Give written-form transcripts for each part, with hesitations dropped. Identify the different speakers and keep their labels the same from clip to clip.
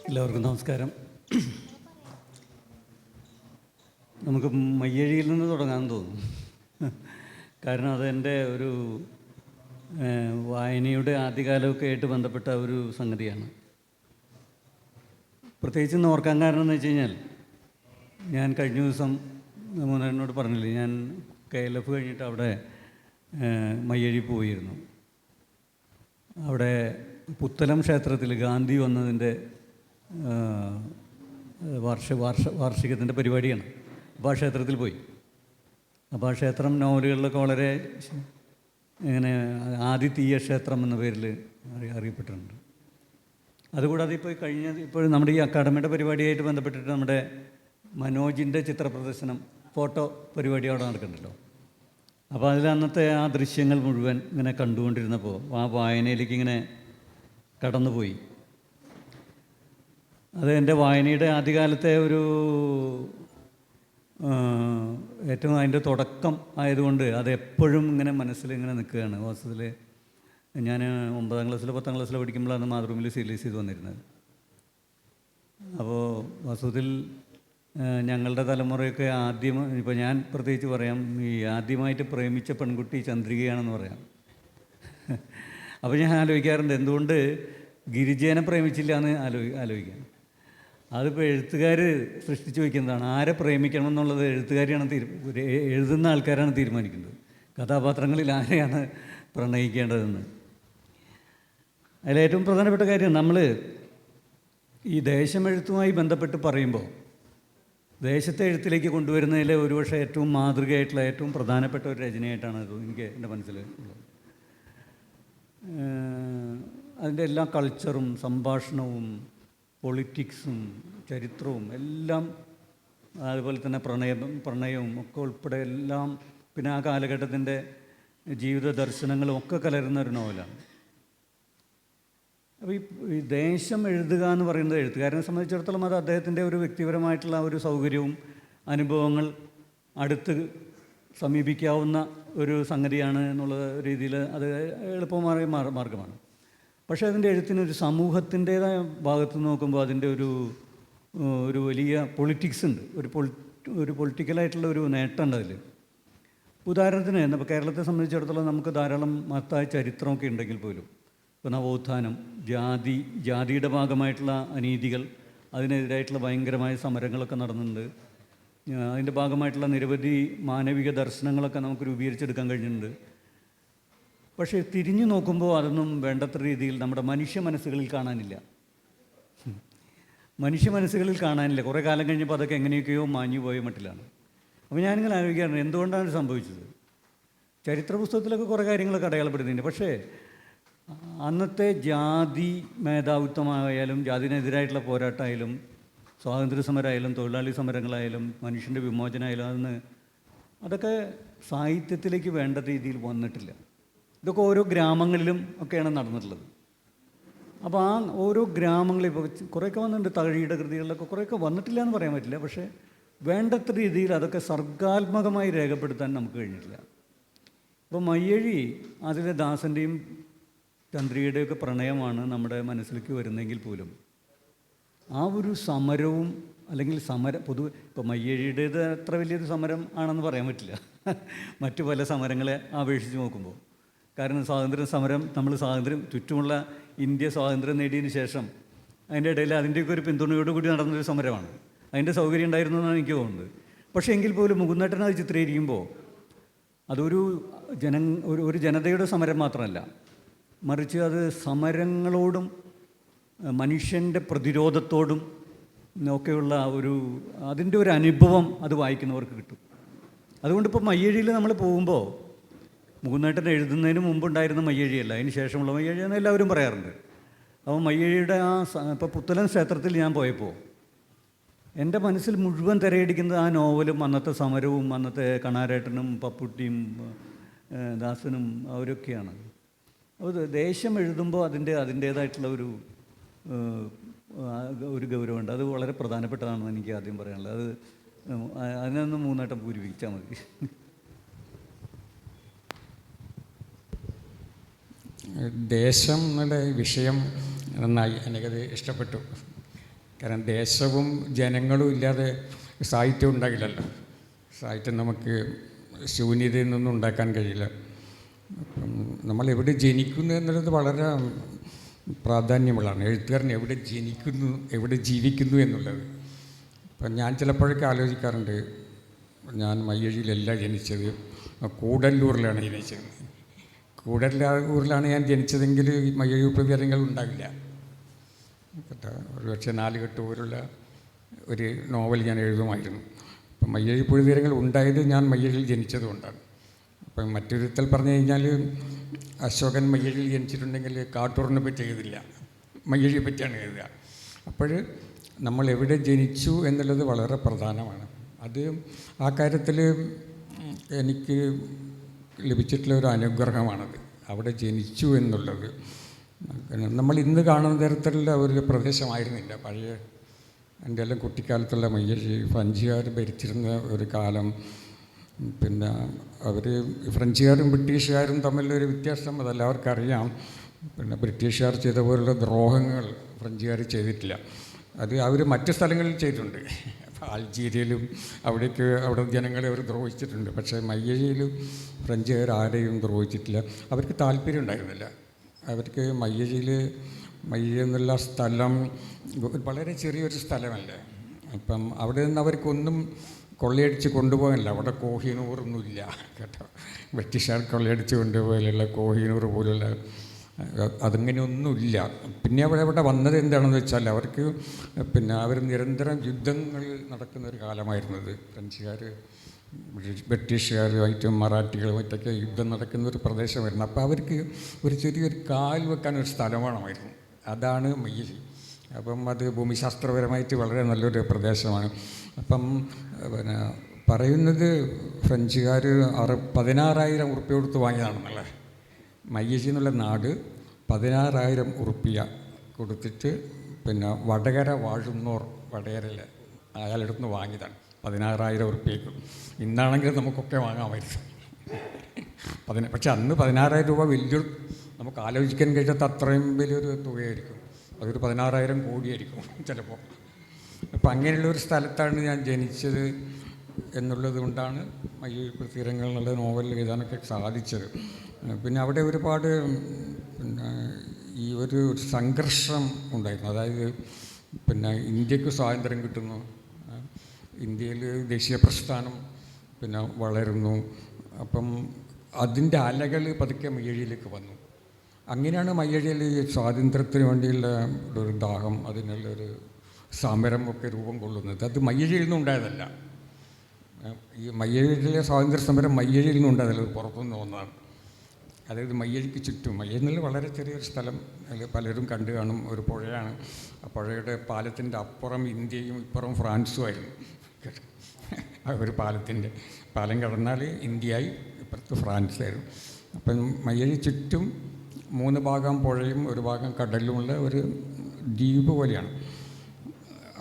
Speaker 1: എല്ലാവർക്കും നമസ്കാരം. നമുക്ക് മയ്യഴിയിൽ നിന്ന് തുടങ്ങാമെന്ന് തോന്നുന്നു. കാരണം അതെൻ്റെ ഒരു വായനയുടെ ആദ്യകാലമൊക്കെ ആയിട്ട് ബന്ധപ്പെട്ട ഒരു സംഗതിയാണ്. പ്രത്യേകിച്ച് ഇന്ന് ഓർക്കാൻ കാരണം എന്ന് വെച്ച് കഴിഞ്ഞാൽ, ഞാൻ കഴിഞ്ഞ ദിവസം മൂന്നേനോട് പറഞ്ഞില്ലേ, ഞാൻ KLF കഴിഞ്ഞിട്ട് അവിടെ മയ്യഴി പോയിരുന്നു. അവിടെ പുത്തലം ക്ഷേത്രത്തിൽ ഗാന്ധി വന്നതിൻ്റെ വാർഷികത്തിൻ്റെ പരിപാടിയാണ്. അപ്പോൾ ആ ക്ഷേത്രത്തിൽ പോയി. അപ്പോൾ ആ ക്ഷേത്രം നോവലുകളിലൊക്കെ വളരെ ഇങ്ങനെ ആദിതീയ ക്ഷേത്രം എന്ന പേരിൽ അറിയപ്പെട്ടിട്ടുണ്ട്. അതുകൂടാതെ ഇപ്പോൾ നമ്മുടെ ഈ അക്കാഡമിയുടെ പരിപാടിയായിട്ട് ബന്ധപ്പെട്ടിട്ട് നമ്മുടെ മനോജിൻ്റെ ചിത്രപ്രദർശനം, ഫോട്ടോ പരിപാടി അവിടെ നടക്കുന്നുണ്ടല്ലോ. അപ്പോൾ അതിൽ അന്നത്തെ ആ ദൃശ്യങ്ങൾ മുഴുവൻ ഇങ്ങനെ കണ്ടുകൊണ്ടിരുന്നപ്പോൾ ആ വായനയിലേക്ക് ഇങ്ങനെ കടന്നുപോയി. അത് എൻ്റെ വായനയുടെ ആദ്യകാലത്തെ ഒരു ഏറ്റവും അതിൻ്റെ തുടക്കം ആയതുകൊണ്ട് അത് എപ്പോഴും ഇങ്ങനെ മനസ്സിൽ ഇങ്ങനെ നിൽക്കുകയാണ്. വാസ്തവത്തിൽ ഞാൻ 9ാം ക്ലാസ്സിലോ 10ാം ക്ലാസ്സിലോ പഠിക്കുമ്പോഴാണ് മാതൃഭൂമിയിൽ സീരിയസ് ചെയ്ത് വന്നിരുന്നത്. അപ്പോൾ വാസ്തവത്തിൽ ഞങ്ങളുടെ തലമുറയൊക്കെ ഇപ്പോൾ ഞാൻ പ്രത്യേകിച്ച് പറയാം, ഈ ആദ്യമായിട്ട് പ്രേമിച്ച പെൺകുട്ടി ചന്ദ്രികയാണെന്ന് പറയാം. അപ്പോൾ ഞാൻ ആലോചിക്കാറുണ്ട്, എന്തുകൊണ്ട് ഗിരിജേനെ പ്രേമിച്ചില്ല എന്ന് ആലോചിക്കാം. അതിപ്പോൾ എഴുത്തുകാർ സൃഷ്ടിച്ചു വയ്ക്കുന്നതാണ്. ആരെ പ്രേമിക്കണം എന്നുള്ളത് എഴുതുന്ന ആൾക്കാരാണ് തീരുമാനിക്കുന്നത്, കഥാപാത്രങ്ങളിൽ ആരെയാണ് പ്രണയിക്കേണ്ടതെന്ന്. അതിലേറ്റവും പ്രധാനപ്പെട്ട കാര്യം, നമ്മൾ ഈ ദേശമെഴുത്തുമായി ബന്ധപ്പെട്ട് പറയുമ്പോൾ ദേശത്തെ എഴുത്തിലേക്ക് കൊണ്ടുവരുന്നതിൽ ഒരുപക്ഷെ ഏറ്റവും മാതൃകയായിട്ടുള്ള ഏറ്റവും പ്രധാനപ്പെട്ട ഒരു രചനയായിട്ടാണ് എനിക്ക് എൻ്റെ മനസ്സിൽ ഉള്ളത്. അതിൻ്റെ എല്ലാ കൾച്ചറും സംഭാഷണവും പൊളിറ്റിക്സും ചരിത്രവും എല്ലാം, അതുപോലെ തന്നെ പ്രണയവും ഒക്കെ ഉൾപ്പെടെ എല്ലാം, പിന്നെ ആ കാലഘട്ടത്തിൻ്റെ ജീവിത ദർശനങ്ങളും ഒക്കെ കലരുന്ന ഒരു നോവലാണ്. അപ്പോൾ ഈ ദേശം എഴുതുക എന്ന് പറയുന്നത് എഴുത്തുകാരനെ സംബന്ധിച്ചിടത്തോളം അത് അദ്ദേഹത്തിൻ്റെ ഒരു വ്യക്തിപരമായിട്ടുള്ള ഒരു സൗകര്യവും അനുഭവങ്ങൾ അടുത്ത് സമീപിക്കാവുന്ന ഒരു സംഗതിയാണ് എന്നുള്ള രീതിയിൽ അത് എളുപ്പമായ മാർഗമാണ്. പക്ഷേ അതിൻ്റെ എഴുത്തിനൊരു സമൂഹത്തിൻ്റേതായ ഭാഗത്ത് നോക്കുമ്പോൾ അതിൻ്റെ ഒരു വലിയ പൊളിറ്റിക്സ് ഉണ്ട്, ഒരു പൊളിറ്റിക്കലായിട്ടുള്ള ഒരു നേട്ടമുണ്ട് അതിൽ. ഉദാഹരണത്തിന് ഇപ്പോൾ കേരളത്തെ സംബന്ധിച്ചിടത്തോളം നമുക്ക് ധാരാളം മഹത്തായ ചരിത്രമൊക്കെ ഉണ്ടെങ്കിൽ പോലും, ഇപ്പോൾ നവോത്ഥാനം, ജാതിയുടെ ഭാഗമായിട്ടുള്ള അനീതികൾ, അതിനെതിരായിട്ടുള്ള ഭയങ്കരമായ സമരങ്ങളൊക്കെ നടന്നിട്ടുണ്ട്. അതിൻ്റെ ഭാഗമായിട്ടുള്ള നിരവധി മാനവിക ദർശനങ്ങളൊക്കെ നമുക്ക് രൂപീകരിച്ചെടുക്കാൻ കഴിഞ്ഞിട്ടുണ്ട്. പക്ഷേ തിരിഞ്ഞു നോക്കുമ്പോൾ അതൊന്നും വേണ്ടത്ര രീതിയിൽ നമ്മുടെ മനുഷ്യ മനസ്സുകളിൽ കാണാനില്ല. കുറേ കാലം കഴിഞ്ഞപ്പോൾ അതൊക്കെ എങ്ങനെയൊക്കെയോ മാഞ്ഞു പോയ മട്ടിലാണ്. അപ്പോൾ ഞാനിങ്ങനെ ആലോചിക്കാറുണ്ട്, എന്തുകൊണ്ടാണ് സംഭവിച്ചത്. ചരിത്ര പുസ്തകത്തിലൊക്കെ കുറേ കാര്യങ്ങളൊക്കെ അടയാളപ്പെടുത്തുന്നുണ്ട്. പക്ഷേ അന്നത്തെ ജാതി മേധാവിത്വമായാലും ജാതിനെതിരായിട്ടുള്ള പോരാട്ടമായാലും സ്വാതന്ത്ര്യ സമരമായാലും തൊഴിലാളി സമരങ്ങളായാലും മനുഷ്യൻ്റെ വിമോചനമായാലും അതൊക്കെ സാഹിത്യത്തിലേക്ക് വേണ്ട രീതിയിൽ വന്നിട്ടില്ല. ഇതൊക്കെ ഓരോ ഗ്രാമങ്ങളിലും ഒക്കെയാണ് നടന്നിട്ടുള്ളത്. അപ്പോൾ ആ ഓരോ ഗ്രാമങ്ങളിൽ ഇപ്പോൾ കുറേയൊക്കെ വന്നിട്ടുണ്ട്, തകഴിയുടെ കൃതികളിലൊക്കെ കുറേയൊക്കെ വന്നിട്ടില്ല എന്ന് പറയാൻ പറ്റില്ല. പക്ഷേ വേണ്ടത്ര രീതിയിൽ അതൊക്കെ സർഗാത്മകമായി രേഖപ്പെടുത്താൻ നമുക്ക് കഴിഞ്ഞിട്ടില്ല. അപ്പോൾ മയ്യഴി അതിലെ ദാസൻ്റെയും ചന്ദ്രികയുടെയൊക്കെ പ്രണയമാണ് നമ്മുടെ മനസ്സിലേക്ക് വരുന്നെങ്കിൽ പോലും ആ ഒരു സമരവും അല്ലെങ്കിൽ പൊതുവെ ഇപ്പോൾ മയ്യഴിയുടേത് അത്ര വലിയൊരു സമരം ആണെന്ന് പറയാൻ പറ്റില്ല മറ്റു പല സമരങ്ങളെ അപേക്ഷിച്ച് നോക്കുമ്പോൾ. കാരണം ചുറ്റുമുള്ള ഇന്ത്യ സ്വാതന്ത്ര്യം നേടിയതിന് ശേഷം അതിൻ്റെ ഇടയിൽ അതിൻ്റെയൊക്കെ ഒരു പിന്തുണയോടുകൂടി നടന്നൊരു സമരമാണ്. അതിൻ്റെ സൗകര്യം ഉണ്ടായിരുന്നു എന്നാണ് എനിക്ക് തോന്നുന്നത്. പക്ഷേ എങ്കിൽ പോലും മുകുന്ദേട്ടൻ അത് ചിത്രീകരിക്കുമ്പോൾ അതൊരു ഒരു ജനതയുടെ സമരം മാത്രമല്ല, മറിച്ച് അത് സമരങ്ങളോടും മനുഷ്യൻ്റെ പ്രതിരോധത്തോടും ഒക്കെയുള്ള അതിൻ്റെ ഒരു അനുഭവം അത് വായിക്കുന്നവർക്ക് കിട്ടും. അതുകൊണ്ട് ഇപ്പോൾ മയ്യഴിയിൽ നമ്മൾ പോകുമ്പോൾ മുകുന്ദേട്ടൻ എഴുതുന്നതിന് മുമ്പുണ്ടായിരുന്ന മയ്യഴിയല്ല, അതിന് ശേഷമുള്ള മയ്യഴിയെന്ന് എല്ലാവരും പറയാറുണ്ട്. അപ്പോൾ മയ്യഴിയുടെ ഇപ്പോൾ പുത്തലം ക്ഷേത്രത്തിൽ ഞാൻ പോയപ്പോൾ എൻ്റെ മനസ്സിൽ മുഴുവൻ തിരയടിക്കുന്നത് ആ നോവലും അന്നത്തെ സമരവും അന്നത്തെ കണാരേട്ടനും പപ്പുട്ടിയും ദാസനും അവരൊക്കെയാണ്. അപ്പോൾ ദേശം എഴുതുമ്പോൾ അതിൻ്റേതായിട്ടുള്ള ഒരു ഗൗരവമുണ്ട്. അത് വളരെ പ്രധാനപ്പെട്ടതാണെന്ന് എനിക്ക് ആദ്യം പറയാനുള്ളത്. അതിനൊന്ന് മൂന്നാട്ടം പൂരിപ്പിച്ചാൽ മതി.
Speaker 2: ദേശം എന്നുള്ള വിഷയം നന്നായി, എനിക്കത് ഇഷ്ടപ്പെട്ടു. കാരണം ദേശവും ജനങ്ങളും ഇല്ലാതെ സാഹിത്യം ഉണ്ടാകില്ലല്ലോ. സാഹിത്യം നമുക്ക് ശൂന്യതയിൽ നിന്നും ഉണ്ടാക്കാൻ കഴിയില്ല. അപ്പം നമ്മൾ എവിടെ ജനിക്കുന്നു എന്നുള്ളത് വളരെ പ്രാധാന്യമുള്ളതാണ്. എഴുത്തുകാരൻ എവിടെ ജനിക്കുന്നു, എവിടെ ജീവിക്കുന്നു എന്നുള്ളത്. അപ്പം ഞാൻ ചിലപ്പോഴൊക്കെ ആലോചിക്കാറുണ്ട്, ഞാൻ മയ്യഴിയിലല്ല ജനിച്ചത്, കൂടല്ലൂരിലാണ് ജനിച്ചത്. കൂടല്ലൂരിലാണ് ഞാൻ ജനിച്ചതെങ്കിൽ ഈ മയ്യഴി പ്രതികരണങ്ങൾ ഉണ്ടാവില്ല. ഒരുപക്ഷെ 4 കെട്ട് പോലുള്ള ഒരു നോവൽ ഞാൻ എഴുതുമായിരുന്നു. അപ്പം മയ്യഴി പ്രതികരണങ്ങൾ ഉണ്ടായത് ഞാൻ മയ്യഴിയിൽ ജനിച്ചതുകൊണ്ടാണ്. അപ്പം മറ്റൊരു വിധത്തിൽ പറഞ്ഞു കഴിഞ്ഞാൽ അശോകൻ മയ്യഴിയിൽ ജനിച്ചിട്ടുണ്ടെങ്കിൽ കാട്ടൂറിനെ പറ്റി എഴുതില്ല, മയ്യഴിയെ പറ്റിയാണ് എഴുതുക. അപ്പോൾ നമ്മൾ എവിടെ ജനിച്ചു എന്നുള്ളത് വളരെ പ്രധാനമാണ്. അത് ആ കാര്യത്തിൽ എനിക്ക് ലഭിച്ചിട്ടുള്ള ഒരു അനുഗ്രഹമാണത്, അവിടെ ജനിച്ചു എന്നുള്ളത്. നമ്മൾ ഇന്ന് കാണുന്ന തരത്തിലുള്ള ഒരു പ്രദേശമായിരുന്നില്ല പഴയ എൻ്റെ എല്ലാം കുട്ടിക്കാലത്തുള്ള മയ്യഴി. ഫ്രഞ്ചുകാർ ഭരിച്ചിരുന്ന ഒരു കാലം. പിന്നെ അവർ ഫ്രഞ്ചുകാരും ബ്രിട്ടീഷുകാരും തമ്മിലൊരു വ്യത്യാസം അതെല്ലാവർക്കും അറിയാം. പിന്നെ ബ്രിട്ടീഷുകാർ ചെയ്ത പോലുള്ള ദ്രോഹങ്ങൾ ഫ്രഞ്ചുകാർ ചെയ്തിട്ടില്ല. അത് അവർ മറ്റ് സ്ഥലങ്ങളിൽ ചെയ്തിട്ടുണ്ട്. അൾജീരിയയിലും അവിടെ ജനങ്ങളെ അവർ ദ്രോഹിച്ചിട്ടുണ്ട്. പക്ഷേ മയ്യഴിയിലും ഫ്രഞ്ചുകാർ ആരെയും ദ്രോഹിച്ചിട്ടില്ല. അവർക്ക് താല്പര്യം ഉണ്ടായിരുന്നില്ല. അവർക്ക് മയ്യഴി എന്നുള്ള സ്ഥലം വളരെ ചെറിയൊരു സ്ഥലമല്ലേ. അപ്പം അവിടെ നിന്ന് അവർക്കൊന്നും കൊള്ളയടിച്ച് കൊണ്ടുപോകാനില്ല. അവിടെ കോഹിനൂറൊന്നുമില്ല കേട്ടോ. ബ്രിട്ടീഷുകാർ കൊള്ളയടിച്ച് കൊണ്ടുപോയാലുള്ള കോഹിനൂർ പോലുള്ള അതിങ്ങനെയൊന്നുമില്ല. പിന്നെ അവിടെ വന്നത് എന്താണെന്ന് വെച്ചാൽ അവർക്ക് അവർ നിരന്തരം യുദ്ധങ്ങൾ നടക്കുന്നൊരു കാലമായിരുന്നത്. ഫ്രഞ്ചുകാർ ബ്രിട്ടീഷുകാരുമായിട്ടും മറാഠികളുമായിട്ടൊക്കെ യുദ്ധം നടക്കുന്നൊരു പ്രദേശമായിരുന്നു. അപ്പോൾ അവർക്ക് ഒരു ചെറിയൊരു കാൽ വെക്കാനൊരു സ്ഥലം വേണമായിരുന്നു. അതാണ് മയ്യഴി. അപ്പം അത് ഭൂമിശാസ്ത്രപരമായിട്ട് വളരെ നല്ലൊരു പ്രദേശമാണ്. അപ്പം പറയുന്നത് ഫ്രഞ്ചുകാർ 16,000 ഉറുപ്പ്യ കൊടുത്ത് വാങ്ങിയതാണെന്നല്ലേ. മയ്യഴി എന്നുള്ള നാട് 16,000 ഉറുപ്പ്യ കൊടുത്തിട്ട് വടകര വാഴുന്നോർ വടകരയിൽ അയാളുടെ നിന്ന് വാങ്ങിയതാണ് 16,000 ഉറുപ്പ്യക്ക്. ഇന്നാണെങ്കിൽ നമുക്കൊക്കെ വാങ്ങാമായിരുന്നു. പക്ഷെ അന്ന് 16,000 രൂപ വലിയൊരു, നമുക്ക് ആലോചിക്കാൻ കഴിയാത്ത അത്രയും വലിയൊരു തുകയായിരിക്കും. അതൊരു 16,000 കോടിയായിരിക്കും ചിലപ്പോൾ. അപ്പം അങ്ങനെയുള്ളൊരു സ്ഥലത്താണ് ഞാൻ ജനിച്ചത് എന്നുള്ളത് കൊണ്ടാണ് മയ്യഴി തീരങ്ങൾ എന്നുള്ള നോവൽ എഴുതാനൊക്കെ സാധിച്ചത്. പിന്നെ അവിടെ ഒരുപാട് ഈ ഒരു സംഘർഷം ഉണ്ടായിരുന്നു. അതായത് ഇന്ത്യക്ക് സ്വാതന്ത്ര്യം കിട്ടുന്നു, ഇന്ത്യയിൽ ദേശീയ പ്രസ്ഥാനം വളരുന്നു. അപ്പം അതിൻ്റെ അലകൾ പതുക്കെ മയ്യഴിയിലേക്ക് വന്നു. അങ്ങനെയാണ് മയ്യഴിയിൽ ഈ സ്വാതന്ത്ര്യത്തിന് വേണ്ടിയുള്ള ഒരു ദാഹം, അതിനുള്ളൊരു സമരം ഒക്കെ രൂപം കൊള്ളുന്നത്. അത് മയ്യഴിയിൽ നിന്നും ഉണ്ടായതല്ല. ഈ മയ്യഴിയിലെ സ്വാതന്ത്ര്യ സമരം മയ്യഴിയിൽ നിന്നും ഉണ്ടായതല്ല, അത് പുറത്തുനിന്ന് വന്നതാണ്. അതായത് മയ്യഴിക്ക് ചുറ്റും, മയ്യഴി എന്നുള്ള വളരെ ചെറിയൊരു സ്ഥലം, അതിൽ പലരും കണ്ടു കാണും, ഒരു പുഴയാണ്. ആ പുഴയുടെ പാലത്തിൻ്റെ അപ്പുറം ഇന്ത്യയും ഇപ്പുറം ഫ്രാൻസുമായിരുന്നു. ഒരു പാലം കടന്നാൽ ഇന്ത്യയായി, ഇപ്പുറത്ത് ഫ്രാൻസായിരുന്നു. അപ്പം മയ്യഴി ചുറ്റും 3 ഭാഗം പുഴയും 1 ഭാഗം കടലുമുള്ള ഒരു ദ്വീപ് പോലെയാണ്.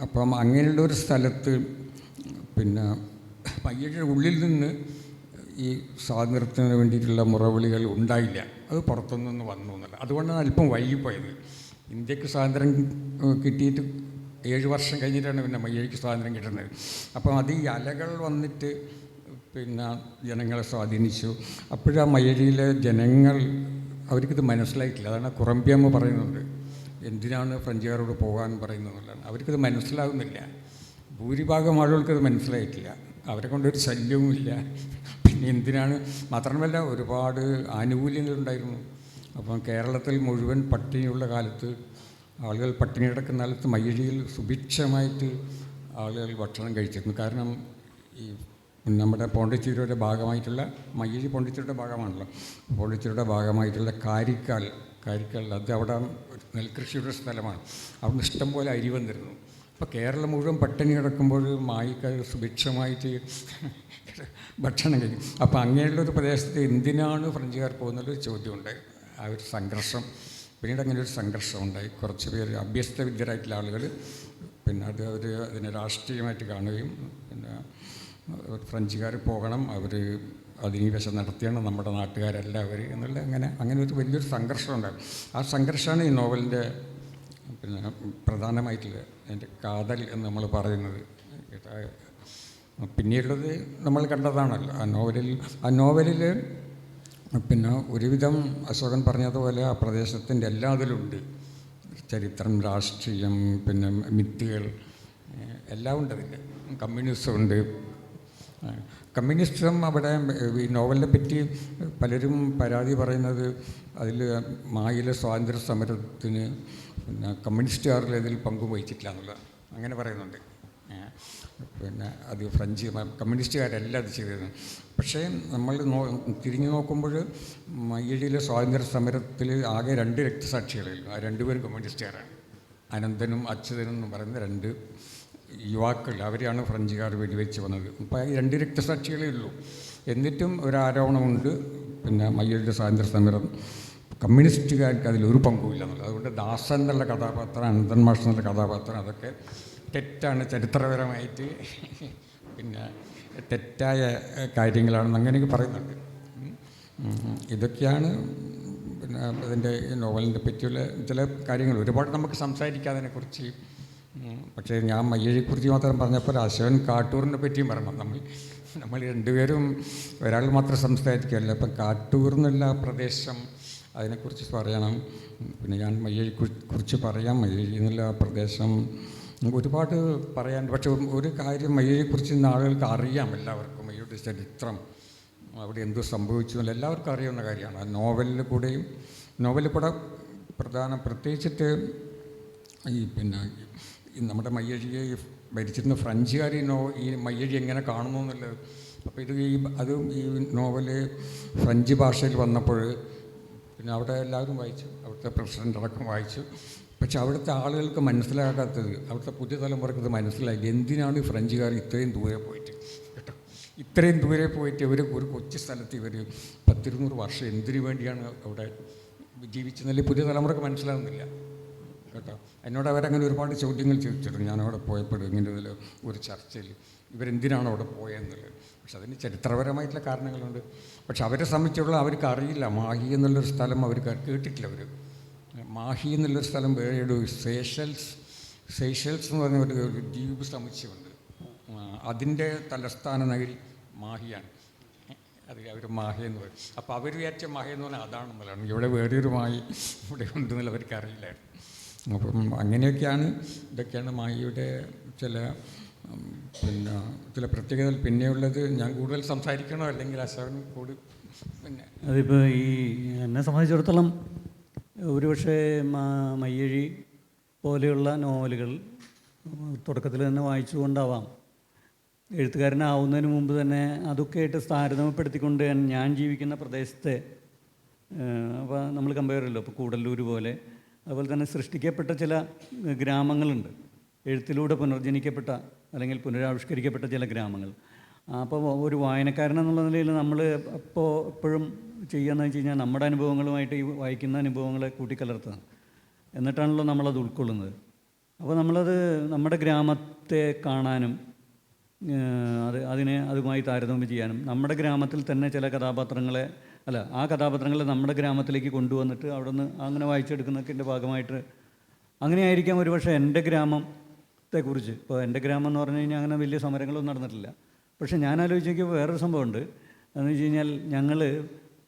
Speaker 2: അപ്പം അങ്ങനെയുള്ള ഒരു സ്ഥലത്ത് മയ്യഴിയുടെ ഉള്ളിൽ നിന്ന് ഈ സ്വാതന്ത്ര്യത്തിന് വേണ്ടിയിട്ടുള്ള മുറവിളികൾ ഉണ്ടായില്ല. അത് പുറത്തുനിന്ന് വന്നു എന്നല്ല. അതുകൊണ്ടാണ് അല്പം വൈകിപ്പോയത്. ഇന്ത്യക്ക് സ്വാതന്ത്ര്യം കിട്ടിയിട്ട് 7 വർഷം കഴിഞ്ഞിട്ടാണ് മയ്യഴിക്ക് സ്വാതന്ത്ര്യം കിട്ടുന്നത്. അപ്പം അത് ഈ അലകൾ വന്നിട്ട് ജനങ്ങളെ സ്വാധീനിച്ചു. അപ്പോഴാ മയ്യഴിയിലെ ജനങ്ങൾ, അവർക്കിത് മനസ്സിലായിട്ടില്ല. അതാണ് കുറമ്പിയമ്മ പറയുന്നുണ്ട്, എന്തിനാണ് ഫ്രഞ്ചുകാരോട് പോകാൻ പറയുന്നതെന്നുള്ളതാണ്. അവർക്കിത് മനസ്സിലാകുന്നില്ല. ഭൂരിഭാഗം ആളുകൾക്കത് മനസ്സിലായിട്ടില്ല. അവരെ കൊണ്ടൊരു ശല്യവുമില്ല. പിന്നെ എന്തിനാണ്, മാത്രമല്ല ഒരുപാട് ആനുകൂല്യങ്ങളുണ്ടായിരുന്നു. അപ്പം കേരളത്തിൽ മുഴുവൻ പട്ടിണിയുള്ള കാലത്ത്, ആളുകൾ പട്ടിണി കിടക്കുന്ന കാലത്ത് മയ്യഴിയിൽ സുഭിക്ഷമായിട്ട് ആളുകൾ ഭക്ഷണം കഴിച്ചിരുന്നു. കാരണം ഈ നമ്മുടെ പോണ്ടിച്ചേരിയുടെ ഭാഗമായിട്ടുള്ള, മയ്യഴി പോണ്ടിച്ചേരിയുടെ ഭാഗമാണല്ലോ, പോണ്ടിച്ചേരിയുടെ ഭാഗമായിട്ടുള്ള കാരിക്കാൽ അത് അവിടെ നെൽകൃഷിയുടെ സ്ഥലമാണ്. അവിടെ ഇഷ്ടംപോലെ അരി വന്നിരുന്നു. അപ്പോൾ കേരളം മുഴുവൻ പട്ടിണി കിടക്കുമ്പോൾ മായിക്കാർ സുഭിക്ഷമായിട്ട് ഭക്ഷണം കഴിക്കും. അപ്പോൾ അങ്ങനെയുള്ളൊരു പ്രദേശത്ത് എന്തിനാണ് ഫ്രഞ്ചുകാർ പോകുന്നൊരു ചോദ്യമുണ്ടായി. ആ ഒരു സംഘർഷം, പിന്നീട് അങ്ങനെ ഒരു സംഘർഷം ഉണ്ടായി. കുറച്ച് പേര് അഭ്യസ്ത വിദ്യരായിട്ടുള്ള ആളുകൾ അതിനെ രാഷ്ട്രീയമായിട്ട് കാണുകയും ഫ്രഞ്ചുകാർ പോകണം, അവർ അധിനിവേശം നടത്തിയാണ്, നമ്മുടെ നാട്ടുകാരല്ല അവർ എന്നുള്ള അങ്ങനെ ഒരു വലിയൊരു സംഘർഷം ഉണ്ടാകും. ആ സംഘർഷമാണ് ഈ നോവലിൻ്റെ പിന്നെ പ്രധാനമായിട്ടുള്ള എൻ്റെ കാതൽ എന്ന് നമ്മൾ പറയുന്നത്. പിന്നീടുള്ളത് നമ്മൾ കണ്ടതാണല്ലോ ആ നോവലിൽ പിന്നെ ഒരുവിധം അശോകൻ പറഞ്ഞതുപോലെ ആ പ്രദേശത്തിൻ്റെ എല്ലാ അതിലുണ്ട്. ചരിത്രം, രാഷ്ട്രീയം, പിന്നെ മിത്തുകൾ എല്ലാം ഉണ്ട്. അതിൻ്റെ കമ്മ്യൂണിസം ഉണ്ട്. കമ്മ്യൂണിസം അവിടെ ഈ നോവലിനെ പറ്റി പലരും പരാതി പറയുന്നത് അതിൽ മായിലെ സ്വാതന്ത്ര്യ സമരത്തിന് പിന്നെ കമ്മ്യൂണിസ്റ്റുകാരിൽ ഇതിൽ പങ്കുവഹിച്ചിട്ടില്ല എന്നുള്ളത് അങ്ങനെ പറയുന്നുണ്ട്. പിന്നെ അത് ഫ്രഞ്ച് കമ്മ്യൂണിസ്റ്റുകാരല്ല അത് ചെയ്തത്. പക്ഷേ നമ്മൾ തിരിഞ്ഞു നോക്കുമ്പോൾ മയ്യഴിയിലെ സ്വാതന്ത്ര്യ സമരത്തിൽ ആകെ 2 രക്തസാക്ഷികളായിരുന്നു. ആ 2 പേരും കമ്മ്യൂണിസ്റ്റുകാരാണ്. അനന്തനും അച്യുതനും എന്ന് പറയുന്ന 2 യുവാക്കൾ, അവരെയാണ് ഫ്രഞ്ചുകാർ വെടിവെച്ച് വന്നത്. അപ്പോൾ ഈ 2 രക്തസാക്ഷികളേ ഉള്ളൂ. എന്നിട്ടും ഒരാരോപണമുണ്ട്, പിന്നെ മയ്യഴിയിലെ സ്വാതന്ത്ര്യ സമരം കമ്മ്യൂണിസ്റ്റുകാർക്ക് അതിലൊരു പങ്കുമില്ല എന്നുള്ളത്. അതുകൊണ്ട് ദാസൻ എന്നുള്ള കഥാപാത്രം, അനന്തൻ മാഷ് എന്നുള്ള കഥാപാത്രം അതൊക്കെ തെറ്റാണ്, ചരിത്രപരമായിട്ട് പിന്നെ തെറ്റായ കാര്യങ്ങളാണെന്ന് അങ്ങനെയൊക്കെ പറയുന്നുണ്ട്. ഇതൊക്കെയാണ് പിന്നെ അതിൻ്റെ നോവലിനെ പറ്റിയുള്ള ചില കാര്യങ്ങൾ. ഒരുപാട് നമുക്ക് സംസാരിക്കാം അതിനെക്കുറിച്ച്. പക്ഷേ ഞാൻ മയ്യഴിയെക്കുറിച്ച് മാത്രം പറഞ്ഞപ്പോൾ അശോകൻ കാട്ടൂറിനെ പറ്റിയും പറയണം. നമ്മൾ 2 പേരും ഒരാൾ മാത്രം സംസാരിക്കുകയല്ല. ഇപ്പം കാട്ടൂർ എന്നുള്ള പ്രദേശം അതിനെക്കുറിച്ച് പറയണം. പിന്നെ ഞാൻ മയ്യഴിയെക്കുറിച്ച് പറയാം. മയ്യഴി എന്നുള്ള പ്രദേശം ഒരുപാട് പറയാൻ. പക്ഷെ ഒരു കാര്യം മയ്യഴിയെക്കുറിച്ച് ഇന്ന് ആളുകൾക്ക് അറിയാം, എല്ലാവർക്കും. മയ്യഴിയുടെ ചരിത്രം, അവിടെ എന്തു സംഭവിച്ചു എന്നുള്ള എല്ലാവർക്കും അറിയാവുന്ന കാര്യമാണ്. ആ നോവലിൽ കൂടെ പ്രത്യേകിച്ചിട്ട് ഈ പിന്നെ നമ്മുടെ മയ്യഴിയെ ഭരിച്ചിരുന്ന ഫ്രഞ്ചുകാർ ഈ മയ്യഴി എങ്ങനെ കാണുന്നു എന്നുള്ളത്. അപ്പോൾ ഈ നോവല് ഫ്രഞ്ച് ഭാഷയിൽ വന്നപ്പോൾ പിന്നെ അവിടെ എല്ലാവരും വായിച്ചു, അവിടുത്തെ പ്രസിഡൻ്റ് അടക്കം വായിച്ചു. പക്ഷെ അവിടുത്തെ ആളുകൾക്ക് മനസ്സിലാകാത്തത്, അവിടുത്തെ പുതിയ തലമുറയ്ക്ക് ഇത് മനസ്സിലായി, എന്തിനാണ് ഫ്രഞ്ചുകാർ ഇത്രയും ദൂരെ പോയിട്ട് കേട്ടോ, ഇത്രയും ദൂരെ പോയിട്ട് ഒരു കൊച്ചു സ്ഥലത്ത് ഇവർ 10-200 വർഷം എന്തിനു വേണ്ടിയാണ് അവിടെ ജീവിച്ചെന്നല്ലേ പുതിയ തലമുറയ്ക്ക് മനസ്സിലാകുന്നില്ല കേട്ടോ. എന്നോട് അവരങ്ങനെ ഒരുപാട് ചോദ്യങ്ങൾ ചോദിച്ചിട്ടുണ്ട് ഞാനവിടെ പോയപ്പോൾ. ഇങ്ങനെ ഒരു ചർച്ചയിൽ ഇവരെന്തിനാണ് അവിടെ പോയതെന്നുള്ളത്. പക്ഷെ അതിന് ചരിത്രപരമായിട്ടുള്ള കാരണങ്ങളുണ്ട്. പക്ഷെ അവരെ സംബന്ധിച്ചുള്ള അവർക്ക് അറിയില്ല. മാഹി എന്നുള്ളൊരു സ്ഥലം അവർ കേട്ടിട്ടില്ല. മാഹി എന്നുള്ളൊരു സ്ഥലം വേറെ സേഷൽസ് എന്ന് പറഞ്ഞ ഒരു ദ്വീപ് സമുച്ചയമുണ്ട്. അതിൻ്റെ തലസ്ഥാന നഗരി മാഹിയാണ്. അത് അവർ മാഹി എന്ന് പറയും. അപ്പോൾ അവർ വിചാരിച്ച മാഹി എന്ന് പറഞ്ഞാൽ അതാണെന്നുള്ളതാണ്. ഇവിടെ വേറൊരു മാഹി ഇവിടെ ഉണ്ടെന്നുള്ള അവർക്ക് അറിയില്ലായിരുന്നു. അപ്പം ഇതൊക്കെയാണ് മാഹിയുടെ ചില പ്രത്യേകതകൾ. പിന്നെയുള്ളത് ഞാൻ കൂടുതൽ സംസാരിക്കണോ അല്ലെങ്കിൽ അശോകൻ കൂടി പിന്നെ
Speaker 1: അതിപ്പോൾ എന്നെ സംബന്ധിച്ചിടത്തോളം ഒരുപക്ഷെ മയ്യഴി പോലെയുള്ള നോവലുകൾ തുടക്കത്തിൽ തന്നെ വായിച്ചുകൊണ്ടാവാം എഴുത്തുകാരനാവുന്നതിന് മുമ്പ് തന്നെ അതൊക്കെ ആയിട്ട് താരതമ്യപ്പെടുത്തിക്കൊണ്ട് ഞാൻ ജീവിക്കുന്ന പ്രദേശത്തെ അപ്പോൾ നമ്മൾ കമ്പയർ ചെയ്യല്ലോ. ഇപ്പോൾ കൂടല്ലൂർ പോലെ, അതുപോലെ തന്നെ സൃഷ്ടിക്കപ്പെട്ട ചില ഗ്രാമങ്ങളുണ്ട്, എഴുത്തിലൂടെ പുനർജനിക്കപ്പെട്ട അല്ലെങ്കിൽ പുനരാവിഷ്കരിക്കപ്പെട്ട ചില ഗ്രാമങ്ങൾ. അപ്പോൾ ഒരു വായനക്കാരൻ എന്നുള്ള നിലയിൽ നമ്മൾ എപ്പോഴും ചെയ്യുകയെന്ന് വെച്ച് കഴിഞ്ഞാൽ നമ്മുടെ അനുഭവങ്ങളുമായിട്ട് ഈ വായിക്കുന്ന അനുഭവങ്ങളെ കൂട്ടിക്കലർത്തുക, എന്നിട്ടാണല്ലോ നമ്മളത് ഉൾക്കൊള്ളുന്നത്. അപ്പോൾ നമ്മളത് നമ്മുടെ ഗ്രാമത്തെ കാണാനും അതുമായി താരതമ്യം ചെയ്യാനും, നമ്മുടെ ഗ്രാമത്തിൽ തന്നെ ചില ആ കഥാപാത്രങ്ങളെ നമ്മുടെ ഗ്രാമത്തിലേക്ക് കൊണ്ടുവന്നിട്ട് അവിടെ നിന്ന് അങ്ങനെ വായിച്ചെടുക്കുന്നതിൻ്റെ ഭാഗമായിട്ട് അങ്ങനെയായിരിക്കാം ഒരുപക്ഷെ എൻ്റെ ഗ്രാമത്തെക്കുറിച്ച്. ഇപ്പോൾ എൻ്റെ ഗ്രാമം എന്ന് പറഞ്ഞു കഴിഞ്ഞാൽ അങ്ങനെ വലിയ സമരങ്ങളൊന്നും നടന്നിട്ടില്ല. പക്ഷേ ഞാൻ ആലോചിച്ചപ്പോൾ വേറൊരു സംഭവമുണ്ട്. എന്ന് വെച്ച് കഴിഞ്ഞാൽ ഞങ്ങൾ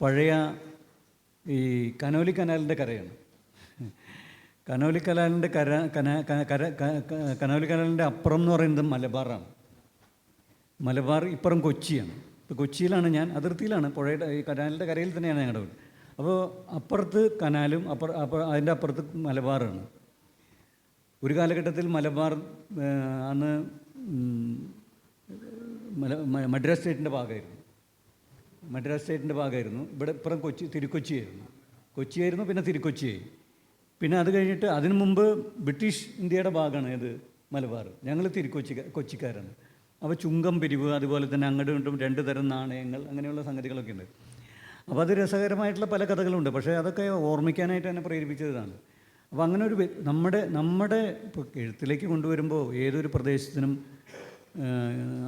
Speaker 1: പഴയ ഈ കനോലി കനാലിൻ്റെ കരയാണ്. കനോലി കനാലിൻ്റെ അപ്പുറം എന്ന് പറയുന്നത് മലബാറാണ്. മലബാർ ഇപ്പുറം കൊച്ചിയാണ്. ഇപ്പോൾ കൊച്ചിയിലാണ് ഞാൻ, അതിർത്തിയിലാണ്, പുഴയുടെ ഈ കനാലിൻ്റെ കരയിൽ തന്നെയാണ് ഞങ്ങളുടെ വീട്. അപ്പോൾ അപ്പുറത്ത് കനാലും അതിൻ്റെ അപ്പുറത്ത് മലബാറാണ്. ഒരു കാലഘട്ടത്തിൽ മലബാർ അന്ന് മദ്രാസ് സ്റ്റേറ്റിൻ്റെ ഭാഗമായിരുന്നു. ഇവിടെ ഇപ്പുറം കൊച്ചിയായിരുന്നു, പിന്നെ തിരുക്കൊച്ചിയായി. പിന്നെ അത് കഴിഞ്ഞിട്ട് അതിനു മുമ്പ് ബ്രിട്ടീഷ് ഇന്ത്യയുടെ ഭാഗമാണ് ഇത് മലബാർ. ഞങ്ങൾ കൊച്ചിക്കാരാണ്. അപ്പോൾ ചുങ്കം പിരിവ്, അതുപോലെ തന്നെ അങ്ങോട്ടും ഇങ്ങോട്ടും 2 തരം നാണയങ്ങൾ, അങ്ങനെയുള്ള സംഗതികളൊക്കെ ഉണ്ട്. അപ്പോൾ അത് രസകരമായിട്ടുള്ള പല കഥകളുണ്ട്. പക്ഷേ അതൊക്കെ ഓർമ്മിക്കാനായിട്ട് എന്നെ പ്രേരിപ്പിച്ചതാണ്. അപ്പോൾ അങ്ങനെ നമ്മുടെ ഇപ്പോൾ എഴുത്തിലേക്ക് കൊണ്ടുവരുമ്പോൾ ഏതൊരു പ്രദേശത്തിനും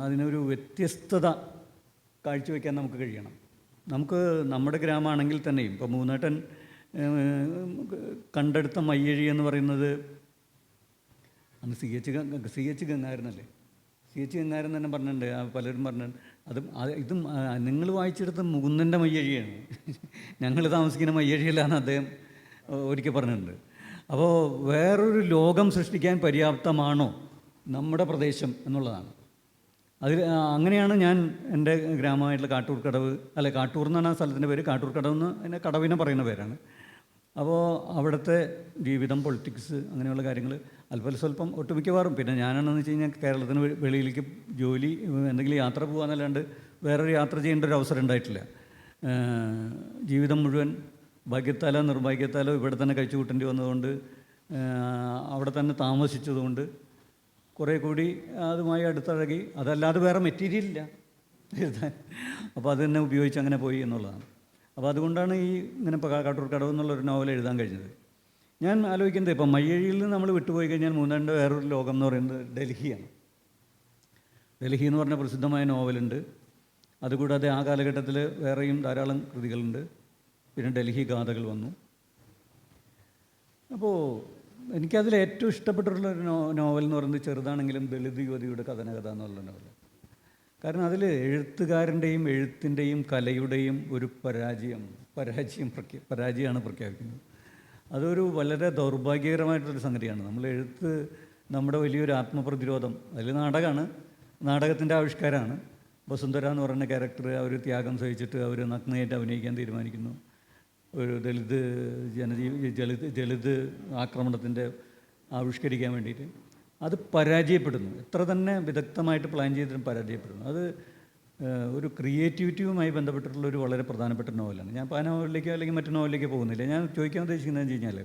Speaker 1: അതിനൊരു വ്യത്യസ്തത കാഴ്ചവെക്കാൻ നമുക്ക് കഴിയണം. നമ്മുടെ ഗ്രാമമാണെങ്കിൽ തന്നെയും ഇപ്പോൾ മൂന്നേട്ടൻ കണ്ടെടുത്ത മയ്യഴി എന്ന് പറയുന്നത് അന്ന് സി എച്ച് ഗംഗാരനല്ലേ, സി എച്ച് ഗംഗാരൻ തന്നെ പറഞ്ഞിട്ടുണ്ട്, പലരും പറഞ്ഞിട്ടുണ്ട്. ഇതും നിങ്ങൾ വായിച്ചെടുത്ത മുകുന്ദൻ്റെ മയ്യഴിയാണ്, ഞങ്ങൾ താമസിക്കുന്ന മയ്യഴിയിലാണ് അദ്ദേഹം ഒരിക്കൽ പറഞ്ഞിട്ടുണ്ട്. അപ്പോൾ വേറൊരു ലോകം സൃഷ്ടിക്കാൻ പര്യാപ്തമാണോ നമ്മുടെ പ്രദേശം എന്നുള്ളതാണ്. അങ്ങനെയാണ് ഞാൻ എൻ്റെ ഗ്രാമമായിട്ടുള്ള കാട്ടൂർ കടവ്, കാട്ടൂർ എന്നാണ് ആ സ്ഥലത്തിൻ്റെ പേര്, കാട്ടൂർ കടവ് എന്ന് അതിനെ കടവിനെ പറയുന്ന പേരാണ്. അപ്പോൾ അവിടുത്തെ ജീവിതം, പൊളിറ്റിക്സ്, അങ്ങനെയുള്ള കാര്യങ്ങൾ സ്വല്പം ഒട്ടുമിക്കവാറും, പിന്നെ ഞാനാണെന്ന് വെച്ച് കഴിഞ്ഞാൽ കേരളത്തിന് വെളിയിലേക്ക് ജോലി എന്തെങ്കിലും യാത്ര പോകാമെന്നല്ലാണ്ട് വേറൊരു യാത്ര ചെയ്യേണ്ട ഒരു അവസരം ഉണ്ടായിട്ടില്ല. ജീവിതം മുഴുവൻ ഭാഗ്യത്താലോ നിർഭാഗ്യത്താലോ ഇവിടെ തന്നെ കഴിച്ചു കൂട്ടേണ്ടി വന്നതുകൊണ്ട്, അവിടെ തന്നെ താമസിച്ചതുകൊണ്ട് കുറേ കൂടി അതുമായി അടുത്തിഴകി. അതല്ലാതെ വേറെ മെറ്റീരിയൽ ഇല്ല എഴുതാൻ, അപ്പോൾ അത് തന്നെ ഉപയോഗിച്ച് അങ്ങനെ പോയി എന്നുള്ളതാണ്. അപ്പോൾ അതുകൊണ്ടാണ് ഇങ്ങനെ കാട്ടൂർ കടവ് എന്നുള്ളൊരു നോവൽ എഴുതാൻ കഴിഞ്ഞത്. ഞാൻ ആലോചിക്കുന്നത്, ഇപ്പം മയ്യഴിയിൽ നിന്ന് നമ്മൾ വിട്ടുപോയി കഴിഞ്ഞാൽ മൂന്നാണ്ട് വേറൊരു ലോകം എന്ന് പറയുന്നത് ഡൽഹിയാണ്. ഡൽഹി എന്ന് പറഞ്ഞ പ്രസിദ്ധമായ നോവലുണ്ട്. അതുകൂടാതെ ആ കാലഘട്ടത്തിൽ വേറെയും ധാരാളം കൃതികളുണ്ട്. പിന്നെ ഡൽഹി ഗാഥകൾ വന്നു. അപ്പോൾ എനിക്കതിൽ ഏറ്റവും ഇഷ്ടപ്പെട്ടിട്ടുള്ളൊരു നോവൽ എന്ന് പറയുന്നത് ചെറുതാണെങ്കിലും ദളിത് യുവതിയുടെ കഥനകഥ എന്നുള്ള നോവൽ. കാരണം അതിൽ എഴുത്തുകാരൻ്റെയും എഴുത്തിൻ്റെയും കലയുടെയും ഒരു പരാജയമാണ് പ്രഖ്യാപിക്കുന്നത്. അതൊരു വളരെ ദൗർഭാഗ്യകരമായിട്ടൊരു സംഗതിയാണ്. എഴുത്ത് നമ്മുടെ വലിയൊരു ആത്മപ്രതിരോധം. അതിൽ നാടകമാണ്, നാടകത്തിൻ്റെ ആവിഷ്കാരമാണ്. വസുന്ധര എന്ന് പറയുന്ന ക്യാരക്ടർ അവർ ത്യാഗം സഹിച്ചിട്ട് അവർ നഗ്നയായിട്ട് അഭിനയിക്കാൻ തീരുമാനിക്കുന്നു. ഒരു ദളിത് ആക്രമണത്തിൻ്റെ ആവിഷ്കരിക്കാൻ വേണ്ടിയിട്ട്. അത് പരാജയപ്പെടുന്നു. എത്ര തന്നെ വിദഗ്ധമായിട്ട് പ്ലാൻ ചെയ്തിട്ടും പരാജയപ്പെടുന്നു. അത് ഒരു ക്രിയേറ്റിവിറ്റിയുമായി ബന്ധപ്പെട്ടിട്ടുള്ള ഒരു വളരെ പ്രധാനപ്പെട്ട നോവലാണ്. ഞാൻ ആ നോവലിലേക്കോ അല്ലെങ്കിൽ മറ്റു നോവലിലേക്കോ പോകുന്നില്ല. ഞാൻ ചോദിക്കാൻ ഉദ്ദേശിക്കുന്നതെന്ന് വെച്ച് കഴിഞ്ഞാൽ,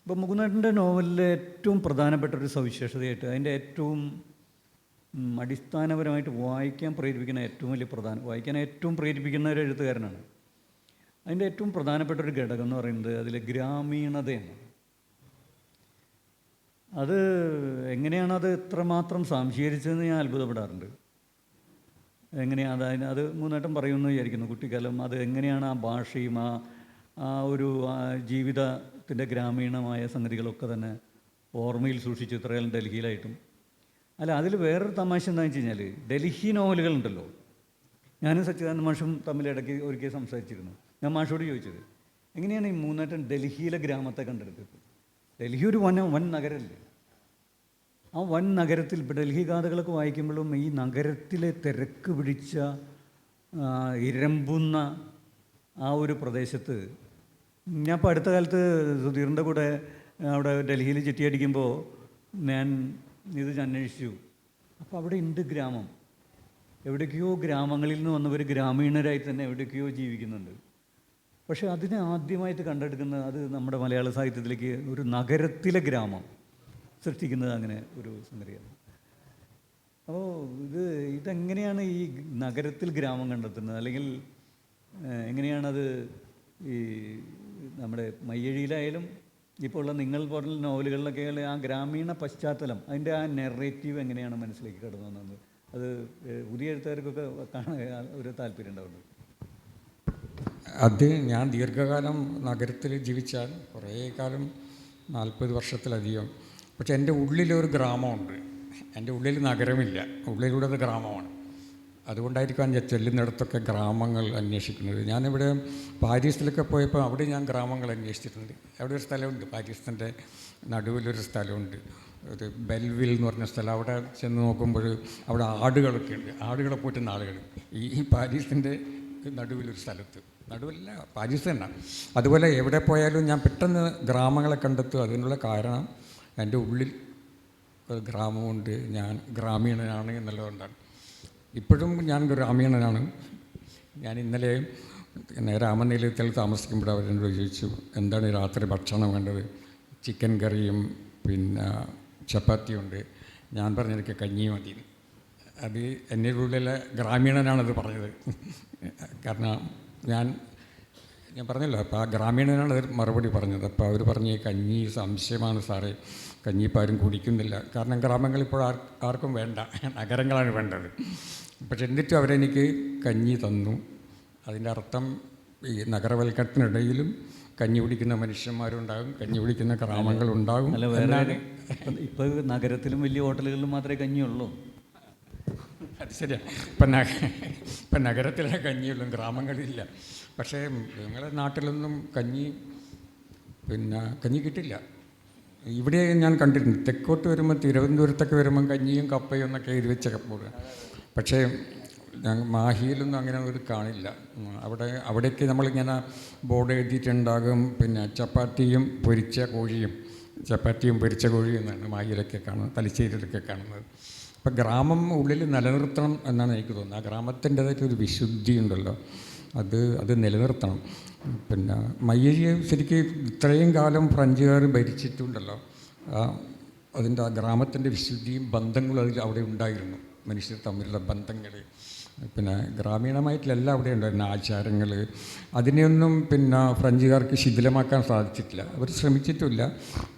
Speaker 1: ഇപ്പോൾ മുകുന്ദേട്ടൻ്റെ നോവലിലെ ഏറ്റവും പ്രധാനപ്പെട്ട ഒരു സവിശേഷതയായിട്ട്, അതിൻ്റെ ഏറ്റവും അടിസ്ഥാനപരമായിട്ട് വായിക്കാൻ ഏറ്റവും പ്രേരിപ്പിക്കുന്ന ഒരു എഴുത്തുകാരനാണ്. അതിൻ്റെ ഏറ്റവും പ്രധാനപ്പെട്ട ഒരു ഘടകം എന്ന് പറയുന്നത് അതിലെ ഗ്രാമീണതയാണ്. അത് എങ്ങനെയാണത് ഇത്രമാത്രം സംശീകരിച്ചതെന്ന് ഞാൻ അത്ഭുതപ്പെടാറുണ്ട്. എങ്ങനെയാണ് അത് മൂന്നായിട്ടും പറയുമെന്ന് വിചാരിക്കുന്നു. കുട്ടിക്കാലം അത് എങ്ങനെയാണ് ആ ഭാഷയും ആ ഒരു ജീവിതത്തിൻ്റെ ഗ്രാമീണമായ സംഗതികളൊക്കെ തന്നെ ഓർമ്മയിൽ സൂക്ഷിച്ച് ഇത്രയും ഡൽഹിയിലായിട്ടും. അതിൽ വേറൊരു തമാശ എന്താണെന്ന് വെച്ച് കഴിഞ്ഞാൽ, ഡൽഹി നോവലുകളുണ്ടല്ലോ, ഞാനും സച്ചിദാനന്ദ മാഷും തമ്മിൽ ഇടയ്ക്ക് ഒരിക്കൽ സംസാരിച്ചിരുന്നു. ഞാൻ മാഷോട് ചോദിച്ചത്, എങ്ങനെയാണ് ഈ മൂന്നാട്ടൻ ഡൽഹിയിലെ ഗ്രാമത്തെ കണ്ടെടുത്തത്? ഡൽഹി ഒരു വൻ നഗരമല്ലേ? ആ വൻ നഗരത്തിൽ ഇപ്പോൾ ഡൽഹി ഗാഥകളൊക്കെ വായിക്കുമ്പോഴും ഈ നഗരത്തിലെ തിരക്ക് പിടിച്ച ഇരമ്പുന്ന ആ ഒരു പ്രദേശത്ത്, ഞാൻ ഇപ്പോൾ അടുത്ത കാലത്ത് സുധീറിൻ്റെ കൂടെ അവിടെ ഡൽഹിയിൽ ചിട്ടിയടിക്കുമ്പോൾ ഞാൻ ഇത് അന്വേഷിച്ചു. അപ്പോൾ അവിടെ ഉണ്ട് ഗ്രാമം. എവിടേക്കോ ഗ്രാമങ്ങളിൽ നിന്ന് വന്നവർ ഗ്രാമീണരായി തന്നെ എവിടേക്കോ ജീവിക്കുന്നുണ്ട്. പക്ഷേ അതിനെ ആദ്യമായിട്ട് കണ്ടെടുക്കുന്നത് അത് നമ്മുടെ മലയാള സാഹിത്യത്തിലേക്ക് ഒരു നഗരത്തിലെ ഗ്രാമം സൃഷ്ടിക്കുന്നത് അങ്ങനെ ഒരു സംഗതിയാണ്. അപ്പോൾ ഇതെങ്ങനെയാണ് ഈ നഗരത്തിൽ ഗ്രാമം കണ്ടെത്തുന്നത്? അല്ലെങ്കിൽ എങ്ങനെയാണത് ഈ നമ്മുടെ മയ്യഴിയിലായാലും ഇപ്പോൾ ഉള്ള നിങ്ങൾ പറഞ്ഞ നോവലുകളിലൊക്കെ ആ ഗ്രാമീണ പശ്ചാത്തലം, അതിൻ്റെ ആ നെറേറ്റീവ് എങ്ങനെയാണ് മനസ്സിലേക്ക് കടന്നു വന്നത്? അത് പുതിയ എഴുത്തുകാർക്കൊക്കെ കാണാൻ ഒരു താല്പര്യം ഉണ്ടാവുന്നുണ്ട്.
Speaker 2: അത് ഞാൻ ദീർഘകാലം നഗരത്തിൽ ജീവിച്ചാൽ കുറേ കാലം, 40 വർഷത്തിലധികം. പക്ഷെ എൻ്റെ ഉള്ളിലൊരു ഗ്രാമമുണ്ട്. എൻ്റെ ഉള്ളിൽ നഗരമില്ല, ഉള്ളിലൂടെ അത് ഗ്രാമമാണ്. അതുകൊണ്ടായിരിക്കും ഞാൻ ചെല്ലുന്നിടത്തൊക്കെ ഗ്രാമങ്ങൾ അന്വേഷിക്കുന്നത്. ഞാനിവിടെ പാരീസിലൊക്കെ പോയപ്പോൾ അവിടെ ഞാൻ ഗ്രാമങ്ങൾ അന്വേഷിച്ചിട്ടുണ്ട്. അവിടെ ഒരു സ്ഥലമുണ്ട്, പാരീസിൻ്റെ നടുവിലൊരു സ്ഥലമുണ്ട്, ഒരു ബെൽവിൽ എന്ന് പറഞ്ഞ സ്ഥലം. അവിടെ ചെന്ന് നോക്കുമ്പോൾ അവിടെ ആടുകളൊക്കെ ഉണ്ട്, ആടുകളെ പോറ്റുന്ന ആളുകൾ ഈ പാരീസിൻ്റെ നടുവിലൊരു സ്ഥലത്ത്. നടുവില്ല, പാരീസ് തന്നെ. അതുപോലെ എവിടെ പോയാലും ഞാൻ പെട്ടെന്ന് ഗ്രാമങ്ങളെ കണ്ടെത്തും. അതിനുള്ള കാരണം എൻ്റെ ഉള്ളിൽ ഒരു ഗ്രാമമുണ്ട്, ഞാൻ ഗ്രാമീണനാണ് എന്നുള്ളതുകൊണ്ടാണ്. ഇപ്പോഴും ഞാൻ ഗ്രാമീണനാണ്. ഞാൻ ഇന്നലെ രാമനിലയത്തിൽ താമസിക്കുമ്പോൾ അവരെന്നോട് ചോദിച്ചു, എന്താണ് രാത്രി ഭക്ഷണം വേണ്ടത്? ചിക്കൻ കറിയും പിന്നെ ചപ്പാത്തിയുണ്ട്. ഞാൻ പറഞ്ഞു എനിക്ക് കഞ്ഞി മതി. അത് എൻ്റെ ഉള്ളിലെ ഗ്രാമീണനാണത് പറഞ്ഞത്. കാരണം ഞാൻ പറഞ്ഞല്ലോ, അപ്പോൾ ആ ഗ്രാമീണനാണ് അത് മറുപടി പറഞ്ഞത്. അപ്പോൾ അവർ പറഞ്ഞ് കഞ്ഞി സംശയമാണ് സാറേ, കഞ്ഞി ഇപ്പോൾ ആരും കുടിക്കുന്നില്ല. കാരണം ഗ്രാമങ്ങളിപ്പോൾ ആർക്കും വേണ്ട, നഗരങ്ങളാണ് വേണ്ടത്. പക്ഷെ എന്നിട്ടും അവരെനിക്ക് കഞ്ഞി തന്നു. അതിൻ്റെ അർത്ഥം ഈ നഗരവൽക്കരണത്തിനിടയിലും കഞ്ഞി കുടിക്കുന്ന മനുഷ്യന്മാരുണ്ടാകും, കഞ്ഞി കുടിക്കുന്ന ഗ്രാമങ്ങളുണ്ടാകും.
Speaker 1: അല്ല, വേറെ ഇപ്പോൾ നഗരത്തിലും വലിയ ഹോട്ടലുകളിലും മാത്രമേ കഞ്ഞിയുള്ളൂ.
Speaker 2: അത് ശരിയാണ്. ഇപ്പം നഗരത്തിലെ കഞ്ഞിയുള്ളൂ, ഗ്രാമങ്ങളില്ല. പക്ഷേ നിങ്ങളുടെ നാട്ടിലൊന്നും കഞ്ഞി കിട്ടില്ല. ഇവിടെ ഞാൻ കണ്ടിട്ടുണ്ട്, തെക്കോട്ട് വരുമ്പോൾ തിരുവനന്തപുരത്തൊക്കെ വരുമ്പം കഞ്ഞിയും കപ്പയും എന്നൊക്കെ എഴുതി വെച്ചൊക്കെ പോകുക. പക്ഷേ മാഹിയിലൊന്നും അങ്ങനെ ഒരു കാണില്ല. അവിടേക്ക് നമ്മളിങ്ങനെ ബോർഡ് എഴുതിയിട്ടുണ്ടാകും, ചപ്പാത്തിയും പൊരിച്ച കോഴിയും എന്നാണ് മാഹിയിലൊക്കെ കാണുന്നത്, തലശ്ശേരിയിലൊക്കെ കാണുന്നത്. അപ്പം ഗ്രാമം ഉള്ളിൽ നിലനിർത്തണം എന്നാണ് എനിക്ക് തോന്നുന്നത്. ആ ഗ്രാമത്തിൻ്റേതായിട്ടൊരു വിശുദ്ധി ഉണ്ടല്ലോ, അത് നിലനിർത്തണം. മയ്യഴിയെ ശരിക്കും ഇത്രയും കാലം ഫ്രഞ്ചുകാർ ഭരിച്ചിട്ടുണ്ടല്ലോ, അതിൻ്റെ ആ ഗ്രാമത്തിൻ്റെ വിശുദ്ധിയും ബന്ധങ്ങളും അവിടെ ഉണ്ടായിരുന്നു. മനുഷ്യർ തമ്മിലുള്ള ബന്ധങ്ങൾ ഗ്രാമീണമായിട്ടിലെല്ലാം അവിടെ ഉണ്ടായിരുന്നു. ആചാരങ്ങൾ, അതിനെയൊന്നും ഫ്രഞ്ചുകാർക്ക് ശിഥിലമാക്കാൻ സാധിച്ചിട്ടില്ല, അവർ ശ്രമിച്ചിട്ടില്ല.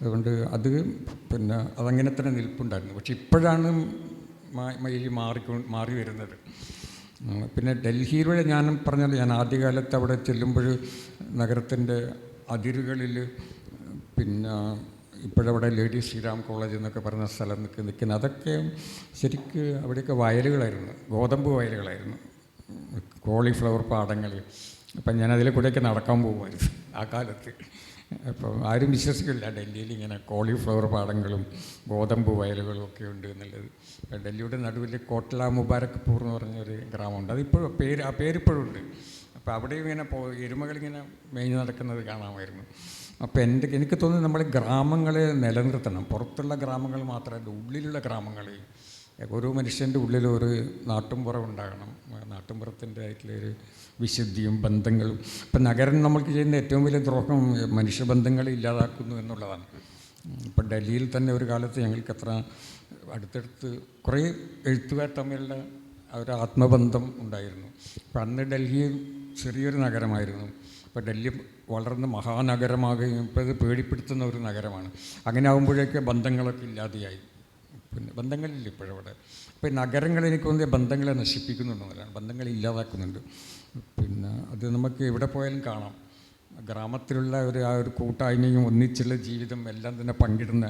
Speaker 2: അതുകൊണ്ട് അതങ്ങനെ തന്നെ നിൽപ്പുണ്ടായിരുന്നു. പക്ഷെ ഇപ്പോഴാണ് മയ്യഴി മാറി വരുന്നത്. ഡൽഹിയിലൂടെ ഞാൻ ആദ്യകാലത്ത് അവിടെ ചെല്ലുമ്പോൾ നഗരത്തിൻ്റെ അതിരുകളിൽ ഇപ്പോഴവിടെ ലേഡി ശ്രീറാം കോളേജ് എന്നൊക്കെ പറയുന്ന സ്ഥലം നിൽക്കുന്ന അതൊക്കെ ശരിക്ക് അവിടെയൊക്കെ വയലുകളായിരുന്നു, ഗോതമ്പ് വയലുകളായിരുന്നു, കോളിഫ്ലവർ പാടങ്ങൾ. അപ്പം ഞാനതിലെ കൂടെയൊക്കെ നടക്കാൻ പോകുമായിരുന്നു ആ കാലത്ത്. അപ്പോൾ ആരും വിശ്വസിക്കില്ല ഡൽഹിയിൽ ഇങ്ങനെ കോളിഫ്ലവർ പാടങ്ങളും ഗോതമ്പ് വയലുകളും ഒക്കെ ഉണ്ട് എന്നുള്ളത്. ഡൽഹിയുടെ നടുവിൽ കോട്ട്ല മുബാരക്പൂർ എന്ന് പറഞ്ഞൊരു ഗ്രാമമുണ്ട്. അതിപ്പോഴും ആ പേരിപ്പോഴും ഉണ്ട്. അപ്പോൾ അവിടെ ഇങ്ങനെ എരുമകളിങ്ങനെ മേഞ്ഞ് നടക്കുന്നത് കാണാമായിരുന്നു. അപ്പോൾ എനിക്ക് തോന്നുന്നു നമ്മൾ ഗ്രാമങ്ങളെ നിലനിർത്തണം. പുറത്തുള്ള ഗ്രാമങ്ങൾ മാത്രമല്ല, ഉള്ളിലുള്ള ഗ്രാമങ്ങളെയും. ഓരോ മനുഷ്യൻ്റെ ഉള്ളിലൊരു നാട്ടുംപുറം ഉണ്ടാകണം. നാട്ടുംപുറത്തിൻ്റെ ആയിട്ടുള്ളൊരു വിശുദ്ധിയും ബന്ധങ്ങളും. ഇപ്പം നഗരം നമ്മൾക്ക് ചെയ്യുന്ന ഏറ്റവും വലിയ ദ്രോഹം മനുഷ്യബന്ധങ്ങളെ ഇല്ലാതാക്കുന്നു എന്നുള്ളതാണ്. ഇപ്പം ഡൽഹിയിൽ തന്നെ ഒരു കാലത്ത് ഞങ്ങൾക്ക് അത്ര അടുത്തടുത്ത് കുറേ എഴുത്തുകാർ തമ്മിലുള്ള ഒരു ആത്മബന്ധം ഉണ്ടായിരുന്നു. അപ്പം അന്ന് ഡൽഹി ചെറിയൊരു നഗരമായിരുന്നു. ഇപ്പോൾ ഡൽഹി വളർന്ന് മഹാനഗരമാകുകയും ഇപ്പോൾ ഇത് പേടിപ്പെടുത്തുന്ന ഒരു നഗരമാണ്. അങ്ങനെ ആകുമ്പോഴേക്ക് ബന്ധങ്ങളൊക്കെ ഇല്ലാതെയായി. ബന്ധങ്ങളില്ല ഇപ്പോഴവിടെ. അപ്പോൾ നഗരങ്ങൾ എനിക്ക് തോന്നിയ ബന്ധങ്ങളെ നശിപ്പിക്കുന്നുണ്ടെന്നതാണ്, ബന്ധങ്ങളെ ഇല്ലാതാക്കുന്നുണ്ട്. അത് നമുക്ക് എവിടെ പോയാലും കാണാം. ഗ്രാമത്തിലുള്ള ആ ഒരു കൂട്ടായ്മയും ഒന്നിച്ചുള്ള ജീവിതം എല്ലാം തന്നെ പങ്കിടുന്ന,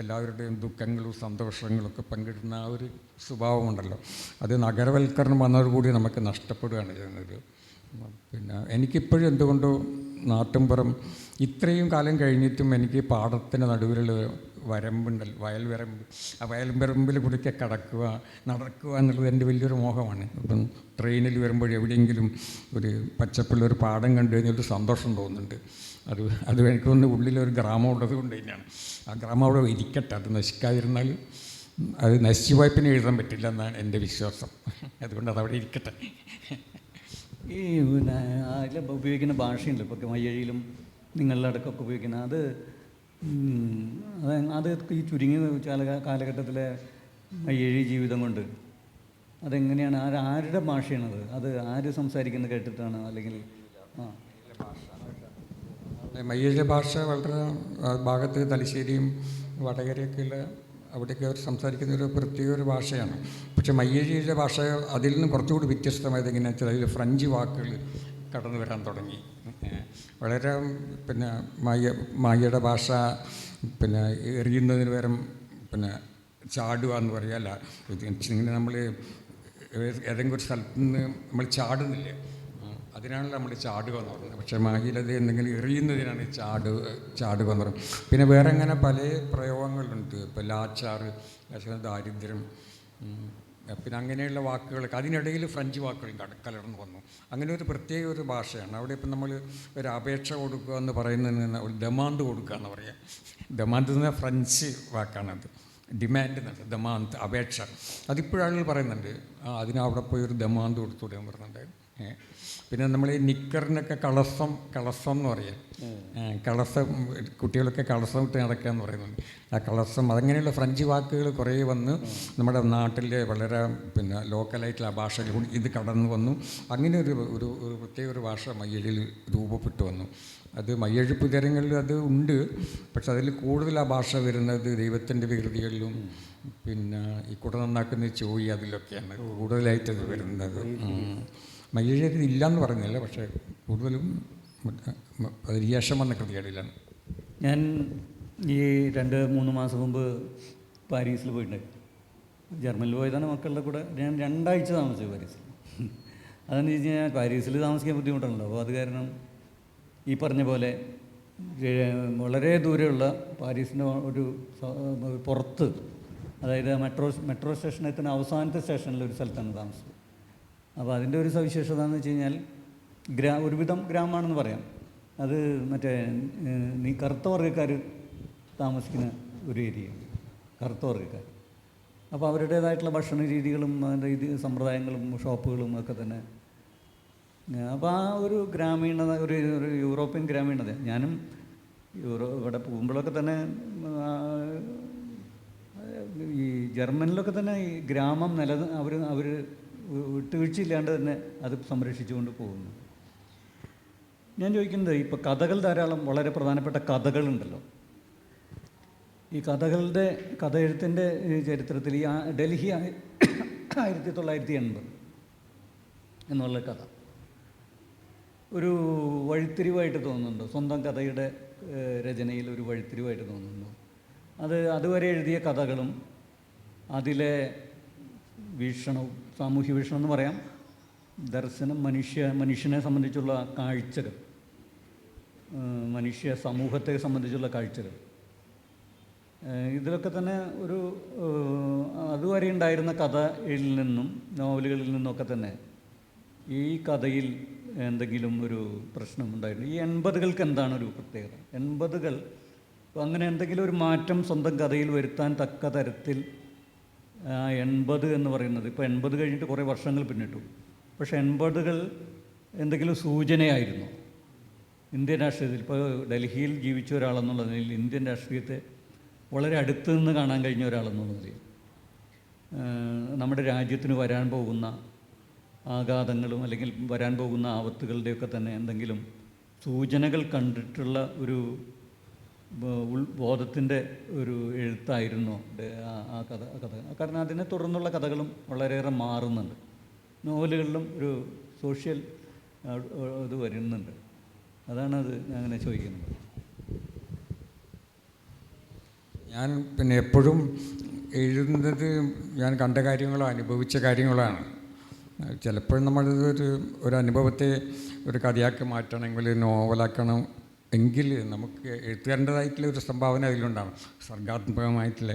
Speaker 2: എല്ലാവരുടെയും ദുഃഖങ്ങളും സന്തോഷങ്ങളൊക്കെ പങ്കിടുന്ന ആ ഒരു സ്വഭാവമുണ്ടല്ലോ, അത് നഗരവൽക്കരണം വന്നതോടുകൂടി നമുക്ക് നഷ്ടപ്പെടുകയാണ് ചെയ്യുന്നത്. എനിക്കിപ്പോഴും എന്തുകൊണ്ടോ നാട്ടുംപുറം ഇത്രയും കാലം കഴിഞ്ഞിട്ടും എനിക്ക് പാടത്തിൻ്റെ നടുവിലുള്ള വരമ്പുണ്ടല്ലോ, ആ വയൽവരമ്പിൽ കൂടിയൊക്കെ നടക്കുക എന്നുള്ളത് എൻ്റെ വലിയൊരു മോഹമാണ്. ഇപ്പം ട്രെയിനിൽ വരുമ്പോൾ എവിടെയെങ്കിലും ഒരു പച്ചപ്പുള്ളൊരു പാടം കണ്ടു കഴിഞ്ഞാൽ ഒരു സന്തോഷം തോന്നുന്നുണ്ട്. അത് എനിക്കൊന്ന് ഉള്ളിലൊരു ഗ്രാമം ഉള്ളത് കൊണ്ട് തന്നെയാണ്. ആ ഗ്രാമം അവിടെ ഇരിക്കട്ടെ, അത് നശിക്കാതിരുന്നാൽ അത് നശിച്ചു പോയപ്പിനെ എഴുതാൻ പറ്റില്ല എന്നാണ് എൻ്റെ വിശ്വാസം. അതുകൊണ്ട് അതവിടെ ഇരിക്കട്ടെ.
Speaker 1: ഈ അതിൽ ഉപയോഗിക്കുന്ന ഭാഷയുണ്ട്, ഇപ്പോൾ മയ്യഴിയിലും നിങ്ങളുടെ അടുക്കൊക്കെ ഉപയോഗിക്കുന്ന അത് ഈ ചുരുങ്ങിയ കാലഘട്ടത്തിലെ മയ്യഴി ജീവിതം കൊണ്ട് അതെങ്ങനെയാണ്, ആരുടെ ഭാഷയാണത്? അത് ആര് സംസാരിക്കുന്നത് കേട്ടിട്ടാണ്? അല്ലെങ്കിൽ
Speaker 2: മയ്യഴി ഭാഷ വളരെ ഭാഗത്ത് തലശ്ശേരിയും വടകരയൊക്കെയുള്ള അവിടെയൊക്കെ അവർ സംസാരിക്കുന്ന ഒരു പ്രത്യേക ഒരു ഭാഷയാണ്. പക്ഷേ മയ്യഴിയുടെ ഭാഷ അതിൽ നിന്ന് കുറച്ചുകൂടി വ്യത്യസ്തമായത് എങ്ങനെയാണെന്ന് വെച്ചാൽ അതിൽ ഫ്രഞ്ച് വാക്കുകൾ കടന്നു വരാൻ തുടങ്ങി. വളരെ മായയുടെ ഭാഷ എറിയുന്നതിന് പകരം ചാടുക എന്ന് പറയുകയല്ല. ഇങ്ങനെ നമ്മൾ ഏതെങ്കിലും ഒരു സ്ഥലത്ത് നിന്ന് നമ്മൾ ചാടുന്നില്ലേ, അതിനാണല്ലോ നമ്മൾ ചാടുക എന്ന് പറയുന്നത്. പക്ഷേ മാഹിയിലത് എന്തെങ്കിലും എറിയുന്നതിനാണ് ചാടുക എന്ന് പറയുന്നത്. പിന്നെ വേറെ അങ്ങനെ പല പ്രയോഗങ്ങളുണ്ട്. ഇപ്പോൾ ലാച്ചാറ്, ദാരിദ്ര്യം, പിന്നെ അങ്ങനെയുള്ള വാക്കുകളൊക്കെ അതിനിടയിൽ ഫ്രഞ്ച് വാക്കുകൾ കലർന്നു വന്നു. അങ്ങനെ ഒരു പ്രത്യേക ഒരു ഭാഷയാണ് അവിടെ. ഇപ്പം നമ്മൾ ഒരു അപേക്ഷ കൊടുക്കുക എന്ന് പറയുന്നതിന് ഒരു ദമാന്ത് കൊടുക്കുക എന്ന് പറയുക. ദമാന്ത് എന്ന ഫ്രഞ്ച് വാക്കാണത്. ഡിമാൻഡ് എന്നുണ്ട്, ദമാന്ത് അപേക്ഷ. അതിപ്പോഴും ആളുകൾ പറയുന്നുണ്ട്, അതിനവിടെ പോയി ഒരു ദമാന്ത് കൊടുത്തുകൂടെ എന്ന് പറയുന്നുണ്ടായിരുന്നു. പിന്നെ നമ്മൾ ഈ നിക്കറിനൊക്കെ കളസം എന്ന് പറയാം. കളസം, കുട്ടികളൊക്കെ കളസം ഇട്ട് നടക്കുക എന്ന് പറയുന്നുണ്ട്. ആ കളസം, അതങ്ങനെയുള്ള ഫ്രഞ്ച് വാക്കുകൾ കുറേ വന്ന് നമ്മുടെ നാട്ടിലെ വളരെ ലോക്കലായിട്ടുള്ള ഭാഷകൾ ഇത് കടന്നു വന്നു. അങ്ങനെ ഒരു പ്രത്യേക ഒരു ഭാഷ മയ്യഴിയിൽ രൂപപ്പെട്ടു വന്നു. അത് മയ്യഴി പുതരങ്ങളിൽ അത് ഉണ്ട്. പക്ഷെ അതിൽ കൂടുതൽ ആ ഭാഷ വരുന്നത് ദൈവത്തിൻ്റെ വികൃതികളിലും ഈ കുട നന്നാക്കുന്ന ചോയി അതിലൊക്കെയാണ് കൂടുതലായിട്ടത് വരുന്നത്. മയ്യഴി ഇല്ലയെന്ന് പറയുന്നില്ല, പക്ഷേ കൂടുതലും അതിനുശേഷം വന്ന കൃതികളിലാണ്.
Speaker 1: ഞാൻ ഈ 2-3 മാസം മുമ്പ് പാരീസിൽ പോയിട്ടുണ്ടായി. ജർമ്മനിൽ പോയതാണ് മക്കളുടെ കൂടെ. ഞാൻ 2 ആഴ്ച താമസിച്ചു പാരീസിൽ. അതെന്ന് വെച്ച് കഴിഞ്ഞാൽ പാരീസിൽ താമസിക്കാൻ ബുദ്ധിമുട്ടുണ്ടല്ലോ. അപ്പോൾ അത് കാരണം ഈ പറഞ്ഞ പോലെ വളരെ ദൂരെയുള്ള പാരീസിൻ്റെ ഒരു പുറത്ത്, അതായത് മെട്രോ സ്റ്റേഷനിൽ എത്തുന്ന അവസാനത്തെ സ്റ്റേഷനിൽ ഒരു സ്ഥലത്താണ് താമസിച്ചത്. അപ്പോൾ അതിൻ്റെ ഒരു സവിശേഷത എന്ന് വെച്ച് കഴിഞ്ഞാൽ ഒരുവിധം ഗ്രാമമാണെന്ന് പറയാം. അത് മറ്റേ കറുത്ത വർഗ്ഗക്കാർ താമസിക്കുന്ന ഒരു ഏരിയയാണ്, കറുത്ത വർഗ്ഗക്കാർ. അപ്പോൾ അവരുടേതായിട്ടുള്ള ഭക്ഷണ രീതികളും അതിൻ്റെ സമ്പ്രദായങ്ങളും ഷോപ്പുകളും ഒക്കെ തന്നെ. അപ്പോൾ ആ ഒരു ഗ്രാമീണത, ഒരു യൂറോപ്യൻ ഗ്രാമീണത. ഞാനും ഇവിടെ പോകുമ്പോഴൊക്കെ തന്നെ ഈ ജർമ്മനിലൊക്കെ തന്നെ ഈ ഗ്രാമം അവർ വിട്ടുവീഴ്ചയില്ലാണ്ട് തന്നെ അത് സംരക്ഷിച്ചുകൊണ്ട് പോകുന്നു. ഞാൻ ചോദിക്കുന്നത്, ഇപ്പോൾ കഥകൾ ധാരാളം വളരെ പ്രധാനപ്പെട്ട കഥകളുണ്ടല്ലോ. ഈ കഥ എഴുത്തിൻ്റെ ചരിത്രത്തിൽ ഈ ഡൽഹി 1980 എന്നുള്ള കഥ ഒരു വഴിത്തിരിവായിട്ട് തോന്നുന്നുണ്ടോ? സ്വന്തം കഥയുടെ രചനയിൽ ഒരു വഴിത്തിരിവായിട്ട് തോന്നുന്നുണ്ടോ? അതുവരെ എഴുതിയ കഥകളും അതിലെ വീക്ഷണവും, സാമൂഹ്യ വീക്ഷണം എന്ന് പറയാം, ദർശനം, മനുഷ്യനെ സംബന്ധിച്ചുള്ള കാഴ്ചകൾ, മനുഷ്യ സമൂഹത്തെ സംബന്ധിച്ചുള്ള കാഴ്ചകൾ, ഇതിലൊക്കെ തന്നെ ഒരു അതുവരെ ഉണ്ടായിരുന്ന കഥയിൽ നിന്നും നോവലുകളിൽ നിന്നൊക്കെ തന്നെ ഈ കഥയിൽ എന്തെങ്കിലും ഒരു പ്രശ്നം ഉണ്ടായിരുന്നു. ഈ 80കൾക്ക് എന്താണ് ഒരു പ്രത്യേകത? 80കൾ അങ്ങനെ എന്തെങ്കിലും ഒരു മാറ്റം സ്വന്തം കഥയിൽ വരുത്താൻ തക്ക തരത്തിൽ 80 എന്ന് പറയുന്നത്, ഇപ്പോൾ 80 കഴിഞ്ഞിട്ട് കുറേ വർഷങ്ങൾ പിന്നിട്ടു, പക്ഷേ 80കൾ എന്തെങ്കിലും സൂചനയായിരുന്നു ഇന്ത്യൻ രാഷ്ട്രീയത്തിൽ? ഇപ്പോൾ ഡൽഹിയിൽ ജീവിച്ച ഒരാളെന്നുള്ള നിലയിൽ ഇന്ത്യൻ രാഷ്ട്രീയത്തെ വളരെ അടുത്ത് നിന്ന് കാണാൻ കഴിഞ്ഞ ഒരാളെന്നുള്ള നിലയിൽ നമ്മുടെ രാജ്യത്തിന് വരാൻ പോകുന്ന ആഘാതങ്ങളും അല്ലെങ്കിൽ വരാൻ പോകുന്ന ആപത്തുകളുടെയൊക്കെ തന്നെ എന്തെങ്കിലും സൂചനകൾ കണ്ടിട്ടുള്ള ഒരു ബോധത്തിൻ്റെ ഒരു എഴുത്തായിരുന്നു ആ കഥ. കാരണം അതിനെ തുടർന്നുള്ള കഥകളും വളരെയേറെ മാറുന്നുണ്ട്. നോവലുകളിലും ഒരു സോഷ്യൽ ഇത് വരുന്നുണ്ട്. അതാണത് ഞാൻ അങ്ങനെ ചോദിക്കുന്നത്.
Speaker 2: ഞാൻ പിന്നെ എപ്പോഴും എഴുതുന്നത് ഞാൻ കണ്ട കാര്യങ്ങളോ അനുഭവിച്ച കാര്യങ്ങളാണ്. ചിലപ്പോൾ ഒരു അനുഭവത്തെ ഒരു കഥയാക്കി മാറ്റണമെങ്കിൽ, നോവലാക്കണം എങ്കിൽ നമുക്ക് എഴുത്തുകാരൻ്റെതായിട്ടുള്ള ഒരു സംഭാവന അതിലുണ്ടാകും, സർഗാത്മകമായിട്ടുള്ള.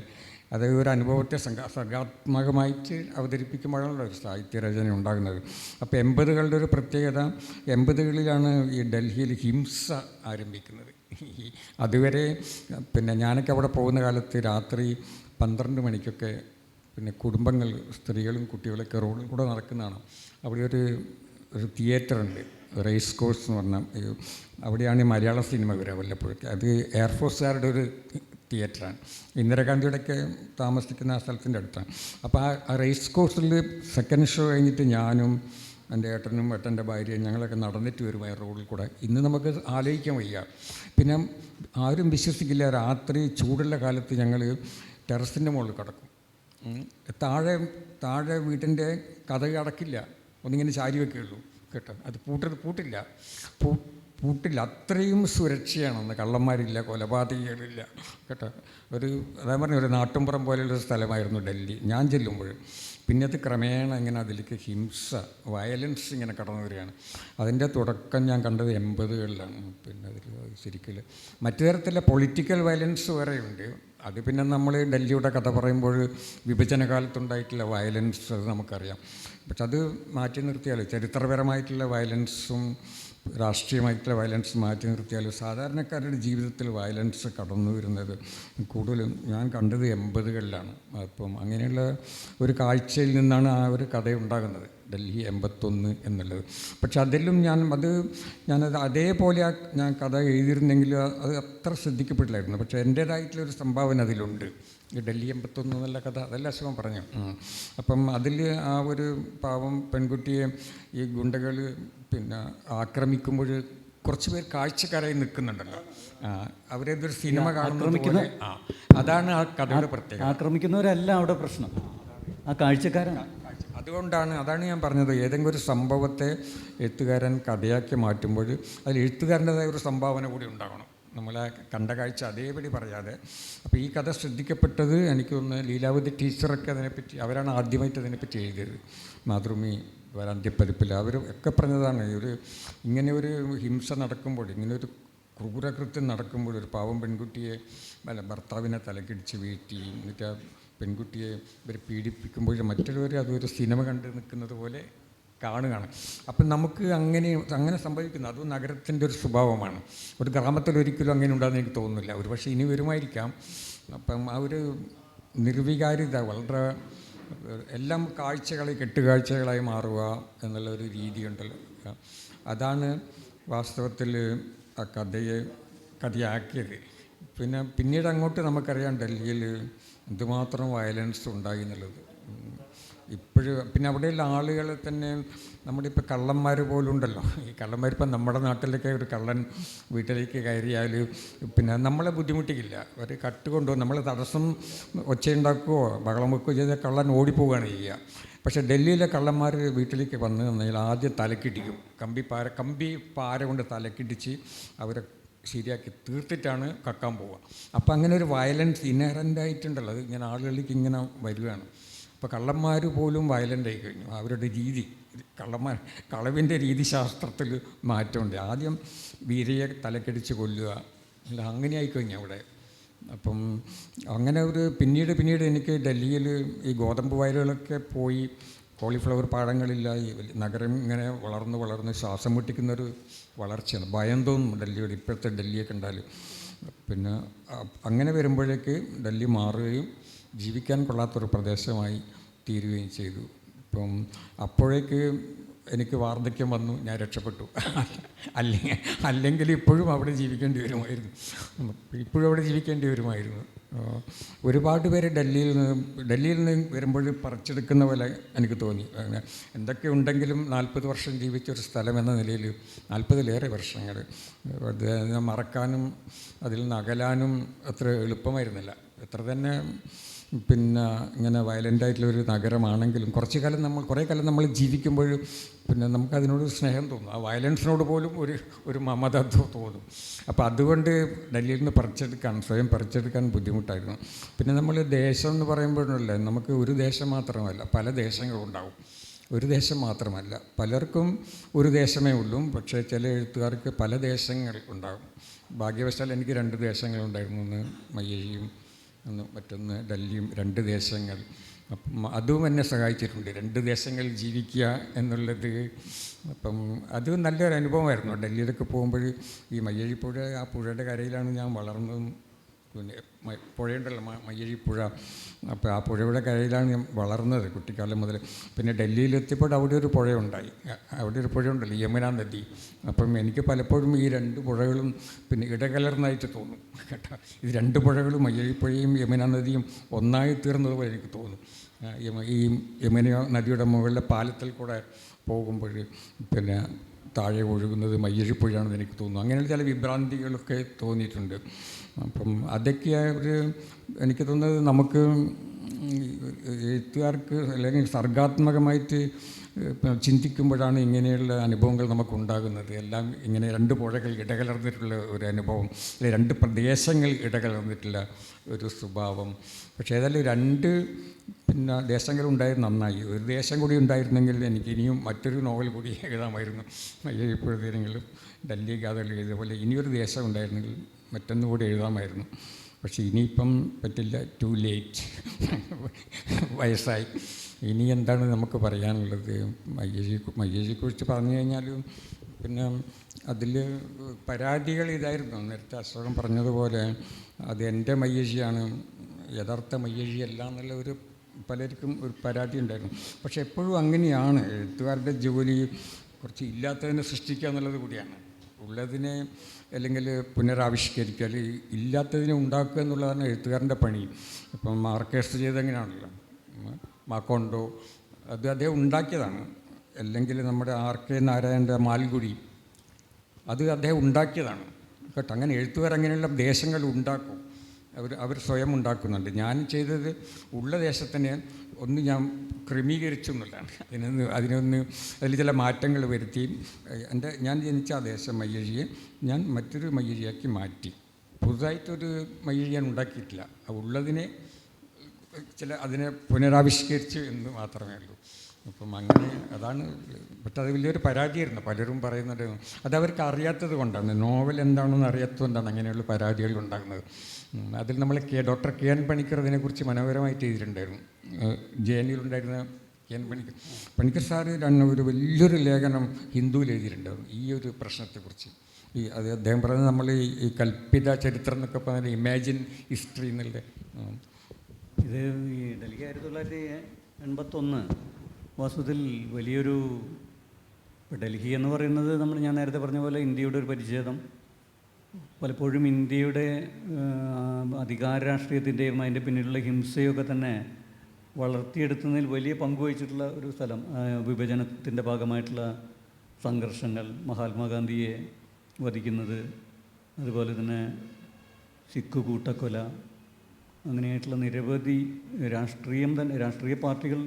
Speaker 2: അത് ഒരു അനുഭവത്തെ സർഗാത്മകമായിട്ട് അവതരിപ്പിക്കുമ്പോഴാണല്ലോ ഒരു സാഹിത്യരചന ഉണ്ടാകുന്നത്. അപ്പോൾ 80കളുടെ ഒരു പ്രത്യേകത, 80കളിലാണ് ഈ ഡൽഹിയിൽ ഹിംസ ആരംഭിക്കുന്നത്. അതുവരെ പിന്നെ ഞാനൊക്കെ അവിടെ പോകുന്ന കാലത്ത് രാത്രി 12 മണിക്കൊക്കെ പിന്നെ കുടുംബങ്ങൾ, സ്ത്രീകളും കുട്ടികളൊക്കെ റോഡിൽ കൂടെ നടക്കുന്നതാണ്. അവിടെ ഒരു തിയേറ്ററുണ്ട്, റേസ് കോഴ്സ് എന്ന് പറഞ്ഞാൽ. അവിടെയാണ് ഈ മലയാള സിനിമ വരിക വല്ലപ്പോഴൊക്കെ. അത് എയർഫോഴ്സുകാരുടെ ഒരു തിയേറ്ററാണ്. ഇന്ദിരാഗാന്ധിയുടെയൊക്കെ താമസിക്കുന്ന ആ സ്ഥലത്തിൻ്റെ അടുത്താണ്. അപ്പോൾ ആ റേസ് കോഴ്സിൽ സെക്കൻഡ് ഷോ കഴിഞ്ഞിട്ട് ഞാനും എൻ്റെ ഏട്ടനും ഏട്ടൻ്റെ ഭാര്യയും ഞങ്ങളൊക്കെ നടന്നിട്ട് വരുമായ റോഡിൽ കൂടെ. ഇന്ന് നമുക്ക് ആലോചിക്കാൻ വയ്യ. പിന്നെ ആരും വിശ്വസിക്കില്ല, രാത്രി ചൂടുള്ള കാലത്ത് ഞങ്ങൾ ടെറസിൻ്റെ മുകളിൽ കിടക്കും. താഴെ വീട്ടിൻ്റെ കതക് അടക്കില്ല, ഒന്നിങ്ങനെ ചാരി വെക്കുകയുള്ളൂ കേട്ടോ. അത് പൂട്ടില്ല. അത്രയും സുരക്ഷയാണെന്ന്. കള്ളന്മാരില്ല, കൊലപാതകികളില്ല കേട്ടോ. അതാ പറഞ്ഞ ഒരു നാട്ടുംപുറം പോലെയുള്ളൊരു സ്ഥലമായിരുന്നു ഡൽഹി ഞാൻ ചെല്ലുമ്പോൾ. പിന്നെ അത് ക്രമേണ ഇങ്ങനെ അതിലേക്ക് വയലൻസ് ഇങ്ങനെ കടന്നു വരികയാണ്. അതിൻ്റെ തുടക്കം ഞാൻ കണ്ടത് 80കളിലാണ്. പിന്നെ അതിൽ ശരിക്കും മറ്റു തരത്തിലുള്ള പൊളിറ്റിക്കൽ വയലൻസ് വരെയുണ്ട്. അത് പിന്നെ നമ്മൾ ഡൽഹിയുടെ കഥ പറയുമ്പോൾ വിഭജന കാലത്തുണ്ടായിട്ടുള്ള വയലൻസ് അത് നമുക്കറിയാം. പക്ഷെ അത് മാറ്റി നിർത്തിയാൽ, ചരിത്രപരമായിട്ടുള്ള വയലൻസും രാഷ്ട്രീയമായിട്ടുള്ള വയലൻസ് മാറ്റി നിർത്തിയാൽ സാധാരണക്കാരുടെ ജീവിതത്തിൽ വയലൻസ് കടന്നു വരുന്നത് കൂടുതലും ഞാൻ കണ്ടത് 80കളിലാണ്. അപ്പം അങ്ങനെയുള്ള ഒരു നിന്നാണ് ആ ഒരു കഥ ഉണ്ടാകുന്നത്, ഡൽഹി 81 എന്നുള്ളത്. പക്ഷെ അതിലും ഞാനത് അതേപോലെ ഞാൻ കഥ എഴുതിയിരുന്നെങ്കിൽ അത് അത്ര ശ്രദ്ധിക്കപ്പെട്ടില്ലായിരുന്നു. പക്ഷേ എൻ്റേതായിട്ടുള്ളൊരു സംഭാവന അതിലുണ്ട്. ഈ ഡൽഹി 81 എന്നുള്ള കഥ അതെല്ലാം അസുഖം പറഞ്ഞു. അപ്പം അതിൽ ആ ഒരു പാവം പെൺകുട്ടിയെ ഈ ഗുണ്ടകൾ പിന്നെ ആക്രമിക്കുമ്പോൾ കുറച്ച് പേർ കാഴ്ചക്കാരായി നിൽക്കുന്നുണ്ടല്ലോ. അവരേതൊരു സിനിമ കാണുന്നത് അതാണ് ആ കഥയുടെ പ്രത്യേകത.
Speaker 1: ആക്രമിക്കുന്നവരല്ല അവിടെ പ്രശ്നം, ആ കാഴ്ചക്കാരാണ്.
Speaker 2: അത് അതാണ് ഞാൻ പറഞ്ഞത്, ഏതെങ്കിലും ഒരു സംഭവത്തെ എഴുത്തുകാരൻ കഥയാക്കി മാറ്റുമ്പോൾ അതിൽ എഴുത്തുകാരൻ്റെതായ ഒരു സംഭാവന കൂടി ഉണ്ടാകണം, നമ്മളെ കണ്ട കാഴ്ച അതേപടി പറയാതെ. അപ്പോൾ ഈ കഥ ശ്രദ്ധിക്കപ്പെട്ടത് എനിക്ക് തോന്നുന്നു ലീലാവതി ടീച്ചറൊക്കെ അതിനെപ്പറ്റി, അവരാണ് ആദ്യമായിട്ട് അതിനെപ്പറ്റി എഴുതിയത്. മാതൃഭൂമി അന്ത്യപ്പതിപ്പിൽ അവർ ഒക്കെ പറഞ്ഞതാണ്, ഇങ്ങനെ ഒരു ഹിംസ നടക്കുമ്പോൾ, ഇങ്ങനെ ഒരു ക്രൂരകൃത്യം നടക്കുമ്പോൾ, ഒരു പാവം പെൺകുട്ടിയെ ഭർത്താവിനെ തലക്കിടിച്ച് വീഴ്ത്തി, എന്നിട്ട് ആ പെൺകുട്ടിയെ ഇവർ പീഡിപ്പിക്കുമ്പോൾ മറ്റുള്ളവർ അതൊരു സിനിമ കണ്ട് നിൽക്കുന്നത് പോലെ കാണുകയാണ്. അപ്പം നമുക്ക് അങ്ങനെ സംഭവിക്കുന്നു. അതും നഗരത്തിൻ്റെ ഒരു സ്വഭാവമാണ്. ഒരു ഗ്രാമത്തിൽ ഒരിക്കലും അങ്ങനെ ഉണ്ടാകുന്ന എനിക്ക് തോന്നുന്നില്ല. ഒരു പക്ഷേ ഇനി വരുമായിരിക്കാം. അപ്പം ആ ഒരു നിർവികാരിത, വളരെ എല്ലാം കെട്ടുകാഴ്ചകളായി മാറുക എന്നുള്ള ഒരു രീതിയുണ്ടല്ലോ, അതാണ് വാസ്തവത്തിൽ ആ കഥയാക്കിയത്. പിന്നീട് അങ്ങോട്ട് നമുക്കറിയാം ഡൽഹിയിൽ എന്തുമാത്രം വയലൻസ് ഉണ്ടായി എന്നുള്ളത്. പിന്നെ അവിടെയുള്ള ആളുകളെ തന്നെ നമ്മുടെ ഇപ്പോൾ കള്ളന്മാർ പോലും ഉണ്ടല്ലോ. ഈ കള്ളന്മാർ ഇപ്പം നമ്മുടെ നാട്ടിലൊക്കെ ഒരു കള്ളൻ വീട്ടിലേക്ക് കയറിയാൽ പിന്നെ നമ്മളെ ബുദ്ധിമുട്ടിക്കില്ല, അവർ കട്ടുകൊണ്ടുപോകും. നമ്മൾ തടസ്സം ഒച്ചയുണ്ടാക്കുകയോ ബഹളം വെക്കുകയോ ചെയ്താൽ കള്ളൻ ഓടിപ്പോവുകയാണ് ചെയ്യുക. പക്ഷേ ഡൽഹിയിലെ കള്ളന്മാർ വീട്ടിലേക്ക് വന്നു കഴിഞ്ഞാൽ ആദ്യം തലക്കിടിക്കും, കമ്പി പാര കൊണ്ട് തലക്കിടിച്ച് അവരെ ശരിയാക്കി തീർത്തിട്ടാണ് കക്കാൻ പോവുക. അപ്പോൾ അങ്ങനെ ഒരു വയലൻസ് ഇൻഹറൻ്റായിട്ടുണ്ടല്ലോ, അത് ഇങ്ങനെ ആളുകളിലേക്ക് ഇങ്ങനെ വരികയാണ്. ഇപ്പോൾ കള്ളന്മാർ പോലും വയലൻ്റായി കഴിഞ്ഞു. അവരുടെ രീതി, കളവിൻ്റെ രീതിശാസ്ത്രത്തിൽ മാറ്റമുണ്ട്. ആദ്യം വീരയെ തലക്കടിച്ച് കൊല്ലുക, അല്ല അങ്ങനെ ആയിക്കഴിഞ്ഞു അവിടെ. അപ്പം അങ്ങനെ പിന്നീട് എനിക്ക് ഡൽഹിയിൽ ഈ ഗോതമ്പ് വയലുകളൊക്കെ പോയി, കോളിഫ്ലവർ പാടങ്ങളില്ല, ഈ നഗരം ഇങ്ങനെ വളർന്ന് ശ്വാസം മുട്ടിക്കുന്നൊരു വളർച്ചയാണ്. ഭയം തോന്നും ഡൽഹിയോട്, ഇപ്പോഴത്തെ ഡൽഹിയെ കണ്ടാൽ. പിന്നെ അങ്ങനെ വരുമ്പോഴേക്ക് ഡൽഹി മാറുകയും ജീവിക്കാൻ കൊള്ളാത്തൊരു പ്രദേശമായി തീരുകയും ചെയ്തു. ഇപ്പം അപ്പോഴേക്ക് എനിക്ക് വാർദ്ധക്യം വന്നു, ഞാൻ രക്ഷപ്പെട്ടു. അല്ലെങ്കിൽ ഇപ്പോഴും അവിടെ ജീവിക്കേണ്ടി വരുമായിരുന്നു. ഒരുപാട് പേര് ഡൽഹിയിൽ നിന്ന് വരുമ്പോൾ പറിച്ചെടുക്കുന്ന പോലെ എനിക്ക് തോന്നി. എന്തൊക്കെ ഉണ്ടെങ്കിലും 40 വർഷം ജീവിച്ചൊരു സ്ഥലം എന്ന നിലയിൽ 40-ലേറെ വർഷങ്ങൾ അത് മറക്കാനും അതിൽ നിന്ന് അകലാനും അത്ര എളുപ്പമായിരുന്നില്ല. എത്ര തന്നെ പിന്നെ ഇങ്ങനെ വയലൻ്റായിട്ടുള്ളൊരു നഗരമാണെങ്കിലും കുറേ കാലം നമ്മൾ ജീവിക്കുമ്പോൾ പിന്നെ നമുക്കതിനോട് സ്നേഹം തോന്നും. ആ വയലൻസിനോട് പോലും ഒരു മമത തോന്നും. അപ്പോൾ അതുകൊണ്ട് ഡൽഹിയിൽ നിന്ന് സ്വയം പറിച്ചെടുക്കാൻ ബുദ്ധിമുട്ടായിരുന്നു. പിന്നെ നമ്മൾ ദേശം എന്ന് പറയുമ്പോഴല്ലേ, നമുക്ക് ഒരു ദേശം മാത്രമല്ല, പല ദേശങ്ങളുണ്ടാവും. ഒരു ദേശം മാത്രമല്ല, പലർക്കും ഒരു ദേശമേ ഉള്ളൂ. പക്ഷേ ചില എഴുത്തുകാർക്ക് പല ദേശങ്ങൾ ഉണ്ടാകും. ഭാഗ്യവശാൽ എനിക്ക് 2 ദേശങ്ങളുണ്ടായിരുന്നു. ഒന്ന് മയ്യഴിയും മറ്റൊന്ന് ഡൽഹിയും. 2 ദേശങ്ങൾ. അപ്പം അതും എന്നെ സഹായിച്ചിട്ടുണ്ട്, 2 ദേശങ്ങളിൽ ജീവിക്കുക എന്നുള്ളത്. അപ്പം അത് നല്ലൊരു അനുഭവമായിരുന്നു. ഡൽഹിയിലൊക്കെ പോകുമ്പോൾ ഈ മയ്യഴിപ്പുഴ, ആ പുഴയുടെ കരയിലാണ് ഞാൻ വളർന്നതും. പിന്നെ പുഴയുണ്ടല്ലോ, മയ്യഴിപ്പുഴ. അപ്പോൾ ആ പുഴയുടെ കരയിലാണ് ഞാൻ വളർന്നത് കുട്ടിക്കാലം മുതൽ. പിന്നെ ഡൽഹിയിലെത്തിയപ്പോൾ അവിടെ ഒരു പുഴയുണ്ടല്ലോ, യമുന നദി. അപ്പം എനിക്ക് പലപ്പോഴും ഈ 2 പുഴകളും പിന്നെ ഇടകലർന്നായിട്ട് തോന്നും കേട്ടോ. ഇത് 2 പുഴകളും, മയ്യഴിപ്പുഴയും യമുന നദിയും ഒന്നായി തീർന്നതുപോലെ എനിക്ക് തോന്നും. ഈ യമുന നദിയുടെ മുകളിലെ പാലത്തിൽ കൂടെ പോകുമ്പോൾ പിന്നെ താഴെ ഒഴുകുന്നത് മയ്യഴിപ്പുഴയാണെന്ന് എനിക്ക് തോന്നുന്നു. അങ്ങനെയുള്ള ചില വിഭ്രാന്തികളൊക്കെ തോന്നിയിട്ടുണ്ട്. അപ്പം അതൊക്കെ എനിക്ക് തോന്നുന്നത് നമുക്ക് എഴുത്തുകാർക്ക് അല്ലെങ്കിൽ സർഗാത്മകമായിട്ട് ചിന്തിക്കുമ്പോഴാണ് ഇങ്ങനെയുള്ള അനുഭവങ്ങൾ നമുക്കുണ്ടാകുന്നത്. എല്ലാം ഇങ്ങനെ 2 പുഴകൾ ഇടകലർന്നിട്ടുള്ള ഒരു അനുഭവം, അല്ലെങ്കിൽ 2 പ്രദേശങ്ങൾ ഇടകലർന്നിട്ടുള്ള ഒരു സ്വഭാവം. പക്ഷേ ഏതായാലും 2 പിന്നെ ദേശങ്ങളുണ്ടായിരുന്നു, നന്നായി. ഒരു ദേശം കൂടി ഉണ്ടായിരുന്നെങ്കിൽ എനിക്ക് ഇനിയും മറ്റൊരു നോവൽ കൂടി എഴുതാമായിരുന്നു. മയ്യഴിപ്പുഴ തീരങ്ങളും ഡൽഹി ഗാഥകൾ എഴുതിയപോലെ ഇനിയൊരു ദേശം ഉണ്ടായിരുന്നെങ്കിൽ മറ്റൊന്നുകൂടി എഴുതാമായിരുന്നു. പക്ഷേ ഇനിയിപ്പം പറ്റില്ല, ടു ലേറ്റ്, വയസ്സായി. ഇനി എന്താണ് നമുക്ക് പറയാനുള്ളത്? മയ്യഴിയെക്കുറിച്ച് പറഞ്ഞു കഴിഞ്ഞാൽ പിന്നെ അതിൽ പരാതികൾ ഇതായിരുന്നു. നേരത്തെ അശോകൻ പറഞ്ഞതുപോലെ അത് എൻ്റെ മയ്യഴിയാണ്, യഥാർത്ഥ മയ്യഴിയല്ല എന്നുള്ള പലർക്കും ഒരു പരാതി ഉണ്ടായിരുന്നു. പക്ഷെ എപ്പോഴും അങ്ങനെയാണ് എഴുത്തുകാരുടെ ജോലി, കുറച്ച് ഇല്ലാത്തതിനെ സൃഷ്ടിക്കുക എന്നുള്ളത് കൂടിയാണ്. ഉള്ളതിനെ അല്ലെങ്കിൽ പുനരാവിഷ്കരിക്കുക, അല്ലെങ്കിൽ ഇല്ലാത്തതിനെ ഉണ്ടാക്കുക എന്നുള്ളതാണ് എഴുത്തുകാരൻ്റെ പണി. ഇപ്പം മാർക്കേഴ്സ് ചെയ്തെങ്ങനെയാണല്ലോ, മാക്കോണ്ടോ അത് അദ്ദേഹം ഉണ്ടാക്കിയതാണ്. അല്ലെങ്കിൽ നമ്മുടെ R.K. നാരായണൻ്റെ മാൽഗുഡി, അത് അദ്ദേഹം ഉണ്ടാക്കിയതാണ് കേട്ടോ. അങ്ങനെ എഴുത്തുകാർ അങ്ങനെയുള്ള ദേശങ്ങൾ ഉണ്ടാക്കും. അവർ സ്വയം ഉണ്ടാക്കുന്നുണ്ട്. ഞാൻ ചെയ്തത് ഉള്ള ദേശത്തിനെ ഒന്ന് ഞാൻ ക്രമീകരിച്ചു എന്നുള്ളതാണ്. അതിനൊന്ന് അതിൽ ചില മാറ്റങ്ങൾ വരുത്തി ഞാൻ ജനിച്ച ആ ദേശം മയ്യഴിയെ ഞാൻ മറ്റൊരു മയ്യഴിയാക്കി മാറ്റി. പുതുതായിട്ടൊരു മയ്യഴി ഞാൻ ഉണ്ടാക്കിയിട്ടില്ല. ഉള്ളതിനെ അതിനെ പുനരാവിഷ്കരിച്ചു എന്ന് മാത്രമേ ഉള്ളൂ. അപ്പം അങ്ങനെ അതാണ്. പക്ഷെ അത് വലിയൊരു പരാതിയായിരുന്നു. പലരും പറയുന്നത് അതവർക്ക് അറിയാത്തത് കൊണ്ടാണ്, നോവൽ എന്താണെന്ന് അറിയാത്തത് കൊണ്ടാണ് അങ്ങനെയുള്ള പരാതികൾ ഉണ്ടാകുന്നത്. അതിൽ നമ്മൾ ഡോക്ടർ കെ എൻ പണിക്കർ അതിനെക്കുറിച്ച് മനോഹരമായിട്ട് എഴുതിയിട്ടുണ്ടായിരുന്നു. ജെ.എൻ.യുണ്ടായിരുന്ന കെ എൻ പണിക്കർ സാറ് ഒരു വലിയൊരു ലേഖനം ഹിന്ദുവിൽ എഴുതിയിട്ടുണ്ടായിരുന്നു ഈ ഒരു പ്രശ്നത്തെക്കുറിച്ച്. അദ്ദേഹം പറയുന്നത് നമ്മൾ ഈ കൽപ്പിത ചരിത്രം എന്നൊക്കെ പറഞ്ഞാൽ ഇമാജിൻ ഹിസ്റ്ററി എന്നുള്ള
Speaker 1: ഇത് ഈ ഡൽഹി 1981 വാസ്തവത്തിൽ വലിയൊരു ഡൽഹി എന്ന് പറയുന്നത് ഞാൻ നേരത്തെ പറഞ്ഞ പോലെ ഇന്ത്യയുടെ ഒരു പരിച്ഛേദം. പലപ്പോഴും ഇന്ത്യയുടെ അധികാര രാഷ്ട്രീയത്തിൻ്റെയും അതിൻ്റെ പിന്നിലുള്ള ഹിംസയൊക്കെ തന്നെ വളർത്തിയെടുക്കുന്നതിൽ വലിയ പങ്കുവഹിച്ചിട്ടുള്ള ഒരു സ്ഥലം. വിഭജനത്തിൻ്റെ ഭാഗമായിട്ടുള്ള സംഘർഷങ്ങൾ, മഹാത്മാഗാന്ധിയെ വധിക്കുന്നത്, അതുപോലെ തന്നെ സിഖ് കൂട്ടക്കൊല, അങ്ങനെയായിട്ടുള്ള നിരവധി രാഷ്ട്രീയ പാർട്ടികൾ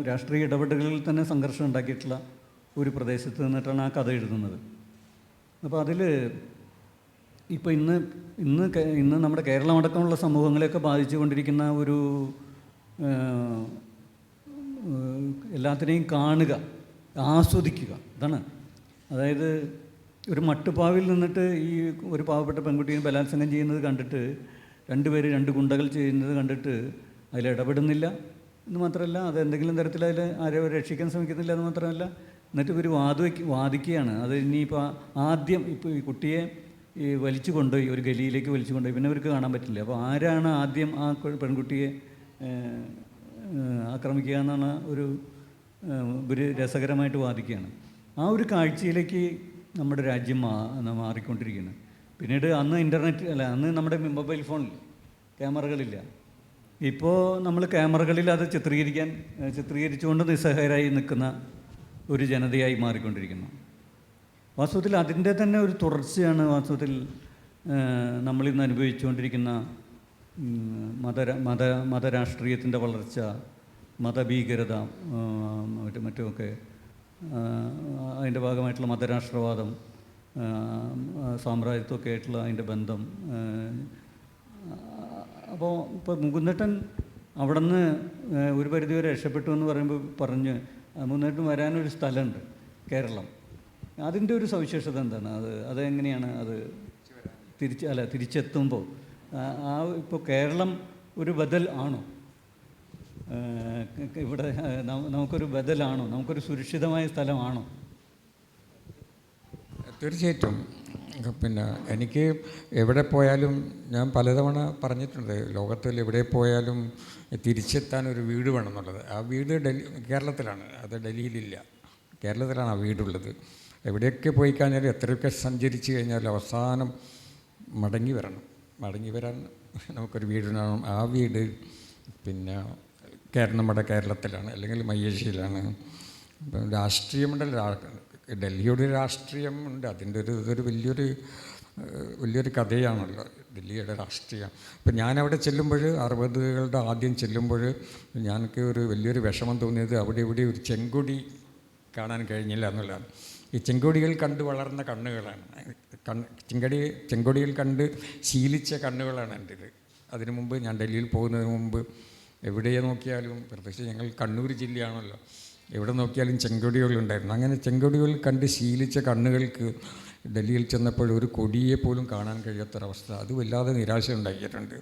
Speaker 1: രാഷ്ട്രീയ ഇടപെടലുകളിൽ തന്നെ സംഘർഷം ഉണ്ടാക്കിയിട്ടുള്ള ഒരു പ്രദേശത്ത് നിന്നിട്ടാണ് ആ കഥ എഴുതുന്നത്. അപ്പോൾ അതിൽ ഇപ്പോൾ ഇന്ന് നമ്മുടെ കേരളമടക്കമുള്ള സമൂഹങ്ങളെയൊക്കെ ബാധിച്ചുകൊണ്ടിരിക്കുന്ന ഒരു എല്ലാത്തിനെയും കാണുക, ആസ്വദിക്കുക, അതാണ്. അതായത് ഒരു മട്ടുപ്പാവിൽ നിന്നിട്ട് ഈ ഒരു പാവപ്പെട്ട പെൺകുട്ടിയെ ബലാത്സംഗം ചെയ്യുന്നത് കണ്ടിട്ട് രണ്ട് ഗുണ്ടകൾ ചെയ്യുന്നത് കണ്ടിട്ട് അതിലിടപെടുന്നില്ല എന്ന് മാത്രമല്ല, അത് എന്തെങ്കിലും തരത്തിൽ ആരെയോ രക്ഷിക്കാൻ ശ്രമിക്കുന്നില്ല എന്ന് മാത്രമല്ല, എന്നിട്ട് ഇവർ വാദിക്കുകയാണ്. അത് ഇനിയിപ്പോൾ ആദ്യം ഇപ്പോൾ ഈ കുട്ടിയെ വലിച്ചു കൊണ്ടുപോയി ഒരു ഗലിയിലേക്ക് വലിച്ചു കൊണ്ടുപോയി, പിന്നെ അവർക്ക് കാണാൻ പറ്റില്ല. അപ്പോൾ ആരാണ് ആദ്യം ആ പെൺകുട്ടിയെ ആക്രമിക്കുക എന്നാണ് ഒരു രസകരമായിട്ട് വാദിക്കുകയാണ്. ആ ഒരു കാഴ്ചയിലേക്ക് നമ്മുടെ രാജ്യം മാറിക്കൊണ്ടിരിക്കുകയാണ്. പിന്നീട് അന്ന് നമ്മുടെ മൊബൈൽ ഫോണിൽ ക്യാമറകളില്ല. ഇപ്പോൾ നമ്മൾ ക്യാമറകളിൽ അത് ചിത്രീകരിച്ചുകൊണ്ട് നിസ്സഹായരായി നിൽക്കുന്ന ഒരു ജനതയായി മാറിക്കൊണ്ടിരിക്കുന്നു. വാസ്തവത്തിൽ അതിൻ്റെ തന്നെ ഒരു തുടർച്ചയാണ് വാസ്തവത്തിൽ നമ്മളിന്ന് അനുഭവിച്ചുകൊണ്ടിരിക്കുന്ന മതരാഷ്ട്രീയത്തിൻ്റെ വളർച്ച, മതഭീകരത, മറ്റുമൊക്കെ അതിൻ്റെ ഭാഗമായിട്ടുള്ള മതരാഷ്ട്രവാദം, സാമ്രാജ്യത്വമൊക്കെ ആയിട്ടുള്ള അതിൻ്റെ ബന്ധം. അപ്പോൾ ഇപ്പോൾ മുകുന്ദേട്ടൻ അവിടെ നിന്ന് ഒരു പരിധിവരെ രക്ഷപ്പെട്ടു എന്ന് പറഞ്ഞ് മുകുന്ദേട്ടൻ വരാനൊരു സ്ഥലമുണ്ട് കേരളം. അതിൻ്റെ ഒരു സവിശേഷത എന്താണ്? അതെങ്ങനെയാണ് അത് തിരിച്ചെത്തുമ്പോൾ ഇപ്പോൾ കേരളം ഒരു ബദൽ ആണോ? ഇവിടെ നമുക്കൊരു ബദലാണോ? നമുക്കൊരു സുരക്ഷിതമായ സ്ഥലമാണോ?
Speaker 2: തീർച്ചയായിട്ടും. പിന്നെ എനിക്ക് എവിടെ പോയാലും ഞാൻ പലതവണ പറഞ്ഞിട്ടുണ്ട്, ലോകത്തിൽ എവിടെ പോയാലും തിരിച്ചെത്താൻ ഒരു വീട് വേണമെന്നുള്ളത്. ആ വീട് കേരളത്തിലാണ്, അത് ഡൽഹിയിലില്ല. കേരളത്തിലാണ് ആ വീടുള്ളത്. എവിടെയൊക്കെ പോയി കഴിഞ്ഞാലും എത്രയൊക്കെ സഞ്ചരിച്ച് കഴിഞ്ഞാലും അവസാനം മടങ്ങി വരാൻ നമുക്കൊരു വീടുണ്ടാകണം. ആ വീട് പിന്നെ നമ്മുടെ കേരളത്തിലാണ്, അല്ലെങ്കിൽ മയ്യഴിയിലാണ്. രാഷ്ട്രീയമുണ്ടല്ലോ, ഡൽഹിയുടെ രാഷ്ട്രീയമുണ്ട്. അതിൻ്റെ ഇതൊരു വലിയൊരു കഥയാണല്ലോ ഡൽഹിയുടെ രാഷ്ട്രീയം. ഇപ്പം ഞാനവിടെ ചെല്ലുമ്പോൾ 60കളുടെ ആദ്യം ചെല്ലുമ്പോൾ ഞങ്ങൾക്ക് ഒരു വലിയൊരു വിഷമം തോന്നിയത് അവിടെ ഇവിടെ ഒരു ചെങ്കൊടി കാണാൻ കഴിഞ്ഞില്ല എന്നുള്ളതാണ്. ഈ ചെങ്കൊടികൾ കണ്ട് വളർന്ന കണ്ണുകളാണ്, ചെങ്കൊടികൾ കണ്ട് ശീലിച്ച കണ്ണുകളാണ് എൻ്റേത്. അതിനു മുമ്പ് ഞാൻ ഡൽഹിയിൽ പോകുന്നതിന് മുമ്പ് എവിടെ നോക്കിയാലും, പ്രത്യേകിച്ച് ഞങ്ങൾ കണ്ണൂർ ജില്ലയാണല്ലോ, എവിടെ നോക്കിയാലും ചെങ്കൊടികളുണ്ടായിരുന്നു. അങ്ങനെ ചെങ്കൊടികൾ കണ്ട് ശീലിച്ച കണ്ണുകൾക്ക് ഡൽഹിയിൽ ചെന്നപ്പോൾ ഒരു കൊടിയെ പോലും കാണാൻ കഴിയാത്തൊരവസ്ഥ, അത് വല്ലാതെ നിരാശ ഉണ്ടാക്കിയിട്ടുണ്ട്.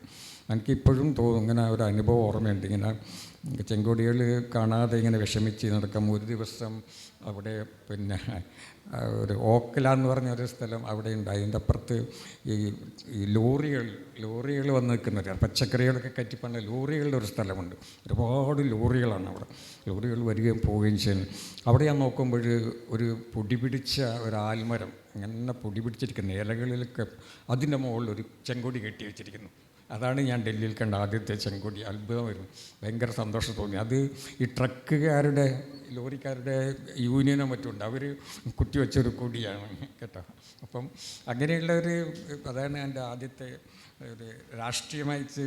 Speaker 2: എനിക്കിപ്പോഴും തോന്നും, ഇങ്ങനെ ഒരു അനുഭവം ഓർമ്മയുണ്ട്. ഇങ്ങനെ ചെങ്കൊടികൾ കാണാതെ ഇങ്ങനെ വിഷമിച്ച് നടക്കാം. ഒരു ദിവസം അവിടെ പിന്നെ ഒരു ഓക്കല എന്ന് പറഞ്ഞ ഒരു സ്ഥലം അവിടെ ഉണ്ട്. അതിൻ്റെ അപ്പുറത്ത് ഈ ലോറികൾ വന്ന് നിൽക്കുന്നവർ, പച്ചക്കറികളൊക്കെ കയറ്റിപ്പണ്ട ലോറികളുടെ ഒരു സ്ഥലമുണ്ട്. ഒരുപാട് ലോറികളാണ് അവിടെ. ലോറികൾ വരികയും പോവുകയും ചെയ്യുന്നത്. അവിടെ ഞാൻ നോക്കുമ്പോൾ ഒരു പൊടി പിടിച്ച ഒരു ആൽമരം ഇങ്ങനെ പൊടി പിടിച്ചിരിക്കുന്ന ഇലകളിലൊക്കെ അതിൻ്റെ മുകളിൽ ഒരു ചെങ്കൊടി കെട്ടി വെച്ചിരിക്കുന്നു. അതാണ് ഞാൻ ഡൽഹിയിൽ കണ്ട ആദ്യത്തെ ചെങ്കൊടി. അത്ഭുതമായിരുന്നു, ഭയങ്കര സന്തോഷം തോന്നി. അത് ഈ ട്രക്കുകാരുടെ, ലോറിക്കാരുടെ യൂണിയനോ മറ്റുണ്ട്, അവർ കുത്തിവെച്ചൊരു കൊടിയാണ് കേട്ടോ. അപ്പം അങ്ങനെയുള്ളൊരു, അതാണ് എൻ്റെ ആദ്യത്തെ ഒരു രാഷ്ട്രീയമായിട്ട്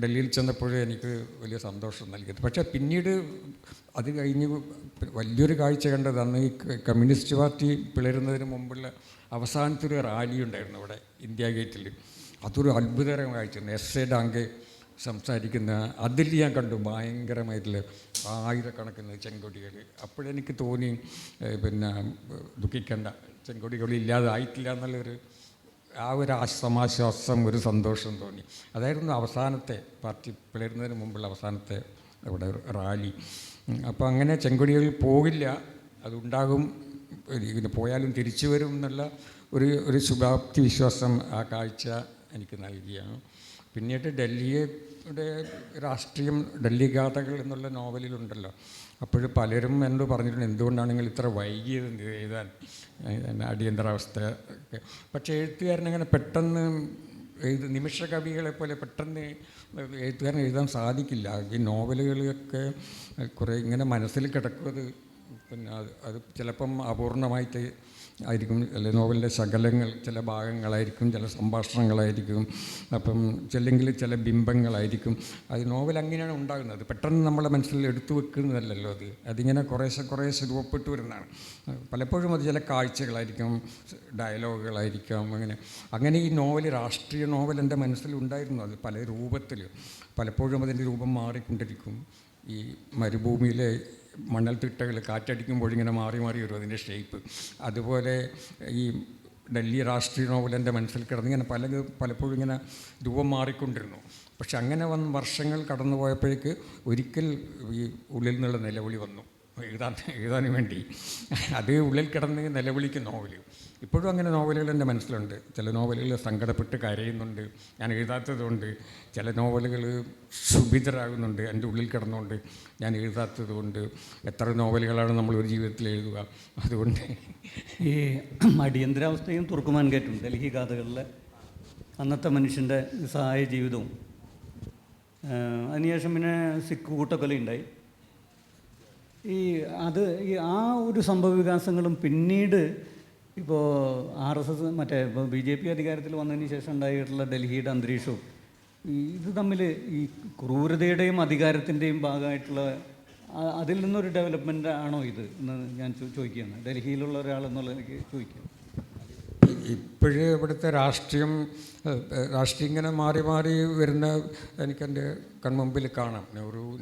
Speaker 2: ഡൽഹിയിൽ ചെന്നപ്പോഴും എനിക്ക് വലിയ സന്തോഷം നൽകിയത്. പക്ഷേ പിന്നീട് അത് കഴിഞ്ഞ് വലിയൊരു കാഴ്ച കണ്ടത് അന്ന് ഈ കമ്മ്യൂണിസ്റ്റ് പാർട്ടി പിളരുന്നതിന് മുമ്പുള്ള അവസാനത്തെ ഒരു റാലി ഉണ്ടായിരുന്നു ഇവിടെ ഇന്ത്യ ഗേറ്റിൽ. അതൊരു അത്ഭുതകരമായ കാഴ്ചയായിരുന്നു. എസ് എ ഡാങ്കെ സംസാരിക്കുന്ന അതിൽ ഞാൻ കണ്ടു ഭയങ്കരമായിട്ടുള്ള ആയിരക്കണക്കിന് ചെങ്കൊടികൾ. അപ്പോഴെനിക്ക് തോന്നി പിന്നെ ദുഃഖിക്കേണ്ട, ചെങ്കൊടികൾ ഇല്ലാതായിട്ടില്ല എന്നുള്ളൊരു ആ ഒരു സമാശ്വാസം, ഒരു സന്തോഷം തോന്നി. അതായിരുന്നു അവസാനത്തെ പാർട്ടി പിളരുന്നതിന് മുമ്പുള്ള അവസാനത്തെ ഇവിടെ റാലി. അപ്പോൾ അങ്ങനെ ചെങ്കൊടികൾ പോകില്ല, അതുണ്ടാകും, പിന്നെ പോയാലും തിരിച്ചു വരും എന്നുള്ള ഒരു ശുഭാപ്തി വിശ്വാസം ആ കാഴ്ച എനിക്ക് നൽകിയാണ്. പിന്നീട് ഡൽഹിയുടെ രാഷ്ട്രീയം, ഡൽഹി ഗാഥകൾ എന്നുള്ള നോവലിലുണ്ടല്ലോ, അപ്പോൾ പലരും എന്നോട് പറഞ്ഞിട്ടുണ്ട് എന്തുകൊണ്ടാണ് നിങ്ങൾ ഇത്ര വൈകിയത് എഴുതാൻ അടിയന്തരാവസ്ഥ ഒക്കെ. പക്ഷേ എഴുത്തുകാരനങ്ങനെ പെട്ടെന്ന് നിമിഷ കവികളെ പോലെ പെട്ടെന്ന് എഴുത്തുകാരൻ എഴുതാൻ സാധിക്കില്ല. ഈ നോവലുകളൊക്കെ കുറേ ഇങ്ങനെ മനസ്സിൽ കിടക്കുന്നത്, പിന്നെ അത് ചിലപ്പം അപൂർണമായിട്ട് ആയിരിക്കും, അല്ലെങ്കിൽ നോവലിൻ്റെ ശകലങ്ങൾ, ചില ഭാഗങ്ങളായിരിക്കും, ചില സംഭാഷണങ്ങളായിരിക്കും, അപ്പം ചില്ലെങ്കിൽ ചില ബിംബങ്ങളായിരിക്കും. അത് നോവൽ അങ്ങനെയാണ് ഉണ്ടാകുന്നത്. പെട്ടെന്ന് നമ്മളെ മനസ്സിൽ എടുത്തു വെക്കുന്നതല്ലല്ലോ അതിങ്ങനെ കുറേശ്ശെ രൂപപ്പെട്ടു വരുന്നതാണ്. പലപ്പോഴും അത് ചില കാഴ്ചകളായിരിക്കും, ഡയലോഗുകളായിരിക്കാം. അങ്ങനെ ഈ നോവൽ, രാഷ്ട്രീയ നോവൽ എൻ്റെ മനസ്സിലുണ്ടായിരുന്നു. അത് പല രൂപത്തിൽ, പലപ്പോഴും അതിൻ്റെ രൂപം മാറിക്കൊണ്ടിരിക്കും. ഈ മരുഭൂമിയിലെ മണൽത്തിട്ടകൾ കാറ്റടിക്കുമ്പോൾ ഇങ്ങനെ മാറി വരും അതിൻ്റെ ഷേപ്പ്. അതുപോലെ ഈ ഡൽഹി രാഷ്ട്രീയ നോവൽ എൻ്റെ മനസ്സിൽ കിടന്ന് ഇങ്ങനെ പലപ്പോഴും ഇങ്ങനെ രൂപം മാറിക്കൊണ്ടിരുന്നു. പക്ഷെ അങ്ങനെ വർഷങ്ങൾ കടന്നു പോയപ്പോഴേക്ക് ഒരിക്കൽ ഈ ഉള്ളിൽ നിന്നുള്ള നിലവിളി വന്നു, എഴുതാൻ വേണ്ടി. അത് ഉള്ളിൽ കിടന്ന് നിലവിളിക്കും നോവൽ. ഇപ്പോഴും അങ്ങനെ നോവലുകൾ എൻ്റെ മനസ്സിലുണ്ട്. ചില നോവലുകൾ സങ്കടപ്പെട്ട് കരയുന്നുണ്ട് ഞാൻ എഴുതാത്തതുകൊണ്ട്, ചില നോവലുകൾ ശുഭിതരാകുന്നുണ്ട് എൻ്റെ ഉള്ളിൽ കിടന്നുകൊണ്ട് ഞാൻ എഴുതാത്തതുകൊണ്ട്. എത്ര നോവലുകളാണ് നമ്മൾ ഒരു ജീവിതത്തിൽ എഴുതുക. അതുകൊണ്ട്
Speaker 1: ഈ അടിയന്തരാവസ്ഥയും തുർക്കുമാൻ ഗേറ്റും ഡൽഹി ഗാഥകളിലെ അന്നത്തെ മനുഷ്യൻ്റെ സഹായ ജീവിതവും, അതിനുശേഷം പിന്നെ സിഖ് കൂട്ടക്കൊലയുണ്ടായി. ആ ഒരു സംഭവ വികാസങ്ങളും പിന്നീട് ഇപ്പോൾ RSS ഇപ്പോൾ BJP അധികാരത്തിൽ വന്നതിന് ശേഷം ഉണ്ടായിട്ടുള്ള ഡൽഹിയുടെ അന്തരീക്ഷവും ഇത് തമ്മിൽ ഈ ക്രൂരതയുടെയും അധികാരത്തിൻ്റെയും ഭാഗമായിട്ടുള്ള അതിൽ നിന്നൊരു ഡെവലപ്മെൻ്റ് ആണോ ഇത് എന്ന് ഞാൻ ചോദിക്കുകയാണ്, ഡൽഹിയിലുള്ള ഒരാളെന്നുള്ള എനിക്ക് ചോദിക്കുക.
Speaker 2: ഇപ്പോഴും ഇവിടുത്തെ രാഷ്ട്രീയം ഇങ്ങനെ മാറി വരുന്ന എനിക്കെൻ്റെ കൺമുമ്പിൽ കാണാം.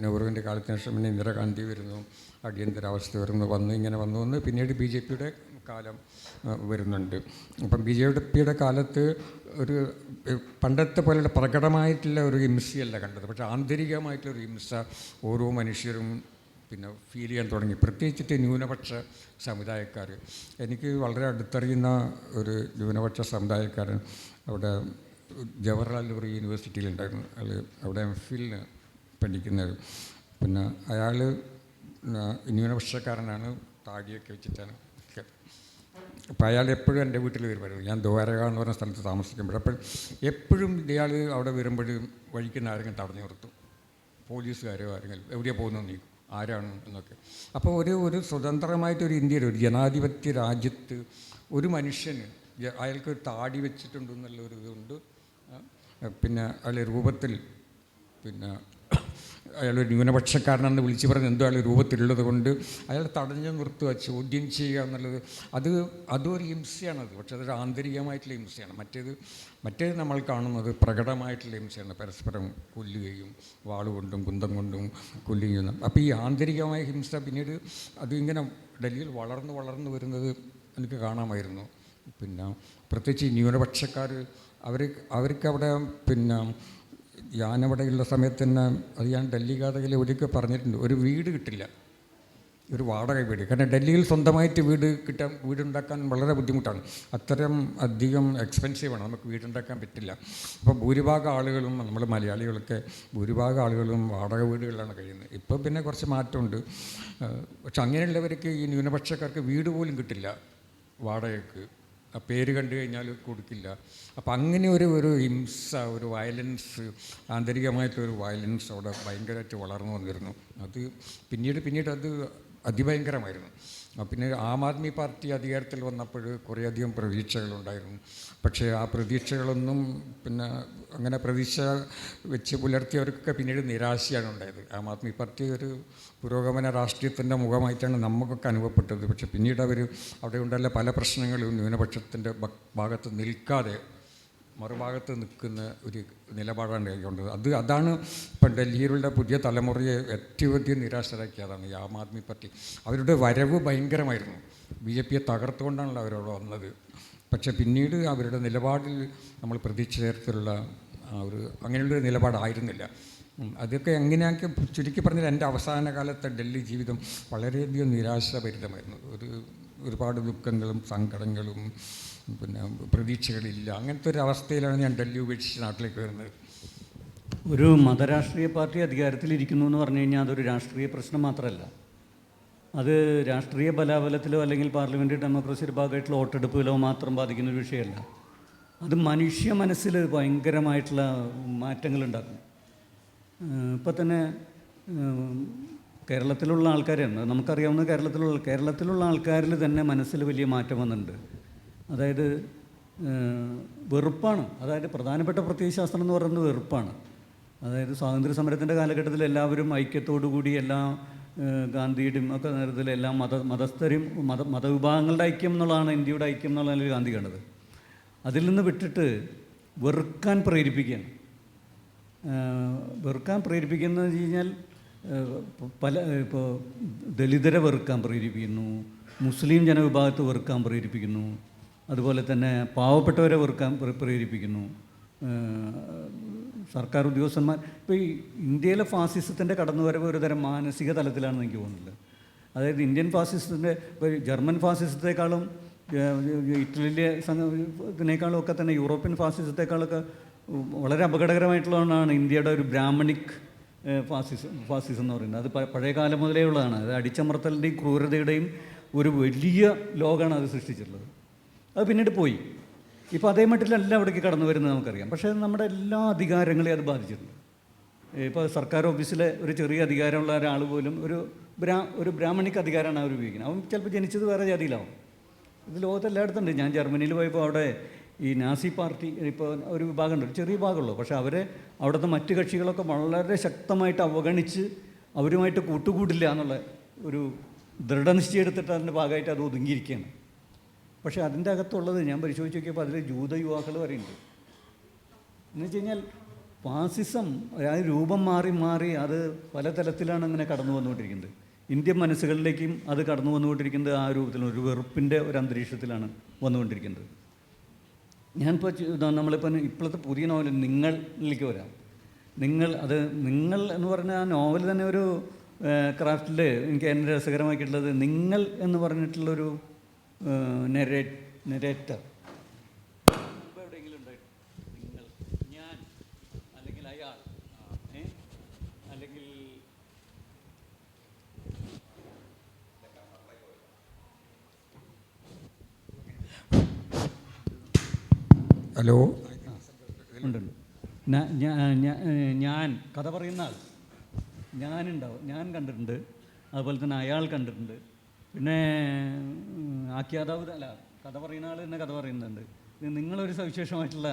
Speaker 2: നെഹ്റുവിൻ്റെ കാലത്തിന് ശേഷം പിന്നെ ഇന്ദിരാഗാന്ധി വരുന്നു, അടിയന്തരാവസ്ഥ വന്നു പിന്നീട് BJPയുടെ കാലം വരുന്നുണ്ട്. അപ്പം BJPയുടെ കാലത്ത് ഒരു പണ്ടത്തെ പോലെ പ്രകടമായിട്ടുള്ള ഒരു ഹിംസയല്ല കണ്ടത്, പക്ഷേ ആന്തരികമായിട്ടുള്ളൊരു ഹിംസ ഓരോ മനുഷ്യരും പിന്നെ ഫീൽ ചെയ്യാൻ തുടങ്ങി. പ്രത്യേകിച്ചിട്ട് ന്യൂനപക്ഷ സമുദായക്കാർ. എനിക്ക് വളരെ അടുത്തറിയുന്ന ഒരു ന്യൂനപക്ഷ സമുദായക്കാരൻ അവിടെ ജവഹർലാൽ നെഹ്റു യൂണിവേഴ്സിറ്റിയിലുണ്ടായിരുന്നു. അവിടെ MPhil പഠിക്കുന്നത്. പിന്നെ അയാൾ ന്യൂനപക്ഷക്കാരനാണ്, താടിയൊക്കെ വെച്ചിട്ടാണ്. അപ്പോൾ അയാൾ എപ്പോഴും എൻ്റെ വീട്ടിൽ വരുമായിരുന്നു. ഞാൻ ദ്വാരക എന്ന് പറഞ്ഞ സ്ഥലത്ത് താമസിക്കുമ്പോൾ. അപ്പോൾ എപ്പോഴും ഇയാൾ അവിടെ വരുമ്പോഴും വഴിക്കുന്ന ആരെങ്കിലും തടഞ്ഞു നിർത്തും, പോലീസുകാരോ ആരെങ്കിലും, എവിടെയാണ് പോകുന്നത് നീ ആരാണ് എന്നൊക്കെ. അപ്പോൾ ഒരു സ്വതന്ത്രമായിട്ടൊരു ഇന്ത്യയിൽ, ഒരു ജനാധിപത്യ രാജ്യത്ത് ഒരു മനുഷ്യന് അയാൾക്ക് താടി വെച്ചിട്ടുണ്ടെന്നുള്ള ഒരു ഇതുണ്ട്. പിന്നെ അയാളുടെ രൂപത്തിൽ, പിന്നെ അയാളൊരു ന്യൂനപക്ഷക്കാരനെന്ന് വിളിച്ച് പറഞ്ഞ് എന്തോ അയാൾ രൂപത്തിലുള്ളത് കൊണ്ട് അയാൾ തടഞ്ഞു നിർത്തുക, ചോദ്യം ചെയ്യുക എന്നുള്ളത് അതൊരു ഹിംസയാണത്. പക്ഷെ അതൊരു ആന്തരികമായിട്ടുള്ള ഹിംസയാണ്. മറ്റേത് നമ്മൾ കാണുന്നത് പ്രകടമായിട്ടുള്ള ഹിംസയാണ്, പരസ്പരം കൊല്ലുകയും വാളുകൊണ്ടും കുന്തം കൊണ്ടും കൊല്ലുകയും. അപ്പോൾ ഈ ആന്തരികമായ ഹിംസ പിന്നീട് അതിങ്ങനെ ഡൽഹിയിൽ വളർന്നു വരുന്നത് എനിക്ക് കാണാമായിരുന്നു. പിന്നെ പ്രത്യേകിച്ച് ഈ ന്യൂനപക്ഷക്കാർ അവർക്കവിടെ പിന്നെ ഞാനവിടെയുള്ള സമയത്ത് തന്നെ, അത് ഞാൻ ഡൽഹി ഗാഥയിൽ ഒരിക്കൽ പറഞ്ഞിട്ടുണ്ട്, ഒരു വീട് കിട്ടില്ല, ഒരു വാടക വീട്. കാരണം ഡൽഹിയിൽ സ്വന്തമായിട്ട് വീടുണ്ടാക്കാൻ വളരെ ബുദ്ധിമുട്ടാണ്. അത്തരം അധികം എക്സ്പെൻസീവാണ്, നമുക്ക് വീടുണ്ടാക്കാൻ പറ്റില്ല. അപ്പോൾ ഭൂരിഭാഗം ആളുകളും, നമ്മൾ മലയാളികളൊക്കെ ഭൂരിഭാഗം ആളുകളും വാടക വീടുകളിലാണ് കഴിയുന്നത്. ഇപ്പോൾ പിന്നെ കുറച്ച് മാറ്റമുണ്ട്. പക്ഷെ അങ്ങനെയുള്ളവർക്ക്, ഈ ന്യൂനപക്ഷക്കാർക്ക് വീട് പോലും കിട്ടില്ല വാടകയ്ക്ക്. ആ പേര് കണ്ടു കഴിഞ്ഞാൽ കൊടുക്കില്ല. അപ്പം അങ്ങനെ ഒരു ഹിംസ, ഒരു വയലൻസ്, ആന്തരികമായിട്ടൊരു വയലൻസ് അവിടെ ഭയങ്കരമായിട്ട് വളർന്നു വന്നിരുന്നു. അത് പിന്നീട് അത് അതിഭയങ്കരമായിരുന്നു. പിന്നെ ആം ആദ്മി പാർട്ടി അധികാരത്തിൽ വന്നപ്പോൾ കുറേയധികം പ്രതീക്ഷകളുണ്ടായിരുന്നു. പക്ഷേ ആ പ്രതീക്ഷകളൊന്നും പിന്നെ അങ്ങനെ പ്രതീക്ഷ വെച്ച് പുലർത്തിയവർക്കൊക്കെ പിന്നീട് നിരാശയാണ് ഉണ്ടായത്. ആം ആദ്മി പാർട്ടി ഒരു പുരോഗമന രാഷ്ട്രീയത്തിൻ്റെ മുഖമായിട്ടാണ് നമുക്കൊക്കെ അനുഭവപ്പെട്ടത്. പക്ഷേ പിന്നീട് അവർ അവിടെ ഉണ്ടല്ല പല പ്രശ്നങ്ങളും ന്യൂനപക്ഷത്തിൻ്റെ ഭാഗത്ത് നിൽക്കാതെ മറുഭാഗത്ത് നിൽക്കുന്ന ഒരു നിലപാടാണ് കൈക്കൊണ്ടത്. അതാണ് ഇപ്പം ഡൽഹിയിലുള്ള പുതിയ തലമുറയെ ഏറ്റവും അധികം നിരാശരാക്കിയതാണ് ഈ ആം ആദ്മി പാർട്ടി. അവരുടെ വരവ് ഭയങ്കരമായിരുന്നു. BJP തകർത്തുകൊണ്ടാണല്ലോ അവരവിടെ വന്നത്. പക്ഷേ പിന്നീട് അവരുടെ നിലപാടിൽ നമ്മൾ പ്രതീക്ഷ തരത്തിലുള്ള ഒരു അങ്ങനെയുള്ളൊരു നിലപാടായിരുന്നില്ല. അതൊക്കെ എങ്ങനെയാക്കി ചുരുക്കി പറഞ്ഞാൽ എൻ്റെ അവസാന കാലത്തെ ഡൽഹി ജീവിതം വളരെയധികം നിരാശാഭരിതമായിരുന്നു. ഒരുപാട് ദുഃഖങ്ങളും സങ്കടങ്ങളും പിന്നെ പ്രതീക്ഷകളില്ല. അങ്ങനത്തെ ഒരു അവസ്ഥയിലാണ് ഞാൻ ഡൽഹി ഉപേക്ഷിച്ച് നാട്ടിലേക്ക് വരുന്നത്.
Speaker 1: ഒരു മതരാഷ്ട്രീയ പാർട്ടി അധികാരത്തിലിരിക്കുന്നു എന്ന് പറഞ്ഞു കഴിഞ്ഞാൽ അതൊരു രാഷ്ട്രീയ പ്രശ്നം മാത്രമല്ല, അത് രാഷ്ട്രീയ ബലാബലത്തിലോ അല്ലെങ്കിൽ പാർലമെൻ്ററി ഡെമോക്രസിയുടെ ഭാഗമായിട്ടുള്ള വോട്ടെടുപ്പിലോ മാത്രം ബാധിക്കുന്ന ഒരു വിഷയമല്ല. അത് മനുഷ്യ മനസ്സിൽ ഭയങ്കരമായിട്ടുള്ള മാറ്റങ്ങളുണ്ടാക്കും. ഇപ്പം തന്നെ കേരളത്തിലുള്ള ആൾക്കാരാണ് നമുക്കറിയാവുന്ന കേരളത്തിലുള്ള ആൾക്കാരിൽ തന്നെ മനസ്സിൽ വലിയ മാറ്റം വന്നിട്ടുണ്ട്. അതായത് വെറുപ്പാണ്. അതായത് പ്രധാനപ്പെട്ട പ്രത്യയശാസ്ത്രം എന്ന് പറയുന്നത് വെറുപ്പാണ്. അതായത് സ്വാതന്ത്ര്യ സമരത്തിൻ്റെ കാലഘട്ടത്തിൽ എല്ലാവരും ഐക്യത്തോടു കൂടി എല്ലാ ഗാന്ധിയുടെയും ഒക്കെ നേതൃത്വത്തിൽ എല്ലാ മതസ്ഥരും മതവിഭാഗങ്ങളുടെ ഐക്യം എന്നുള്ളതാണ് ഇന്ത്യയുടെ ഐക്യം എന്നുള്ളതിൽ ഗാന്ധി കണ്ടത്. അതിൽ നിന്ന് വിട്ടിട്ട് വെറുക്കാൻ പ്രേരിപ്പിക്കുകയാണ്. വെറുക്കാൻ പ്രേരിപ്പിക്കുന്നത് വെച്ച് കഴിഞ്ഞാൽ ഇപ്പോൾ ദളിതരെ വെറുക്കാൻ പ്രേരിപ്പിക്കുന്നു, മുസ്ലിം ജനവിഭാഗത്തെ വെറുക്കാൻ പ്രേരിപ്പിക്കുന്നു, അതുപോലെ തന്നെ പാവപ്പെട്ടവരെ വെറുക്കാൻ പ്രേരിപ്പിക്കുന്നു. സർക്കാർ ഉദ്യോഗസ്ഥന്മാർ ഇപ്പോൾ ഈ ഇന്ത്യയിലെ ഫാസിസത്തിൻ്റെ കടന്നുവരവ് ഒരു തരം മാനസിക തലത്തിലാണെന്ന് എനിക്ക് തോന്നുന്നില്ല. അതായത് ഇന്ത്യൻ ഫാസിസത്തിൻ്റെ ഇപ്പോൾ ജർമ്മൻ ഫാസിസത്തെക്കാളും ഇറ്റലിയിലെ ഇതിനേക്കാളും ഒക്കെ തന്നെ യൂറോപ്യൻ ഫാസിസത്തെക്കാളൊക്കെ വളരെ അപകടകരമായിട്ടുള്ളതാണ് ഇന്ത്യയുടെ ഒരു ബ്രാഹ്മണിക് ഫാസിസം എന്ന് പറയുന്നത്. അത് പഴയ കാലം മുതലേ ഉള്ളതാണ്. അത് അടിച്ചമർത്തലിൻ്റെയും ക്രൂരതയുടെയും ഒരു വലിയ ലോകമാണ് അത് സൃഷ്ടിച്ചിട്ടുള്ളത്. അത് പിന്നീട് പോയി. ഇപ്പോൾ അതേ മട്ടിലല്ല അവിടേക്ക് കടന്നു വരുന്നത് നമുക്കറിയാം. പക്ഷേ നമ്മുടെ എല്ലാ അധികാരങ്ങളെയും അത് ബാധിച്ചിട്ടുണ്ട്. ഇപ്പോൾ സർക്കാർ ഓഫീസിലെ ഒരു ചെറിയ അധികാരമുള്ള ഒരാൾ പോലും ഒരു ബ്രാഹ്മണിക് അധികാരമാണ് അവർ ഉപയോഗിക്കുന്നത്. അവൻ ചിലപ്പോൾ ജനിച്ചത് വേറെ ജാതിയിലാവും. ഇത് ലോകത്ത് എല്ലായിടത്തും ഉണ്ട്. ഞാൻ ജർമ്മനിയിൽ പോയപ്പോൾ അവിടെ ഈ നാസി പാർട്ടി ഇപ്പോൾ ഒരു വിഭാഗമുണ്ട്, ഒരു ചെറിയ വിഭാഗമുള്ളൂ. പക്ഷേ അവിടുത്തെ മറ്റ് കക്ഷികളൊക്കെ വളരെ ശക്തമായിട്ട് അവഗണിച്ച് അവരുമായിട്ട് കൂട്ടുകൂടില്ല എന്നുള്ള ഒരു ദൃഢനിശ്ചയം എടുത്തിട്ട് അതിൻ്റെ ഭാഗമായിട്ട് അത് ഒതുങ്ങിയിരിക്കുകയാണ്. പക്ഷേ അതിൻ്റെ അകത്തുള്ളത് ഞാൻ പരിശോധിച്ച് നോക്കിയപ്പോൾ അതിൽ ജൂത യുവാക്കൾ വരെയുണ്ട്. എന്ന് വെച്ച് കഴിഞ്ഞാൽ ഫാസിസം രൂപം മാറി അത് പല തലത്തിലാണ് അങ്ങനെ കടന്നു വന്നുകൊണ്ടിരിക്കുന്നത്. ഇന്ത്യൻ മനസ്സുകളിലേക്കും അത് കടന്നു വന്നുകൊണ്ടിരിക്കുന്നത് ആ രൂപത്തിലാണ്, ഒരു വെറുപ്പിൻ്റെ ഒരു അന്തരീക്ഷത്തിലാണ് വന്നുകൊണ്ടിരിക്കുന്നത്. ഞാനിപ്പോൾ ഇപ്പോഴത്തെ പുതിയ നോവൽ നിങ്ങളിലേക്ക് വരാം. നിങ്ങൾ എന്ന് പറഞ്ഞ ആ നോവൽ തന്നെ ഒരു ക്രാഫ്റ്റിൽ എനിക്ക് എന്നെ രസകരമാക്കിയിട്ടുള്ളത് നിങ്ങൾ എന്ന് പറഞ്ഞിട്ടുള്ളൊരു നെരേറ്റർ എവിടെയെങ്കിലും ഉണ്ടായിട്ടുണ്ട്? നിങ്ങൾ, ഞാൻ, അല്ലെങ്കിൽ അയാൾ, അല്ലെങ്കിൽ
Speaker 2: ഹലോ
Speaker 1: ഉണ്ടുണ്ട്. ഞാൻ കഥ പറയുന്ന ആൾ ഞാനുണ്ടാവും, ഞാൻ കണ്ടിട്ടുണ്ട്. അതുപോലെ തന്നെ അയാൾ കണ്ടിട്ടുണ്ട്. പിന്നെ ആഖ്യാതാവ് അല്ല, കഥ പറയുന്ന ആൾ തന്നെ കഥ പറയുന്നുണ്ട്. നിങ്ങളൊരു സവിശേഷമായിട്ടുള്ള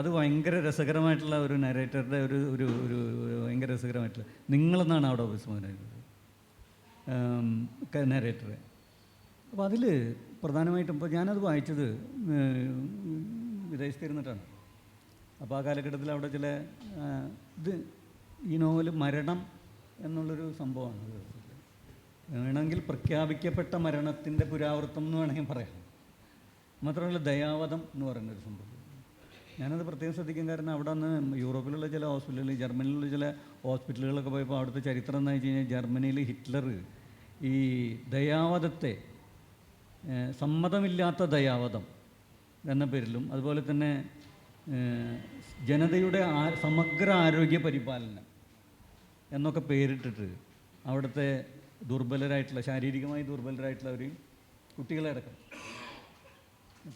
Speaker 1: അത് ഭയങ്കര രസകരമായിട്ടുള്ള ഒരു നരേറ്ററുടെ ഒരു ഭയങ്കര രസകരമായിട്ടുള്ള നിങ്ങളെന്നാണ് അവിടെ അഭിസംബോധന നരേറ്ററെ. അപ്പോൾ അതിൽ പ്രധാനമായിട്ടും ഇപ്പോൾ ഞാനത് വായിച്ചത് വിദേശത്തിരുന്നിട്ടാണ്. അപ്പോൾ ആ കാലഘട്ടത്തിൽ അവിടെ ചില ഈ നോവൽ മരണം എന്നുള്ളൊരു സംഭവമാണ്. വേണമെങ്കിൽ പ്രഖ്യാപിക്കപ്പെട്ട മരണത്തിൻ്റെ പുരാവൃത്തം എന്ന് വേണമെങ്കിൽ പറയാം. മാത്രമല്ല ദയാവധം എന്ന് പറയുന്നൊരു സംഭവം. ഞാനത് പ്രത്യേകം ശ്രദ്ധിക്കും. കാരണം അവിടെ നിന്ന് യൂറോപ്പിലുള്ള ചില ഹോസ്പിറ്റലുകൾ, ജർമ്മനിയിലുള്ള ചില ഹോസ്പിറ്റലുകളൊക്കെ പോയപ്പോൾ അവിടുത്തെ ചരിത്രം എന്ന് വെച്ച് കഴിഞ്ഞാൽ ജർമ്മനിയിൽ ഹിറ്റ്ലർ ഈ ദയാവധത്തെ സമ്മതമില്ലാത്ത ദയാവധം എന്ന പേരിലും അതുപോലെ തന്നെ ജനതയുടെ സമഗ്ര ആരോഗ്യ പരിപാലനം എന്നൊക്കെ പേരിട്ടിട്ട് അവിടുത്തെ ശാരീരികമായി ദുർബലരായിട്ടുള്ളവരെയും കുട്ടികളെ അടക്കം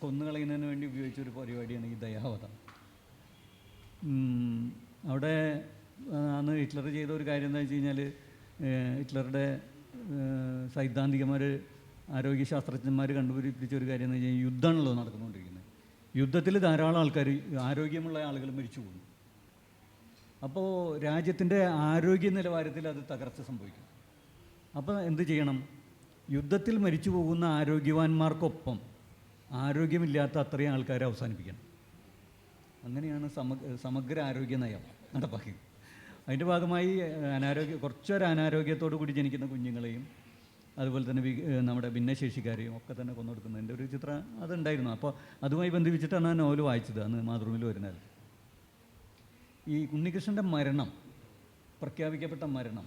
Speaker 1: കൊന്നുകളയുന്നതിന് വേണ്ടി ഉപയോഗിച്ചൊരു പരിപാടിയാണ് ഈ ദയാവധം. അവിടെ അന്ന് ഹിറ്റ്ലർ ചെയ്ത ഒരു കാര്യം എന്താ വെച്ച് കഴിഞ്ഞാൽ ഹിറ്റ്ലറുടെ സൈദ്ധാന്തികന്മാർ ആരോഗ്യശാസ്ത്രജ്ഞന്മാർ കണ്ടുപിടിപ്പിച്ച ഒരു കാര്യം എന്ന് വെച്ച് കഴിഞ്ഞാൽ യുദ്ധമാണല്ലോ നടന്നുകൊണ്ടിരിക്കുന്നത്. യുദ്ധത്തിൽ ധാരാളം ആൾക്കാർ, ആരോഗ്യമുള്ള ആളുകൾ മരിച്ചു പോകുന്നു. അപ്പോൾ രാജ്യത്തിൻ്റെ ആരോഗ്യ നിലവാരത്തിൽ അത് തകർച്ച സംഭവിക്കും. അപ്പോൾ എന്ത് ചെയ്യണം? യുദ്ധത്തിൽ മരിച്ചു പോകുന്ന ആരോഗ്യവാന്മാർക്കൊപ്പം ആരോഗ്യമില്ലാത്ത അത്രയും ആൾക്കാരെ അവസാനിപ്പിക്കണം. അങ്ങനെയാണ് സമഗ്ര ആരോഗ്യ നയം നടപ്പാക്കി. അതിൻ്റെ ഭാഗമായി കുറച്ചൊരു അനാരോഗ്യത്തോടു കൂടി ജനിക്കുന്ന കുഞ്ഞുങ്ങളെയും അതുപോലെ തന്നെ നമ്മുടെ ഭിന്നശേഷിക്കാരെയും ഒക്കെ തന്നെ കൊന്നൊടുക്കുന്നതിൻ്റെ ഒരു ചിത്രം അതുണ്ടായിരുന്നു. അപ്പോൾ അതുമായി ബന്ധിപ്പിച്ചിട്ടാണ് ആ നോവൽ വായിച്ചത്, അന്ന് മാതൃഭൂമിയിൽ വരുന്നത്. ഈ ഉണ്ണികൃഷ്ണൻ്റെ മരണം, പ്രഖ്യാപിക്കപ്പെട്ട മരണം,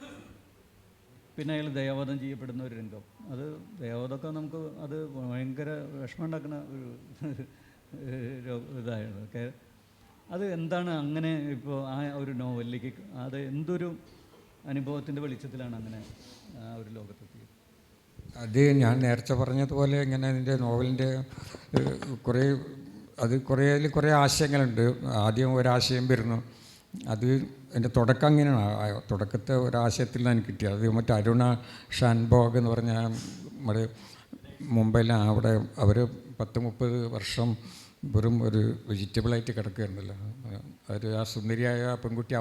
Speaker 1: പിന്നെ അയാൾ ദയാവധം ചെയ്യപ്പെടുന്ന ഒരു രംഗം, അത് ദയാവധമൊക്കെ നമുക്ക് അത് ഭയങ്കര വിഷമം ഉണ്ടാക്കുന്ന ഒരു ഇതായൊക്കെ. അത് എന്താണ് അങ്ങനെ ഇപ്പോൾ ആ ഒരു നോവലിലേക്ക് അത് എന്തൊരു അനുഭവത്തിൻ്റെ വെളിച്ചത്തിലാണ് അങ്ങനെ ആ ഒരു ലോകത്തെത്തിയത്?
Speaker 2: അത് ഞാൻ നേരത്തെ പറഞ്ഞതുപോലെ ഇങ്ങനെ എൻ്റെ നോവലിൻ്റെ കുറേ ആശയങ്ങളുണ്ട്. ആദ്യം ഒരാശയം വരുന്നു, അത് എൻ്റെ തുടക്കം അങ്ങനെയാണ്. തുടക്കത്തെ ഒരാശയത്തിൽ നിന്നാണ് എനിക്ക് കിട്ടിയത്. അത് മറ്റേ അരുണ ഷാൻബോഗ് എന്ന് പറഞ്ഞ നമ്മുടെ മുംബൈയിലാണ്. അവിടെ അവർ 10-30 വർഷം വെറും ഒരു വെജിറ്റബിളായിട്ട് കിടക്കുകയായിരുന്നല്ലോ. ഒരു ആ സുന്ദരിയായ പെൺകുട്ടി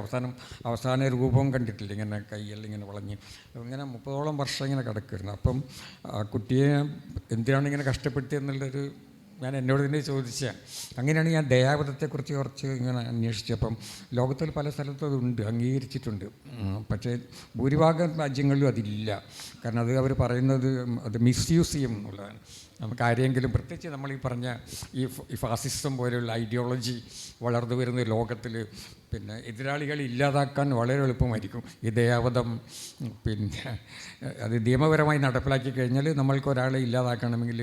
Speaker 2: അവസാന രൂപം കണ്ടിട്ടില്ല, ഇങ്ങനെ കൈയെല്ലാം ഇങ്ങനെ വളഞ്ഞ് ഇങ്ങനെ 30ഓളം വർഷം ഇങ്ങനെ കിടക്കുമായിരുന്നു. അപ്പം ആ കുട്ടിയെ എന്തിനാണ് ഇങ്ങനെ കഷ്ടപ്പെടുത്തിയെന്നുള്ളൊരു ഞാൻ എന്നോട് തന്നെ ചോദിച്ചാൽ, അങ്ങനെയാണ് ഞാൻ ദയാവധത്തെക്കുറിച്ച് കുറച്ച് ഇങ്ങനെ അന്വേഷിച്ചപ്പം ലോകത്തിൽ പല സ്ഥലത്തും അതുണ്ട്, അംഗീകരിച്ചിട്ടുണ്ട്. പക്ഷേ ഭൂരിഭാഗം രാജ്യങ്ങളിലും അതില്ല. കാരണം അത് അവർ പറയുന്നത് അത് മിസ്യൂസ് ചെയ്യും എന്നുള്ളതാണ്. നമുക്ക് ആരെങ്കിലും, പ്രത്യേകിച്ച് നമ്മൾ ഈ പറഞ്ഞ ഈ ഫാസിസം പോലെയുള്ള ഐഡിയോളജി വളർന്നു വരുന്ന ലോകത്തിൽ പിന്നെ എതിരാളികളെ ഇല്ലാതാക്കാൻ വളരെ എളുപ്പമായിരിക്കും ഈ ദയാവധം. പിന്നെ അത് നിയമപരമായി നടപ്പിലാക്കി കഴിഞ്ഞാൽ നമ്മൾക്ക് ഒരാളെ ഇല്ലാതാക്കണമെങ്കിൽ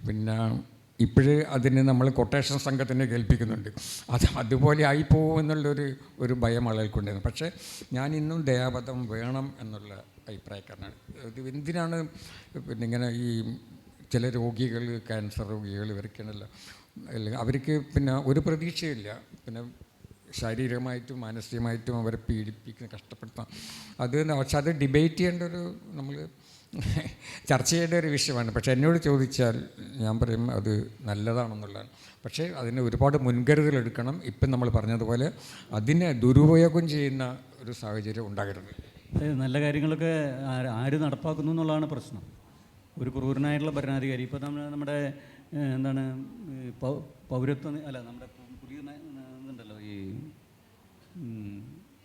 Speaker 2: പിന്നെ ഇപ്പോഴേ അതിന് നമ്മൾ കൊട്ടേഷൻ സംഘത്തിനെ കേൾപ്പിക്കുന്നുണ്ട്. അതുപോലെ ആയിപ്പോകുമെന്നുള്ളൊരു ഭയം ആളുകൾക്കുണ്ടായിരുന്നു. പക്ഷേ ഞാൻ ഇന്നും ദയാവധം വേണം എന്നുള്ള അഭിപ്രായക്കാരനാണ്. ഇത് എന്തിനാണ് പിന്നെ ഇങ്ങനെ ഈ ചില രോഗികൾ, ക്യാൻസർ രോഗികൾ, ഇവർക്കാണല്ലോ, അല്ലെങ്കിൽ അവർക്ക് പിന്നെ ഒരു പ്രതീക്ഷയില്ല, പിന്നെ ശാരീരികമായിട്ടും മാനസികമായിട്ടും അവരെ പീഡിപ്പിക്കുന്ന, കഷ്ടപ്പെടുത്താം. പക്ഷെ അത് ഡിബേറ്റ് ചെയ്യേണ്ട നമ്മൾ ചർച്ച ചെയ്യേണ്ട ഒരു വിഷയമാണ്. പക്ഷേ എന്നോട് ചോദിച്ചാൽ ഞാൻ പറയും അത് നല്ലതാണെന്നുള്ളതാണ്. പക്ഷേ അതിന് ഒരുപാട് മുൻകരുതലെടുക്കണം. ഇപ്പം നമ്മൾ പറഞ്ഞതുപോലെ അതിനെ ദുരുപയോഗം ചെയ്യുന്ന ഒരു സാഹചര്യം ഉണ്ടാകരുത്.
Speaker 1: നല്ല കാര്യങ്ങളൊക്കെ ആര് നടപ്പാക്കുന്നു എന്നുള്ളതാണ് പ്രശ്നം. ഒരു ക്രൂരനായിട്ടുള്ള ഭരണാധികാരി, ഇപ്പോൾ നമ്മുടെ എന്താണ് പൗരത്വ നമ്മുടെ പുതിയ ഇതുണ്ടല്ലോ, ഈ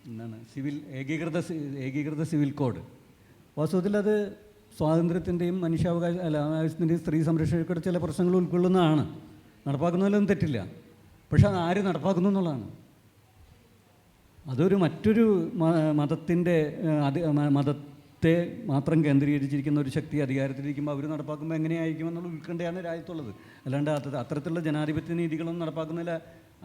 Speaker 1: എന്താണ് ഏകീകൃത സിവിൽ കോഡ്, വാസ്തവത്തിൽ അത് സ്വാതന്ത്ര്യത്തിൻ്റെയും മനുഷ്യാവകാശത്തിൻ്റെയും സ്ത്രീ സംരക്ഷണയുടെ ചില പ്രശ്നങ്ങൾ ഉൾക്കൊള്ളുന്നതാണ്. നടപ്പാക്കുന്നതിലൊന്നും തെറ്റില്ല. പക്ഷെ അത് ആര് നടപ്പാക്കുന്നു എന്നുള്ളതാണ്. അതൊരു മറ്റൊരു മതത്തെ മാത്രം കേന്ദ്രീകരിച്ചിരിക്കുന്ന ഒരു ശക്തി അധികാരത്തിലിരിക്കുമ്പോൾ അവർ നടപ്പാക്കുമ്പോൾ എങ്ങനെയായിരിക്കുമെന്നുള്ള ഉത്കണ്ഠയാണ് രാജ്യത്തുള്ളത്. അല്ലാണ്ട് അത്തരത്തിലുള്ള ജനാധിപത്യ നീതികളൊന്നും നടപ്പാക്കുന്നതിൽ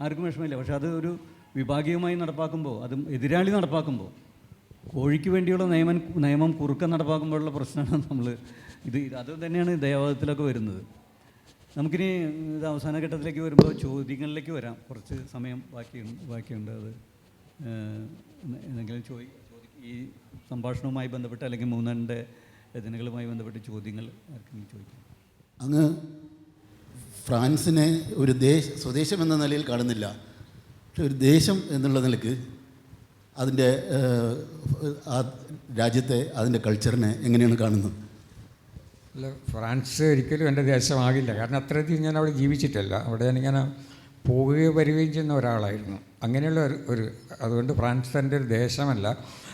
Speaker 1: ആർക്കും വിഷമമില്ല. പക്ഷെ അത് ഒരു വിഭാഗീയമായി നടപ്പാക്കുമ്പോൾ, അതും എതിരാളി നടപ്പാക്കുമ്പോൾ, കോഴിക്ക് വേണ്ടിയുള്ള നിയമം കുറുക്കം നടപ്പാക്കുമ്പോഴുള്ള പ്രശ്നമാണ് അത് തന്നെയാണ് ദയാവധത്തിലൊക്കെ വരുന്നത്. നമുക്കിനി ഇത് അവസാന ഘട്ടത്തിലേക്ക് വരുമ്പോൾ ചോദ്യങ്ങളിലേക്ക് വരാം. കുറച്ച് സമയം ബാക്കിയുണ്ട്. അത് എന്തെങ്കിലും ഈ സംഭാഷണവുമായി ബന്ധപ്പെട്ട് അല്ലെങ്കിൽ മൂന്നൻ്റെ രചനകളുമായി ബന്ധപ്പെട്ട് ചോദ്യങ്ങൾ ആർക്കെങ്കിലും ചോദിക്കാം.
Speaker 3: അങ്ങ് ഫ്രാൻസിനെ ഒരു സ്വദേശം എന്ന നിലയിൽ കാണുന്നില്ല, പക്ഷെ ഒരു ദേശം എന്നുള്ള നിലയ്ക്ക് അതിൻ്റെ ആ രാജ്യത്തെ, അതിൻ്റെ കൾച്ചറിനെ എങ്ങനെയാണ് കാണുന്നത്?
Speaker 2: അല്ല, ഫ്രാൻസ് ഒരിക്കലും എൻ്റെ ദേശമാകില്ല. കാരണം അത്രയധികം ഞാൻ അവിടെ ജീവിച്ചിട്ടില്ല. അവിടെ ഞാനിങ്ങനെ പോവുകയും വരികയും ചെയ്യുന്ന ഒരാളായിരുന്നു. അങ്ങനെയുള്ള അതുകൊണ്ട് ഫ്രാൻസ് എൻ്റെ ഒരു ദേശമല്ല.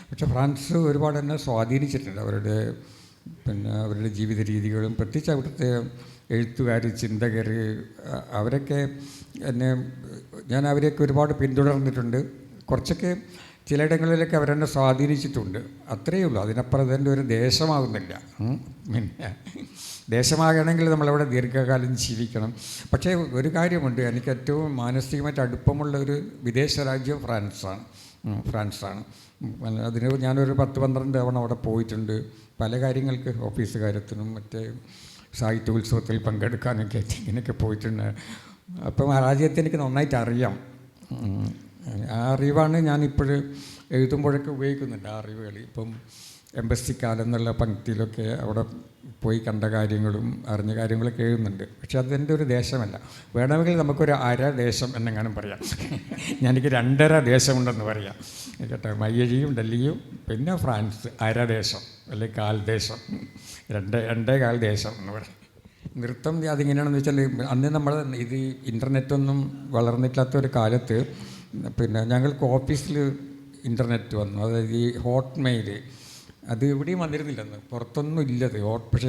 Speaker 2: പക്ഷെ ഫ്രാൻസ് ഒരുപാട് എന്നെ സ്വാധീനിച്ചിട്ടുണ്ട്. അവരുടെ ജീവിത രീതികളും, പ്രത്യേകിച്ച് അവിടുത്തെ എഴുത്തുകാർ, ചിന്തകർ, അവരൊക്കെ ഞാൻ അവരെയൊക്കെ ഒരുപാട് പിന്തുടർന്നിട്ടുണ്ട്. കുറച്ചൊക്കെ ചിലയിടങ്ങളിലൊക്കെ അവരെന്നെ സ്വാധീനിച്ചിട്ടുണ്ട്. അത്രയേ ഉള്ളൂ. അതിനപ്പുറം ഇതെൻ്റെ ഒരു ദേശമാകുന്നില്ല. പിന്നെ ദേശമാകണമെങ്കിൽ നമ്മളവിടെ ദീർഘകാലം ജീവിക്കണം. പക്ഷേ ഒരു കാര്യമുണ്ട്, എനിക്ക് ഏറ്റവും മാനസികമായിട്ട് അടുപ്പമുള്ള ഒരു വിദേശ രാജ്യം ഫ്രാൻസാണ്. അതിന് ഞാനൊരു 10-12 തവണ അവിടെ പോയിട്ടുണ്ട്. പല കാര്യങ്ങൾക്ക്, ഓഫീസ് കാര്യത്തിനും മറ്റേ സാഹിത്യോത്സവത്തിൽ പങ്കെടുക്കാനൊക്കെ ഇങ്ങനെയൊക്കെ പോയിട്ടുണ്ട്. അപ്പം ആ രാജ്യത്തെ എനിക്ക് നന്നായിട്ട് അറിയാം. ആ അറിവാണ് ഞാനിപ്പോൾ എഴുതുമ്പോഴൊക്കെ ഉപയോഗിക്കുന്നുണ്ട്. ആ അറിവുകൾ ഇപ്പം എംബസി കാലം എന്നുള്ള പങ്ക്തിയിലൊക്കെ അവിടെ പോയി കണ്ട കാര്യങ്ങളും അറിഞ്ഞ കാര്യങ്ങളൊക്കെ എഴുതുന്നുണ്ട്. പക്ഷെ അതെൻ്റെ ഒരു ദേശമല്ല. വേണമെങ്കിൽ നമുക്കൊരു അര ദേശം എന്നെങ്ങാനും പറയാം. എനിക്ക് 2.5 ദേശമുണ്ടെന്ന് പറയാം കേട്ടോ. മയ്യഴിയും ഡൽഹിയും പിന്നെ ഫ്രാൻസ് അര ദേശം അല്ലെങ്കിൽ 1/4 ദേശം, 2.25 ദേശം എന്ന് പറയും. നൃത്തം അതിങ്ങനെയാണെന്ന് വെച്ചാൽ അന്ന് നമ്മൾ ഇത് ഇൻ്റർനെറ്റൊന്നും വളർന്നിട്ടില്ലാത്ത ഒരു കാലത്ത് പിന്നെ ഞങ്ങൾക്ക് ഓഫീസിൽ ഇൻ്റർനെറ്റ് വന്നു. അതായത് ഈ ഹോട്ട് മെയിൽ അത് എവിടെയും വന്നിരുന്നില്ലെന്ന്, പുറത്തൊന്നും ഇല്ലത്. പക്ഷേ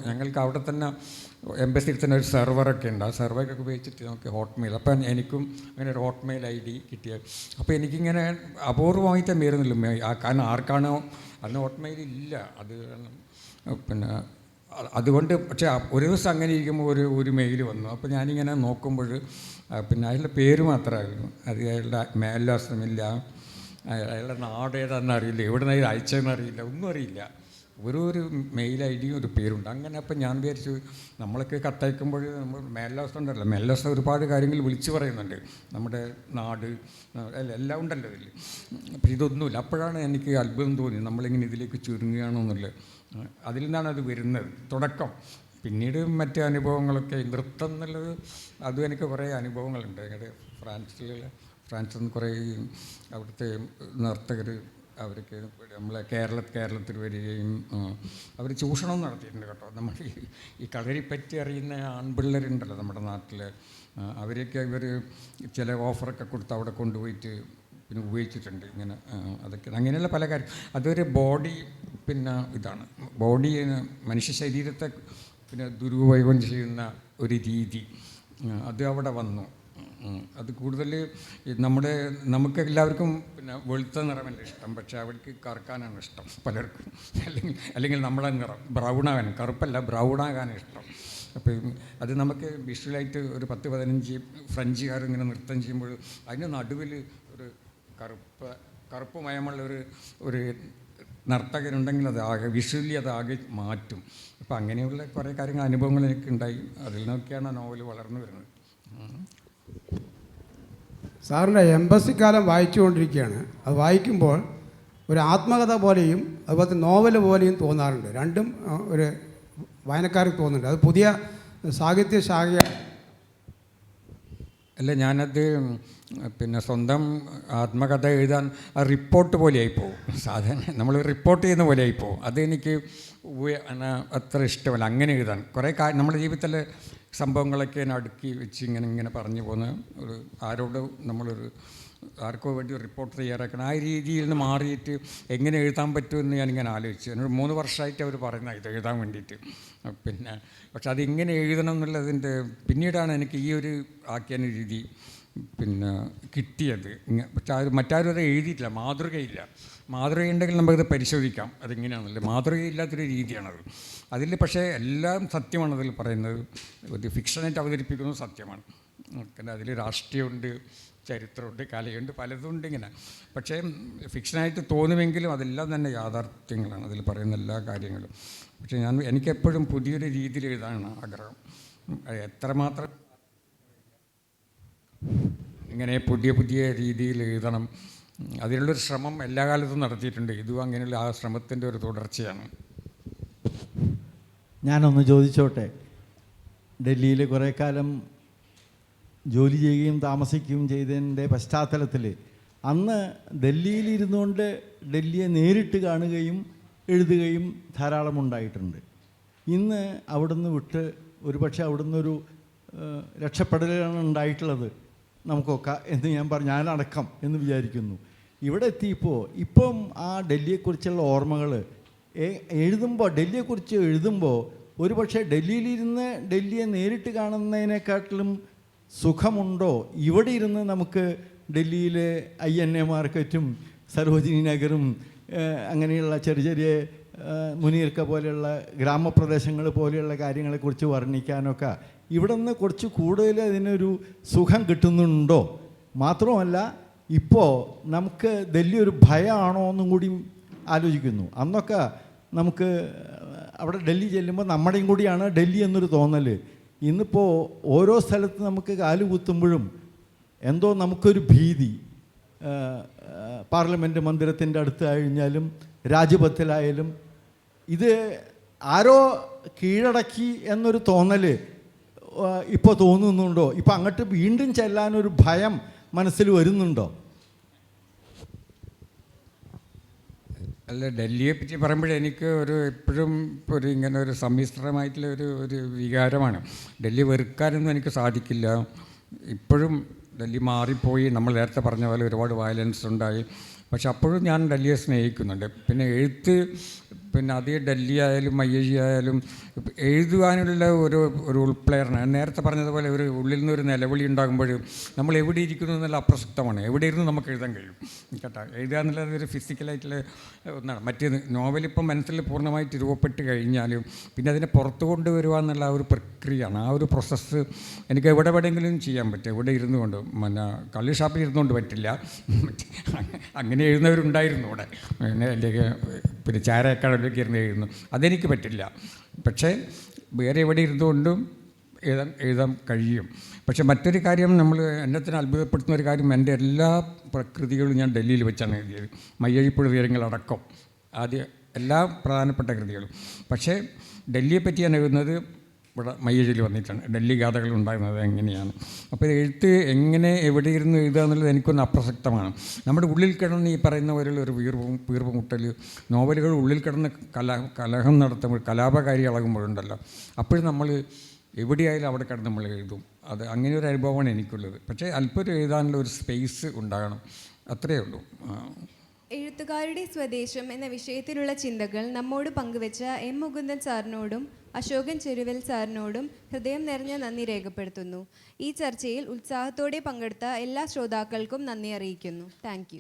Speaker 2: ഞങ്ങൾക്ക് അവിടെ തന്നെ എംബസിയിൽ തന്നെ ഒരു സെർവറൊക്കെ ഉണ്ട്. ആ സെർവറൊക്കെ ഉപയോഗിച്ചിട്ട് നമുക്ക് ഹോട്ട് മെയിൽ. അപ്പം എനിക്കും അങ്ങനെ ഒരു ഹോട്ട് മെയിൽ ID കിട്ടിയത്. അപ്പോൾ എനിക്കിങ്ങനെ അപൂർവമായിട്ടേ വരുന്നില്ല. കാരണം ആർക്കാണോ അന്ന് ഹോട്ട് മെയിൽ ഇല്ല, അത് പിന്നെ അതുകൊണ്ട്. പക്ഷേ ഒരു ദിവസം അങ്ങനെ ഇരിക്കുമ്പോൾ ഒരു മെയിൽ വന്നു. അപ്പോൾ ഞാനിങ്ങനെ നോക്കുമ്പോൾ പിന്നെ അയാളുടെ പേര് മാത്രമായിരുന്നു. അത് അയാളുടെ മേൽവിലാസമില്ല, അയാളുടെ നാട് ഏതാണെന്ന് അറിയില്ല, എവിടെ നിന്ന് അയച്ചതെന്ന് അറിയില്ല, ഒന്നും അറിയില്ല. ഒരു മെയിൽ ID ഒരു പേരുണ്ട്. അങ്ങനെ അപ്പം ഞാൻ വിചാരിച്ചു, നമ്മളൊക്കെ കത്തയക്കുമ്പോൾ നമ്മൾ മേൽവിലാസം ഉണ്ടല്ലോ, മേൽവിലാസം ഒരുപാട് കാര്യങ്ങൾ വിളിച്ചു പറയുന്നുണ്ട്, നമ്മുടെ നാട് എല്ലാം ഉണ്ടല്ലോ ഇതിൽ. അപ്പം ഇതൊന്നുമില്ല. അപ്പോഴാണ് എനിക്ക് അത്ഭുതം തോന്നി, നമ്മളിങ്ങനെ ഇതിലേക്ക് ചുരുങ്ങുകയാണോ എന്നുള്ളത്. അതിൽ നിന്നാണ് അത് വരുന്നത് തുടക്കം. പിന്നീട് മറ്റ് അനുഭവങ്ങളൊക്കെ നൃത്തം എന്നുള്ളത് അതും എനിക്ക് കുറേ അനുഭവങ്ങളുണ്ട്. ഞങ്ങളുടെ ഫ്രാൻസിൽ നിന്ന് കുറേ അവിടുത്തെ നർത്തകർ അവർക്ക് നമ്മളെ കേരളത്തിൽ വരികയും അവർ ചൂഷണം നടത്തിയിട്ടുണ്ട് കേട്ടോ. നമ്മൾ ഈ കളരിപ്പറ്റി അറിയുന്ന ആൺപിള്ളേരുണ്ടല്ലോ നമ്മുടെ നാട്ടിൽ, അവരൊക്കെ ഇവർ ചില ഓഫറൊക്കെ കൊടുത്ത് അവിടെ കൊണ്ടുപോയിട്ട് പിന്നെ ഉപയോഗിച്ചിട്ടുണ്ട്. ഇങ്ങനെ അതൊക്കെ അങ്ങനെയുള്ള പല കാര്യം. അതൊരു ബോഡി പിന്നെ ഇതാണ്, ബോഡി മനുഷ്യ ശരീരത്തെ പിന്നെ ദുരുപയോഗം ചെയ്യുന്ന ഒരു രീതി അത് അവിടെ വന്നു. അത് കൂടുതൽ നമുക്ക് എല്ലാവർക്കും പിന്നെ വെളുത്ത നിറമല്ല ഇഷ്ടം, പക്ഷേ അവർക്ക് കറുക്കാനാണ് ഇഷ്ടം പലർക്കും. അല്ലെങ്കിൽ നമ്മുടെ നിറം ബ്രൗണാകാൻ, കറുപ്പല്ല ബ്രൗണാകാൻ ഇഷ്ടം. അപ്പം അത് നമുക്ക് വിഷ്വലായിട്ട് ഒരു 10-15 ഫ്രഞ്ചുകാർ ഇങ്ങനെ നൃത്തം ചെയ്യുമ്പോൾ അതിന് നടുവിൽ ഒരു കറുപ്പ് മയമുള്ള ഒരു നർത്തകരുണ്ടെങ്കിൽ അത് ആകെ വിഷ്വലി അതാകെ മാറ്റും. അപ്പം അങ്ങനെയുള്ള കുറേ കാര്യങ്ങൾ അനുഭവങ്ങൾ എനിക്കുണ്ടായി. അതിൽ നിന്നൊക്കെയാണ് നോവൽ വളർന്നു വരുന്നത്.
Speaker 4: സാറിൻ്റെ എംബസി കാലം വായിച്ചുകൊണ്ടിരിക്കുകയാണ്. അത് വായിക്കുമ്പോൾ ഒരു ആത്മകഥ പോലെയും അതുപോലത്തെ നോവൽ പോലെയും തോന്നാറുണ്ട്. രണ്ടും ഒരു വായനക്കാർക്ക് തോന്നുന്നുണ്ട്. അത് പുതിയ സാഹിത്യ ശാഖയാണ്.
Speaker 2: അല്ല, ഞാനത് പിന്നെ സ്വന്തം ആത്മകഥ എഴുതാൻ ആ റിപ്പോർട്ട് പോലെയായി പോകും. സാധാരണ നമ്മൾ റിപ്പോർട്ട് ചെയ്യുന്ന പോലെയായി പോകും. അതെനിക്ക് അത്ര ഇഷ്ടമല്ല അങ്ങനെ എഴുതാൻ. കുറേ നമ്മുടെ ജീവിതത്തിലെ സംഭവങ്ങളൊക്കെ അടുക്കി വെച്ച് ഇങ്ങനെ പറഞ്ഞു പോകുന്ന ഒരു ആർക്കോ വേണ്ടി ഒരു റിപ്പോർട്ട് തയ്യാറാക്കണം. ആ രീതിയിൽ നിന്ന് മാറിയിട്ട് എങ്ങനെ എഴുതാൻ പറ്റുമെന്ന് ഞാനിങ്ങനെ ആലോചിച്ചു. എന്നോട് 3 വർഷമായിട്ട് അവർ പറയുന്നത് ഇത് എഴുതാൻ വേണ്ടിയിട്ട്. പിന്നെ പക്ഷെ അതിങ്ങനെ എഴുതണം എന്നുള്ളതിൻ്റെ പിന്നീടാണ് എനിക്ക് ഈ ഒരു ആഖ്യാന രീതി പിന്നെ കിട്ടിയത്. പക്ഷെ അത് മറ്റാരും അത് എഴുതിയിട്ടില്ല, മാതൃകയുണ്ടെങ്കിൽ നമുക്കത് പരിശോധിക്കാം അതെങ്ങനെയാണെന്നുള്ളത്. മാതൃകയില്ലാത്തൊരു രീതിയാണത്. അതിൽ പക്ഷേ എല്ലാം സത്യമാണ് അതിൽ പറയുന്നത്. ഒരു ഫിക്ഷനായിട്ട് അവതരിപ്പിക്കുന്നത് സത്യമാണ്. പിന്നെ അതിൽ രാഷ്ട്രീയമുണ്ട്, ചരിത്രമുണ്ട്, കലയുണ്ട്, പലതുണ്ട് ഇങ്ങനെ. പക്ഷേ ഫിക്ഷനായിട്ട് തോന്നുമെങ്കിലും അതെല്ലാം തന്നെ യാഥാർത്ഥ്യങ്ങളാണ് അതിൽ പറയുന്ന എല്ലാ കാര്യങ്ങളും. പക്ഷേ എനിക്കെപ്പോഴും പുതിയൊരു രീതിയിൽ എഴുതാനാണ് ആഗ്രഹം. എത്രമാത്രം ഇങ്ങനെ പുതിയ രീതിയിൽ എഴുതണം, അതിനുള്ളൊരു ശ്രമം എല്ലാ കാലത്തും നടത്തിയിട്ടുണ്ട്. ഇതും അങ്ങനെയുള്ള ആ ശ്രമത്തിൻ്റെ ഒരു തുടർച്ചയാണ്.
Speaker 5: ഞാനൊന്ന് ചോദിച്ചോട്ടെ, ഡൽഹിയിൽ കുറേ കാലം ജോലി ചെയ്യുകയും താമസിക്കുകയും ചെയ്തതിൻ്റെ പശ്ചാത്തലത്തിൽ അന്ന് ഡൽഹിയിലിരുന്നുകൊണ്ട് ഡൽഹിയെ നേരിട്ട് കാണുകയും എഴുതുകയും ധാരാളം ഉണ്ടായിട്ടുണ്ട്. ഇന്ന് അവിടുന്ന് വിട്ട് ഒരുപക്ഷെ അവിടുന്നൊരു രക്ഷപ്പെടലാണ് ഉണ്ടായിട്ടുള്ളത് നമുക്കൊക്കെ എന്ന് ഞാനടക്കം എന്ന് വിചാരിക്കുന്നു. ഇവിടെ എത്തിയപ്പോൾ ഇപ്പം ആ ഡൽഹിയെക്കുറിച്ചുള്ള ഓർമ്മകൾ ഡൽഹിയെക്കുറിച്ച് എഴുതുമ്പോൾ ഒരുപക്ഷെ ഡൽഹിയിലിരുന്ന് ഡൽഹിയെ നേരിട്ട് കാണുന്നതിനെക്കാട്ടിലും സുഖമുണ്ടോ ഇവിടെ ഇരുന്ന് നമുക്ക് ഡൽഹിയിലെ INA മാർക്കറ്റും സരോജിനി നഗറും അങ്ങനെയുള്ള ചെറിയ മുനീർക്ക പോലെയുള്ള ഗ്രാമപ്രദേശങ്ങൾ പോലെയുള്ള കാര്യങ്ങളെക്കുറിച്ച് വർണ്ണിക്കാനൊക്കെ ഇവിടെ നിന്ന് കുറച്ച് കൂടുതൽ അതിനൊരു സുഖം കിട്ടുന്നുണ്ടോ? മാത്രമല്ല ഇപ്പോൾ നമുക്ക് ഡൽഹി ഒരു ഭയമാണോ എന്നും കൂടി ആലോചിക്കുന്നു. അന്നൊക്കെ നമുക്ക് അവിടെ ഡൽഹി ചെല്ലുമ്പോൾ നമ്മുടെയും കൂടിയാണ് ഡൽഹി എന്നൊരു തോന്നൽ. ഇന്നിപ്പോൾ ഓരോ സ്ഥലത്ത് നമുക്ക് കാലുകുത്തുമ്പോഴും എന്തോ നമുക്കൊരു ഭീതി. പാർലമെൻറ്റ് മന്ദിരത്തിൻ്റെ അടുത്ത് കഴിഞ്ഞാലും രാജ്പഥിലായാലും ഇത് ആരോ കീഴടക്കി എന്നൊരു തോന്നൽ ഇപ്പോൾ തോന്നുന്നുണ്ടോ? ഇപ്പോൾ അങ്ങോട്ട് വീണ്ടും ചെല്ലാനൊരു ഭയം മനസ്സിൽ വരുന്നുണ്ടോ?
Speaker 2: അല്ല, ഡൽഹിയെ പറ്റി പറയുമ്പോഴേ എനിക്ക് എപ്പോഴും ഒരു ഇങ്ങനെ ഒരു സമ്മിശ്രമായിട്ടുള്ള ഒരു വികാരമാണ്. ഡൽഹി വെറുക്കാനൊന്നും എനിക്ക് സാധിക്കില്ല. ഇപ്പോഴും ഡൽഹി മാറിപ്പോയി, നമ്മൾ നേരത്തെ പറഞ്ഞ പോലെ ഒരുപാട് വയലൻസ് ഉണ്ടായി. പക്ഷെ അപ്പോഴും ഞാൻ ഡൽഹിയെ സ്നേഹിക്കുന്നുണ്ട്. പിന്നെ എഴുത്ത്, പിന്നെ അതേ ഡൽഹി ആയാലും മയ്യഴി ആയാലും എഴുതുവാനുള്ള ഒരു ഉൾപ്ലേയറാണ്. ഞാൻ നേരത്തെ പറഞ്ഞതുപോലെ ഒരു ഉള്ളിൽ നിന്നൊരു നിലവിളി ഉണ്ടാകുമ്പോൾ നമ്മൾ എവിടെ ഇരിക്കുന്നു എന്നുള്ള അപ്രസക്തമാണ്. എവിടെ ഇരുന്ന് നമുക്ക് എഴുതാൻ കഴിയും കേട്ടോ. എഴുതുക എന്നുള്ളത് ഒരു ഫിസിക്കലായിട്ടുള്ള ഒന്നാണ്. മറ്റേത് നോവലിപ്പം മനസ്സിൽ പൂർണ്ണമായിട്ട് രൂപപ്പെട്ട് കഴിഞ്ഞാലും പിന്നെ അതിനെ പുറത്തു കൊണ്ടുവരിക എന്നുള്ള ആ ഒരു പ്രക്രിയയാണ്. ആ ഒരു പ്രോസസ്സ് എനിക്ക് എവിടെ വേണമെങ്കിലും ചെയ്യാൻ പറ്റും. എവിടെ ഇരുന്നു കൊണ്ട്, പിന്നെ കള്ളി ഷാപ്പിൽ ഇരുന്നുകൊണ്ട് പറ്റില്ല. അങ്ങനെ എഴുതുന്നവരുണ്ടായിരുന്നു ഇവിടെ, അല്ലെങ്കിൽ പിന്നെ ചാരക്കടലിലേക്ക് ഇരുന്ന് എഴുതുന്നു, അതെനിക്ക് പറ്റില്ല. പക്ഷേ വേറെ എവിടെ ഇരുന്നുകൊണ്ടും എഴുതാൻ കഴിയും. പക്ഷെ മറ്റൊരു കാര്യം, നമ്മൾ എന്നെ അത്ഭുതപ്പെടുത്തുന്ന ഒരു കാര്യം, എൻ്റെ എല്ലാ പ്രകൃതികളും ഞാൻ ഡൽഹിയിൽ വെച്ചാണ് എഴുതിയത്. മയ്യഴിപ്പുഴ തീരങ്ങളടക്കം ആദ്യം എല്ലാ പ്രധാനപ്പെട്ട കൃതികളും. പക്ഷേ ഡൽഹിയെ പറ്റി ഞാൻ എഴുതുന്നത് ഇവിടെ മയ്യഴിയിൽ വന്നിട്ടാണ്. ഡൽഹി ഗാഥകൾ ഉണ്ടായിരുന്നത് എങ്ങനെയാണ്. അപ്പോൾ എഴുത്ത് എങ്ങനെ എവിടെ ഇരുന്ന് എഴുതുക എന്നുള്ളത് എനിക്കൊന്ന് അപ്രസക്തമാണ്. നമ്മുടെ ഉള്ളിൽ കിടന്ന് ഈ പറയുന്ന പോലെയുള്ള ഒരു വീർപ്പുമുട്ടൽ, നോവലുകൾ ഉള്ളിൽ കിടന്ന് കലഹം നടത്തുമ്പോൾ, കലാപകാരികളാകുമ്പോഴുണ്ടല്ലോ, അപ്പോഴും നമ്മൾ എവിടെയായാലും അവിടെ കിടന്ന് നമ്മൾ എഴുതും. അത് അങ്ങനെ ഒരു അനുഭവമാണ് എനിക്കുള്ളത്. പക്ഷേ അല്പം എഴുതാനുള്ള ഒരു സ്പേസ് ഉണ്ടാകണം, അത്രയേ ഉള്ളൂ.
Speaker 6: എഴുത്തുകാരുടെ സ്വദേശം എന്ന വിഷയത്തിലുള്ള ചിന്തകൾ നമ്മോട് പങ്കുവെച്ച എം മുകുന്ദൻ സാറിനോടും അശോകൻ ചെരുവൽ സാറിനോടും ഹൃദയം നിറഞ്ഞ നന്ദി രേഖപ്പെടുത്തുന്നു. ഈ ചർച്ചയിൽ ഉത്സാഹത്തോടെ പങ്കെടുത്ത എല്ലാ ശ്രോതാക്കൾക്കും നന്ദി അറിയിക്കുന്നു. താങ്ക്